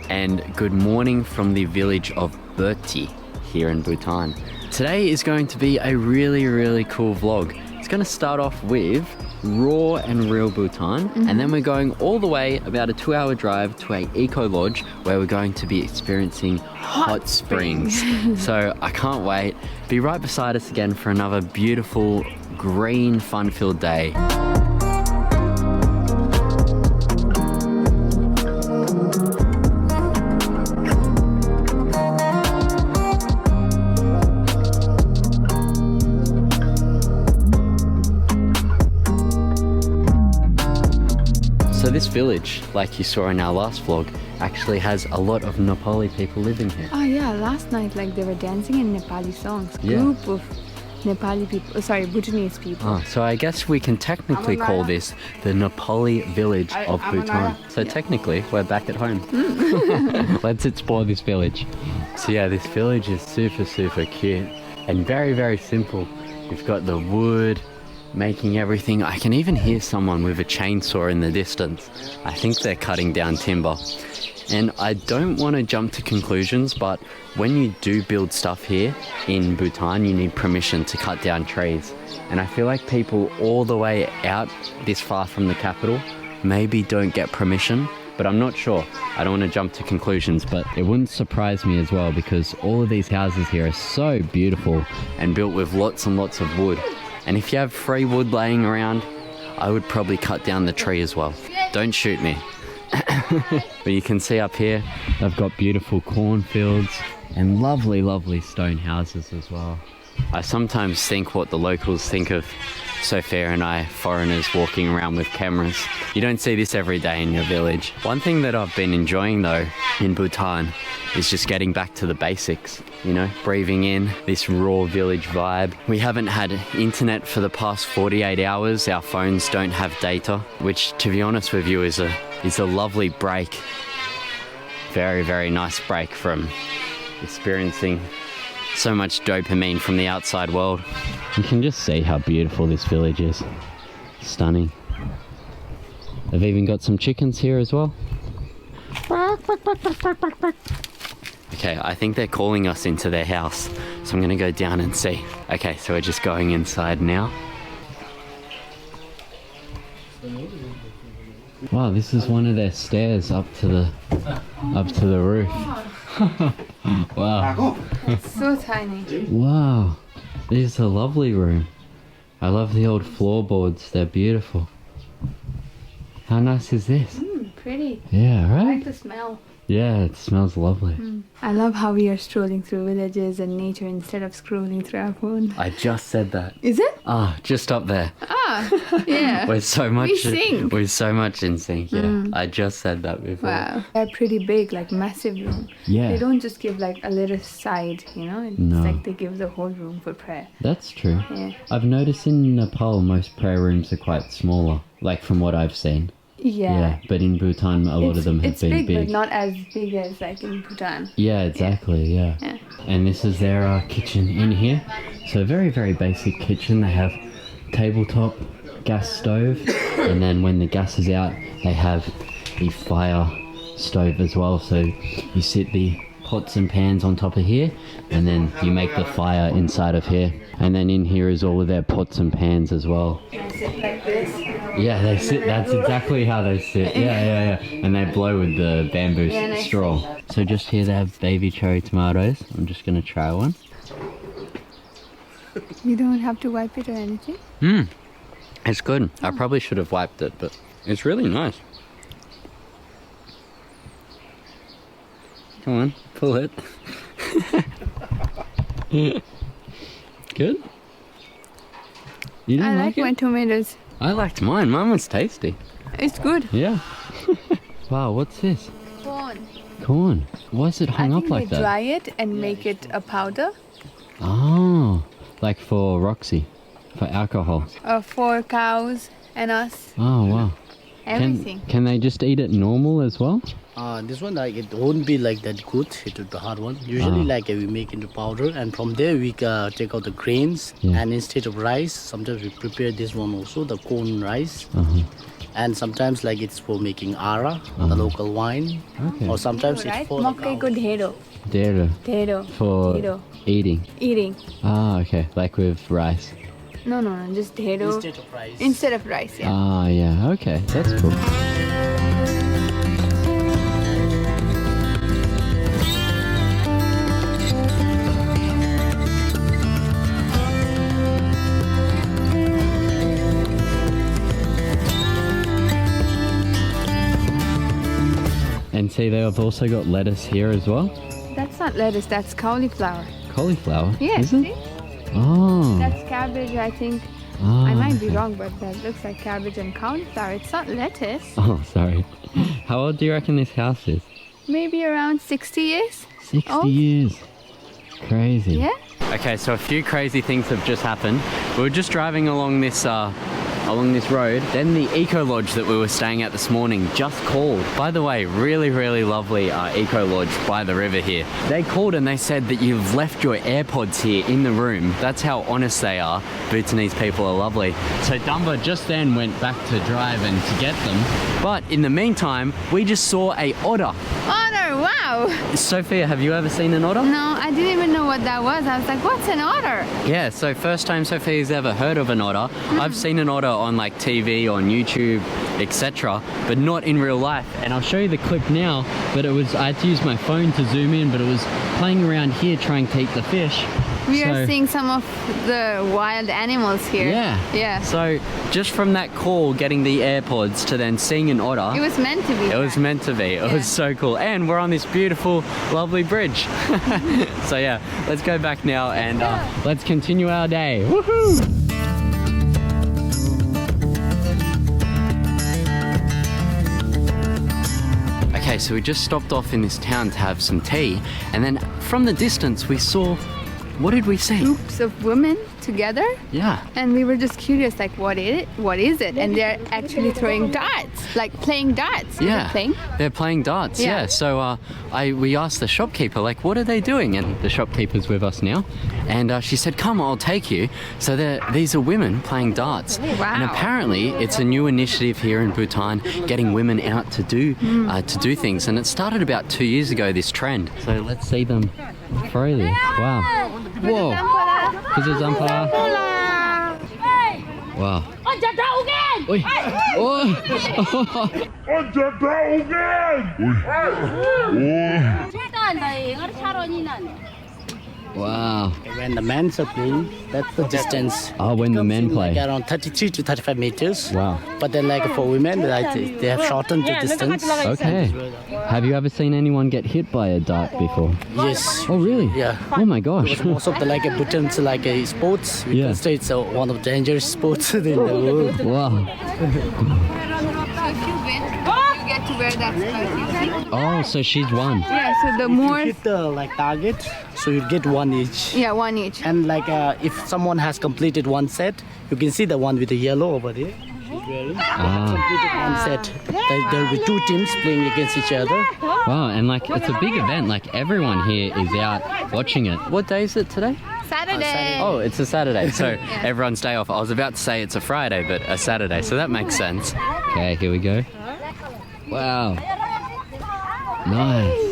And good morning from the village of Perched here in Bhutan. Today is going to be a really cool vlog. It's going to start off with raw and real Bhutan, and then we're going all the way about a 2-hour drive to a eco lodge where we're going to be experiencing hot springs. So I can't wait. Be right beside us again for another beautiful, green, fun-filled day. So this village, like you saw in our last vlog, actually has a lot of Nepali people living here. Oh yeah, last night like they were dancing in Nepali songs. Yeah. Group of Nepali people, sorry, Bhutanese people. Oh, so I guess we can technically call this the Nepali village of Bhutan. So technically, we're back at home. Let's explore this village. So yeah, this village is super cute and very simple. You've got the wood, making everything. I can even hear someone with a chainsaw in the distance. I think they're cutting down timber. And I don't want to jump to conclusions, but when you do build stuff here in Bhutan, you need permission to cut down trees. And I feel like people all the way out this far from the capital maybe don't get permission, but I'm not sure. I don't want to jump to conclusions, but It wouldn't surprise me as well because all of these houses here are so beautiful. and built with lots and lots of wood. And if you have free wood laying around, I would probably cut down the tree as well. Don't shoot me. But you can see up here, They've got beautiful cornfields and lovely stone houses as well. I sometimes think what the locals think of Sophia and I, foreigners walking around with cameras. You don't see this every day in your village. One thing that I've been enjoying though in Bhutan is just getting back to the basics, you know, breathing in this raw village vibe. We haven't had internet for the past 48 hours. Our phones don't have data, which to be honest with you is a lovely break. Very nice break from experiencing so much dopamine from the outside world. You can just see how beautiful this village is. Stunning. They've even got some chickens here as well. Okay, I think they're calling us into their house, so I'm gonna go down and see. Okay, so we're just going inside now. Wow, this is one of their stairs up to the roof. Wow. So tiny. Wow. This is a lovely room. I love the old floorboards. They're beautiful. How nice is this? pretty. Yeah, I right? like the smell. Yeah, it smells lovely. I love how we are strolling through villages and nature instead of scrolling through our phone. I just said that. Is it? Ah, just up there. Yeah. We're so much. We sync. We're so much in sync. Yeah, I just said that before. Wow. They're pretty big, like massive room. Yeah. They don't just give like a little side, you know? It's No. like they give the whole room for prayer. That's true. Yeah. I've noticed in Nepal most prayer rooms are quite smaller, like from what I've seen. Yeah. But in Bhutan a lot of them have it's been big, but not as big as like in Bhutan. Yeah, exactly, yeah. Yeah. And this is their kitchen in here. So very, very basic kitchen. They have tabletop, gas stove, and then when the gas is out, they have the fire stove as well. So you sit the pots and pans on top of here, and then you make the fire inside of here. And then in here is all of their pots and pans as well. Can I sit like this? Yeah, they sit. That's exactly how they sit. Yeah. And they blow with the bamboo nice. straw. So just here they have baby cherry tomatoes. I'm just gonna try one. You don't have to wipe it or anything? It's good. I probably should have wiped it, but it's really nice. Come on, pull it. Good? You didn't I like like it? my tomatoes. I liked mine. Mine was tasty. It's good. Yeah. Wow, what's this? Corn. Corn. Why is it I hung think up like they that? dry it and make it a powder Oh, like for Roxy, for alcohol. for cows and us. Oh wow. Everything. Can they just eat it normal as well? This one, like, it won't be like that good. It would be hard one. Usually, like, we make into powder, and from there we take out the grains. Yeah. And instead of rice, sometimes we prepare this one also, the corn rice. Uh-huh. And sometimes, like, it's for making ara, the local wine. Okay. Or sometimes Right? it's for Makai ko dhero. Dera Dhero. for Dhero. eating. Eating. Ah, okay. Like with rice. No, just dhero. instead of rice. Instead of rice, yeah. Ah, yeah. Okay, that's cool. And see, they've also got lettuce here as well. That's not lettuce, that's cauliflower. Cauliflower. Yeah, Is it? see? Oh. That's cabbage, I think. Ah, I might be okay. wrong, but that looks like cabbage and cauliflower. It's not lettuce. Oh, sorry. How old do you reckon this house is? Maybe around 60 years. 60 Oh. years. Crazy. Yeah? Okay, so a few crazy things have just happened. We were just driving along this road. Then the eco lodge that we were staying at this morning just called. By the way, really, really lovely eco lodge by the river here. They called and they said that you've left your AirPods here in the room. That's how honest they are. Bhutanese people are lovely. So Dumba just then went back to drive and to get them. But in the meantime, we just saw a otter. Otter, wow! Sophia, have you ever seen an otter? No, I didn't even know what that was. I was like, what's an otter? Yeah, so first time Sophia's ever heard of an otter. I've seen an otter on like TV, on YouTube, etc., but not in real life. And I'll show you the clip now, but I had to use my phone to zoom in, but it was playing around here trying to eat the fish. We So- are seeing some of the wild animals here. Yeah. Yeah. So just from that call, getting the AirPods to then seeing an otter, It was meant to be. it was meant to be. It Yeah. was so cool. And we're on this beautiful, lovely bridge. So yeah, let's go back now and let's continue our day. Woohoo! Okay, so we just stopped off in this town to have some tea, and then from the distance we saw, what did we see? Groups of women together, Yeah. and we were just curious, like, what is it? And they're actually throwing darts, like playing darts. Is Yeah, it playing? they're playing darts. Yeah. Yeah. So we asked the shopkeeper, like, what are they doing? And the shopkeeper's with us now, and she said, "Come, I'll take you." So these are women playing darts, Wow. and apparently it's a new initiative here in Bhutan, getting women out to do things, and it started about 2 years ago. This trend. So let's see them throw this. Wow. Whoa. This is Zampara. Wow. Oi. Oh. Wow. When the men are playing, that's the distance. Oh, when It the comes men in play. like around 33 to 35 meters. Wow. But then like for women, like, they have shortened the distance. Okay. Have you ever seen anyone get hit by a dart before? Yes. Oh, really? Yeah. Oh my gosh. Because most of the like Bhutan's like sports, we Yeah. can say it's one of the dangerous sports in the world. Wow. So if you win, you get to wear that scarf. Oh, so she's won. Yeah, so the more... You hit the like target, so you get one each. Yeah, one each. And like if someone has completed one set, you can see the one with the yellow over there. She's wearing. Completed one set. There will be two teams playing against each other. Wow, and like it's a big event. Like everyone here is out watching it. What day is it today? Saturday. Oh, it's a Saturday, so everyone's day off. I was about to say it's a Friday, but a Saturday, so that makes sense. Okay, here we go. Wow. Nice.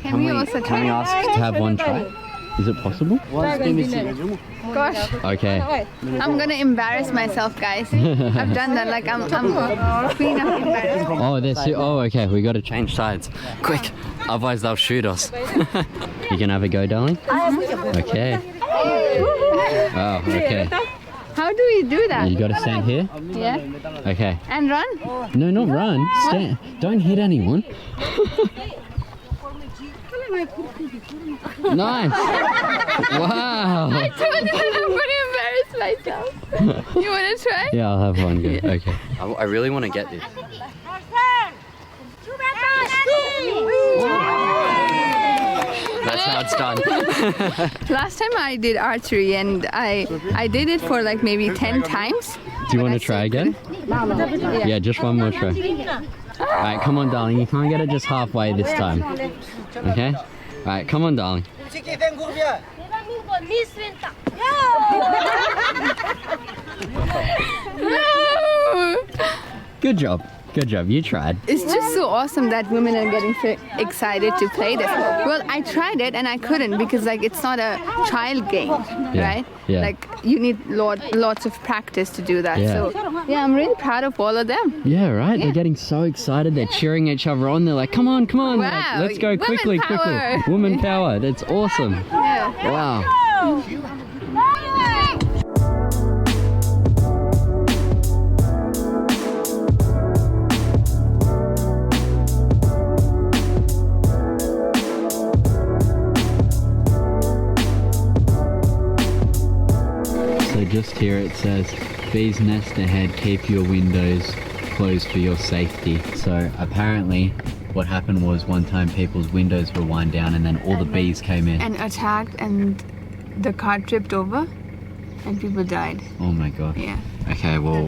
Can we also Can we try? ask to have one try? Is it possible? Gosh, Okay. I'm gonna embarrass myself, guys. I've done that. Like I'm queen of embarrassment. Oh, oh, okay. We got to change sides. Quick, otherwise they'll shoot us. You can have a go, darling. Okay. Oh, okay. How do we do that? You got to stand here. Yeah. Okay. And run? No, not run. Stand. Don't hit anyone. Nice. Wow. I told you that I'm gonna embarrass myself. You wanna try? Yeah, I'll have one go. Okay. I really want to get this. That's how it's done. Last time I did archery and I did it for like maybe 10 times. Do you want to try again? Yeah, just one more try. Alright, come on, darling. You can't get it just halfway this time. Okay? Alright, come on, darling. No! Good job. Good job. You tried. It's just so awesome that women are getting so excited to play this. Well, I tried it and I couldn't because like it's not a child game, right? Yeah. Like you need lots of practice to do that. Yeah. So yeah, I'm really proud of all of them. Yeah, right? They're getting so excited. They're cheering each other on. They're like, come on, come on. Like, Wow. let's go Women quickly, power. quickly. Woman power. That's awesome. Yeah. Wow. So just here it says, bees nest ahead, keep your windows closed for your safety. So apparently what happened was one time people's windows were wound down and then all the bees came in. And attacked and the car tripped over and people died. Oh my god. Yeah. Okay, well,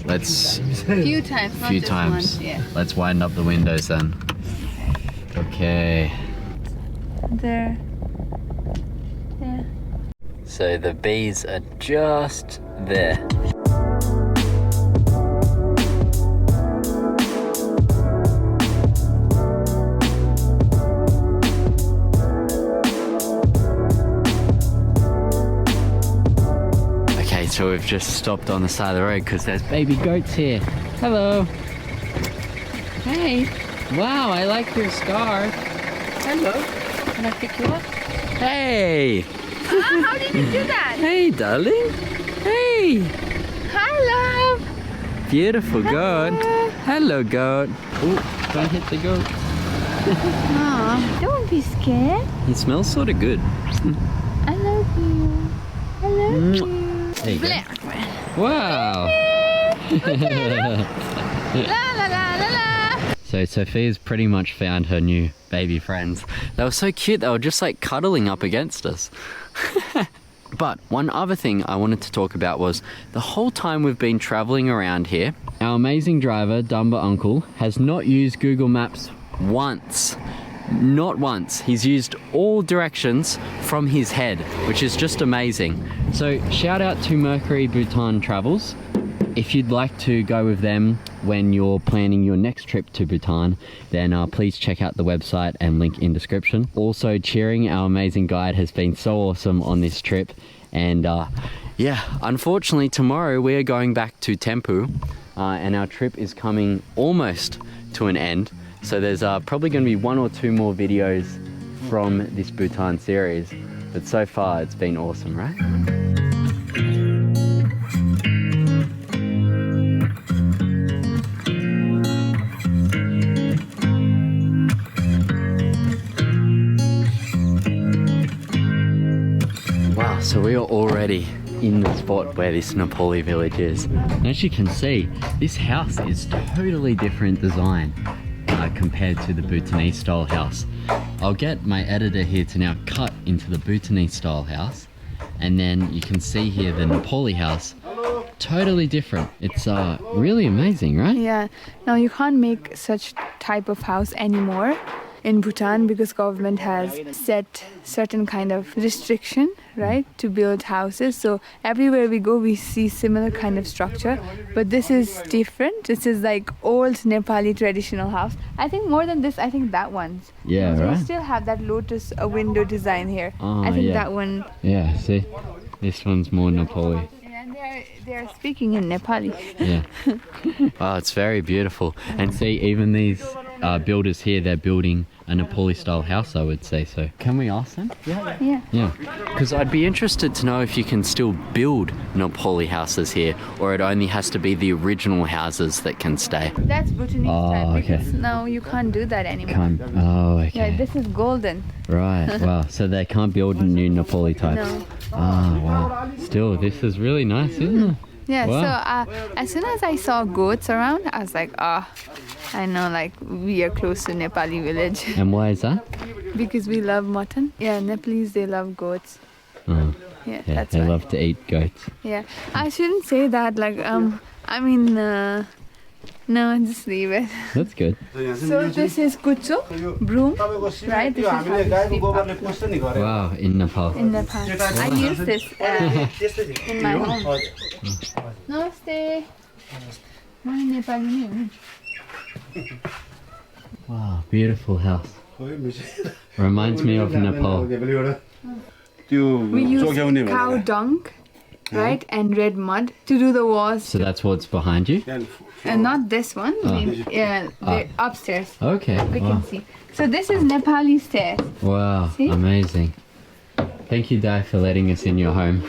let's Few times. Not few just times. once. Yeah. Let's wind up the windows then. Okay. There. Yeah. So the bees are just there. Okay, so we've just stopped on the side of the road because there's baby goats here. Hello. Hey. Wow, I like your scarf. Hello. Can I pick you up? Hey. How did you do that? Hey, darling. Hey. Hi, love. Beautiful goat. Hello, goat. Oh, don't hit the goat. Aw, don't be scared. He smells sort of good. I love you. I love you. There you go. Black man. Wow. La la la la la. So Sophia's pretty much found her new baby friends. They were so cute. They were just like cuddling up against us. But one other thing I wanted to talk about was the whole time we've been traveling around here, our amazing driver, Dumba Uncle, has not used Google Maps once. Not once. He's used all directions from his head, which is just amazing. So shout out to Mercury Bhutan Travels. If you'd like to go with them when you're planning your next trip to Bhutan, then please check out the website and link in description. Also, Cheering, our amazing guide, has been so awesome on this trip. And yeah, unfortunately tomorrow we are going back to Thimphu and our trip is coming almost to an end. So there's probably going to be one or two more videos from this Bhutan series. But so far, it's been awesome, right? Wow, so we are already in the spot where this Nepali village is. And as you can see, this house is totally different design compared to the Bhutanese style house. I'll get my editor here to now cut into the Bhutanese style house, and then you can see here the Nepali house, totally different. It's really amazing, right? Yeah. Now you can't make such type of house anymore in Bhutan because government has set certain kind of restriction, right, to build houses. So everywhere we go we see similar kind of structure, but this is different. This is like old Nepali traditional house. I think more than this, I think that one's. Yeah, So right? we still have that lotus window design here. Oh, I think yeah. that one. Yeah, see? This one's more Nepali. And they're speaking in Nepali. Yeah. Wow, it's very beautiful. And see, even these builders here, they're building a Nepali style house, I would say. So can we ask them? Yeah. Yeah. Because I'd be interested to know if you can still build Nepali houses here, or it only has to be the original houses that can stay. That's Bhutanese Oh, type okay. because now you can't do that anymore. Can't. Oh, okay. Yeah, this is golden. Right. Wow. So they can't build new Nepali types. No. Ah, wow. Still, this is really nice, isn't it? Yeah, Wow. so as soon as I saw goats around, I was like, I know, like, we are close to Nepali village. And why is that? Because we love mutton. Yeah, Nepalese, they love goats. Oh, Yeah, yeah, that's they why. love to eat goats. Yeah, I shouldn't say that, like, I mean, no, just leave it. That's good. So this is kutsu, broom, right? This is how we sweep up Wow, in Nepal. in Nepal. I use this in my home. Namaste. म नेपाली नै हो। Wow, beautiful house. Reminds me of Nepal. We use cow dung, right, and red mud to do the walls. So that's what's behind you? And not this one. Yeah, the upstairs. Okay. We Wow. can see. So this is Nepali stairs. Wow, See? amazing. Thank you, Dai, for letting us in your home.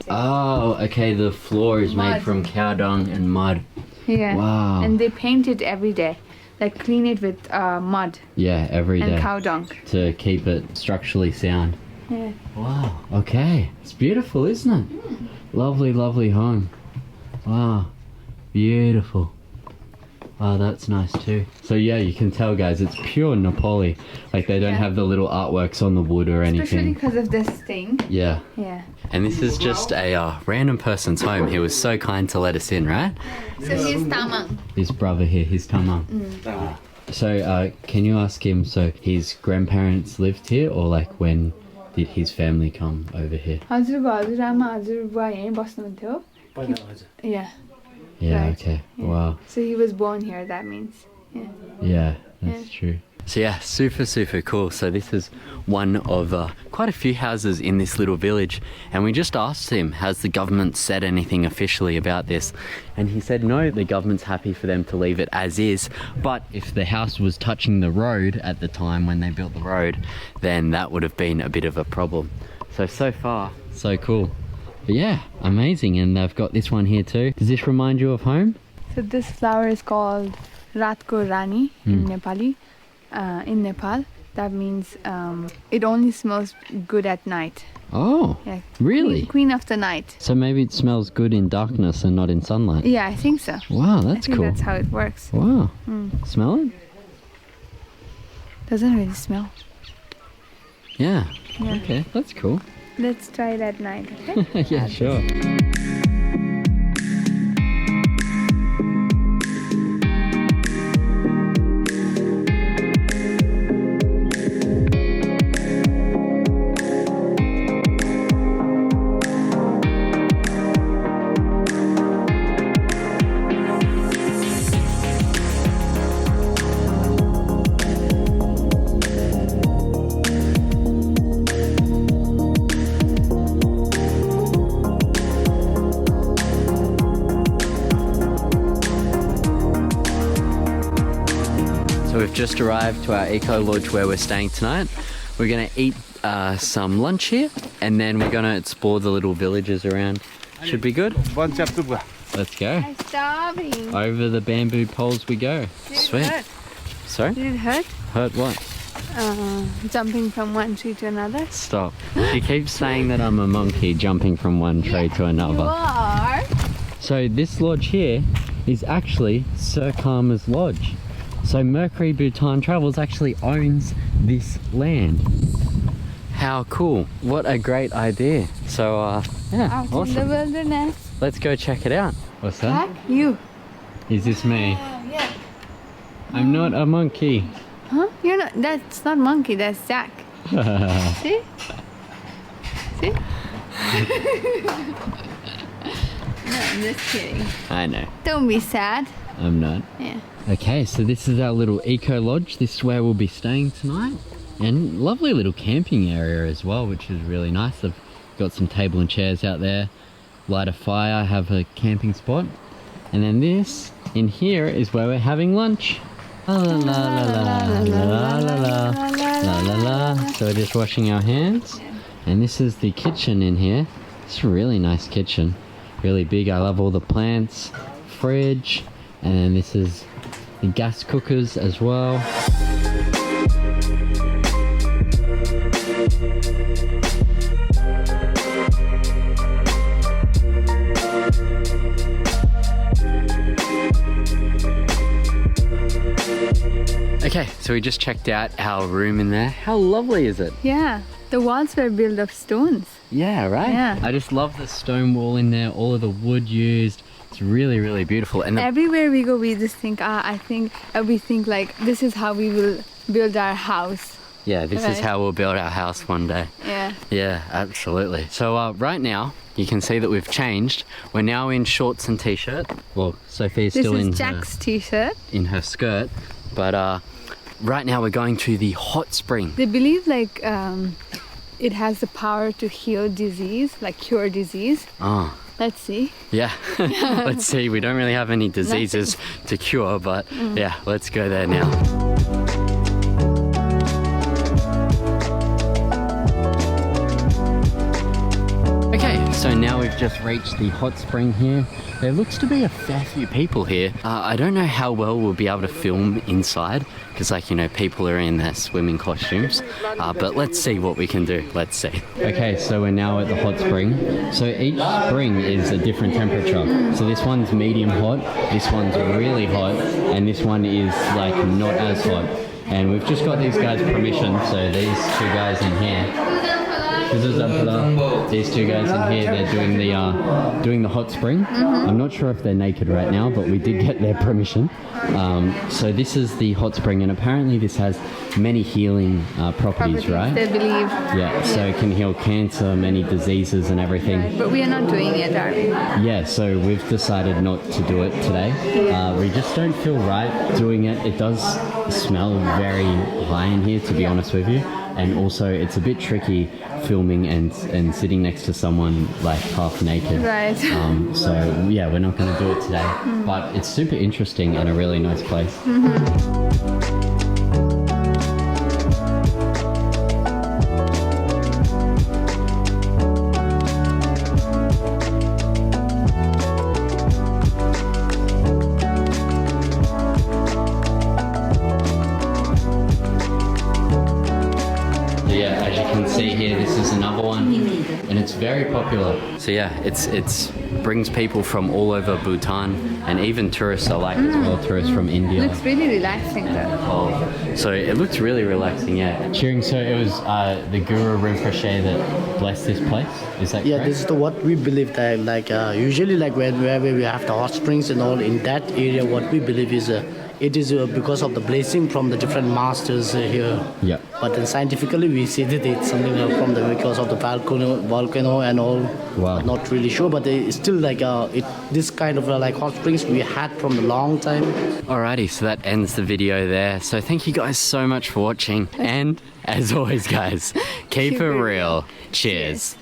Oh, okay, the floor is made Mud. from cow dung and mud. Yeah. Wow. And they paint it every day. Like clean it with mud Yeah, every and day cow dung. to keep it structurally sound. Yeah. Wow, okay. It's beautiful, isn't it? Lovely, lovely home. Wow, beautiful. Wow, that's nice too. So yeah, you can tell, guys, it's pure Nepali. Like they don't Yeah. have the little artworks on the wood or Especially anything. because of this thing. Yeah. Yeah. And this is just a random person's home. He was so kind to let us in, right? So here's Tamang. His brother here, his tamang. So can you ask him, so his grandparents lived here, or like when did his family come over here? हजुरको हजुरआमा हजुरबुवा यहीँ बस्नुहुन्थ्यो? Yeah. Yeah, Right. okay. Yeah. Wow. So he was born here, that means. Yeah. Yeah, that's Yeah. true. So yeah, super, super cool. So this is one of quite a few houses in this little village. And we just asked him, has the government said anything officially about this? And he said, no, the government's happy for them to leave it as is. But if the house was touching the road at the time when they built the road, then that would have been a bit of a problem. So far, so cool. But yeah, amazing. And they've got this one here too. Does this remind you of home? So this flower is called Ratko Rani in Nepali. In Nepal, that means it only smells good at night. Oh, Yeah. really? Queen of the night. So maybe it smells good in darkness and not in sunlight. Yeah, I think so. Wow, I that's think cool. that's how it works. Wow. Smell it? Doesn't really smell. Yeah. Yeah. Okay, that's cool. Let's try it at night, okay? Yeah, sure. So we've just arrived to our eco lodge where we're staying tonight. We're gonna eat some lunch here, and then we're gonna explore the little villages around. Should be good. Let's go. I'm starving. Over the bamboo poles we go. Sweet. Hurt. Sorry? Did it hurt? Hurt what? Jumping from one tree to another. Stop. She keeps saying that I'm a monkey jumping from one tree to You another. are. So this lodge here is actually Sir Karma's lodge. So Mercury Bhutan Travels actually owns this land. How cool. What a great idea. So yeah, Out in the awesome. wilderness. Let's go check it out. What's that? Jack, you. Is this me? Yeah. I'm not a monkey. Huh? You're not. That's not monkey. That's Jack. See? See? No, I'm just kidding. I know. Don't be sad. I'm not. Yeah. Okay, so this is our little eco lodge. This is where we'll be staying tonight. And lovely little camping area as well, which is really nice. They've got some table and chairs out there. Light a fire, have a camping spot. And then this in here is where we're having lunch. La la la la la la la la la la. So we're just washing our hands. And this is the kitchen in here. It's a really nice kitchen. Really big. I love all the plants. Fridge. And then this is the gas cookers as well. Okay, so we just checked out our room in there. How lovely is it? Yeah. The walls were built of stones. Yeah, right? Yeah. I just love the stone wall in there, all of the wood used. It's really, really beautiful. And Everywhere we go, we just think, we think like, this is how we will build our house. yeah, this is Right. how we'll build our house one day. Yeah. Yeah, absolutely. So right now, you can see that we've changed. We're now in shorts and t-shirt. Well, Sophia's This still is in Jack's t-shirt. her skirt. But right now we're going to the hot spring. They believe like it has the power to heal disease, like cure disease. Oh. Let's see. Yeah, let's see. We don't really have any diseases to cure, but yeah, let's go there now. Okay, so now we've just reached the hot spring here. There looks to be a fair few people here. I don't know how well we'll be able to film inside because, like, you know, people are in their swimming costumes. But let's see what we can do. Let's see. Okay, so we're now at the hot spring. So each spring is a different temperature. So this one's medium hot, this one's really hot, and this one is like not as hot. And we've just got these guys' permission. So these two guys in here. These two guys in here, they're doing the hot spring. I'm not sure if they're naked right now, but we did get their permission. So this is the hot spring, and apparently this has many healing properties, right? They believe. Yeah, so it can heal cancer, many diseases and everything. But we are not doing it, are we? Yeah, so we've decided not to do it today. We just don't feel right doing it. It does smell very high in here, to be honest with you. And also it's a bit tricky filming and sitting next to someone like half naked. Right. So yeah, we're not going to do it today. But it's super interesting and a really nice place. Yeah, as you can see here, this is another one, and it's very popular. So yeah, it's brings people from all over Bhutan, and even tourists alike as well. Tourists from India. Looks really relaxing though. Oh, so it looks really relaxing, yeah. Cheering. So it was the Guru Rinpoche that blessed this place. Is that Yeah, correct? this is what we believe that usually wherever we have the hot springs and all in that area, what we believe is it is because of the blessing from the different masters here. Yeah. But then scientifically we see that it's something from because of the volcano and all. Wow. But not really sure, but it's still this kind of like hot springs we had from a long time. Alrighty, so that ends the video there. So thank you guys so much for watching, and as always, guys, keep it real. Cheers.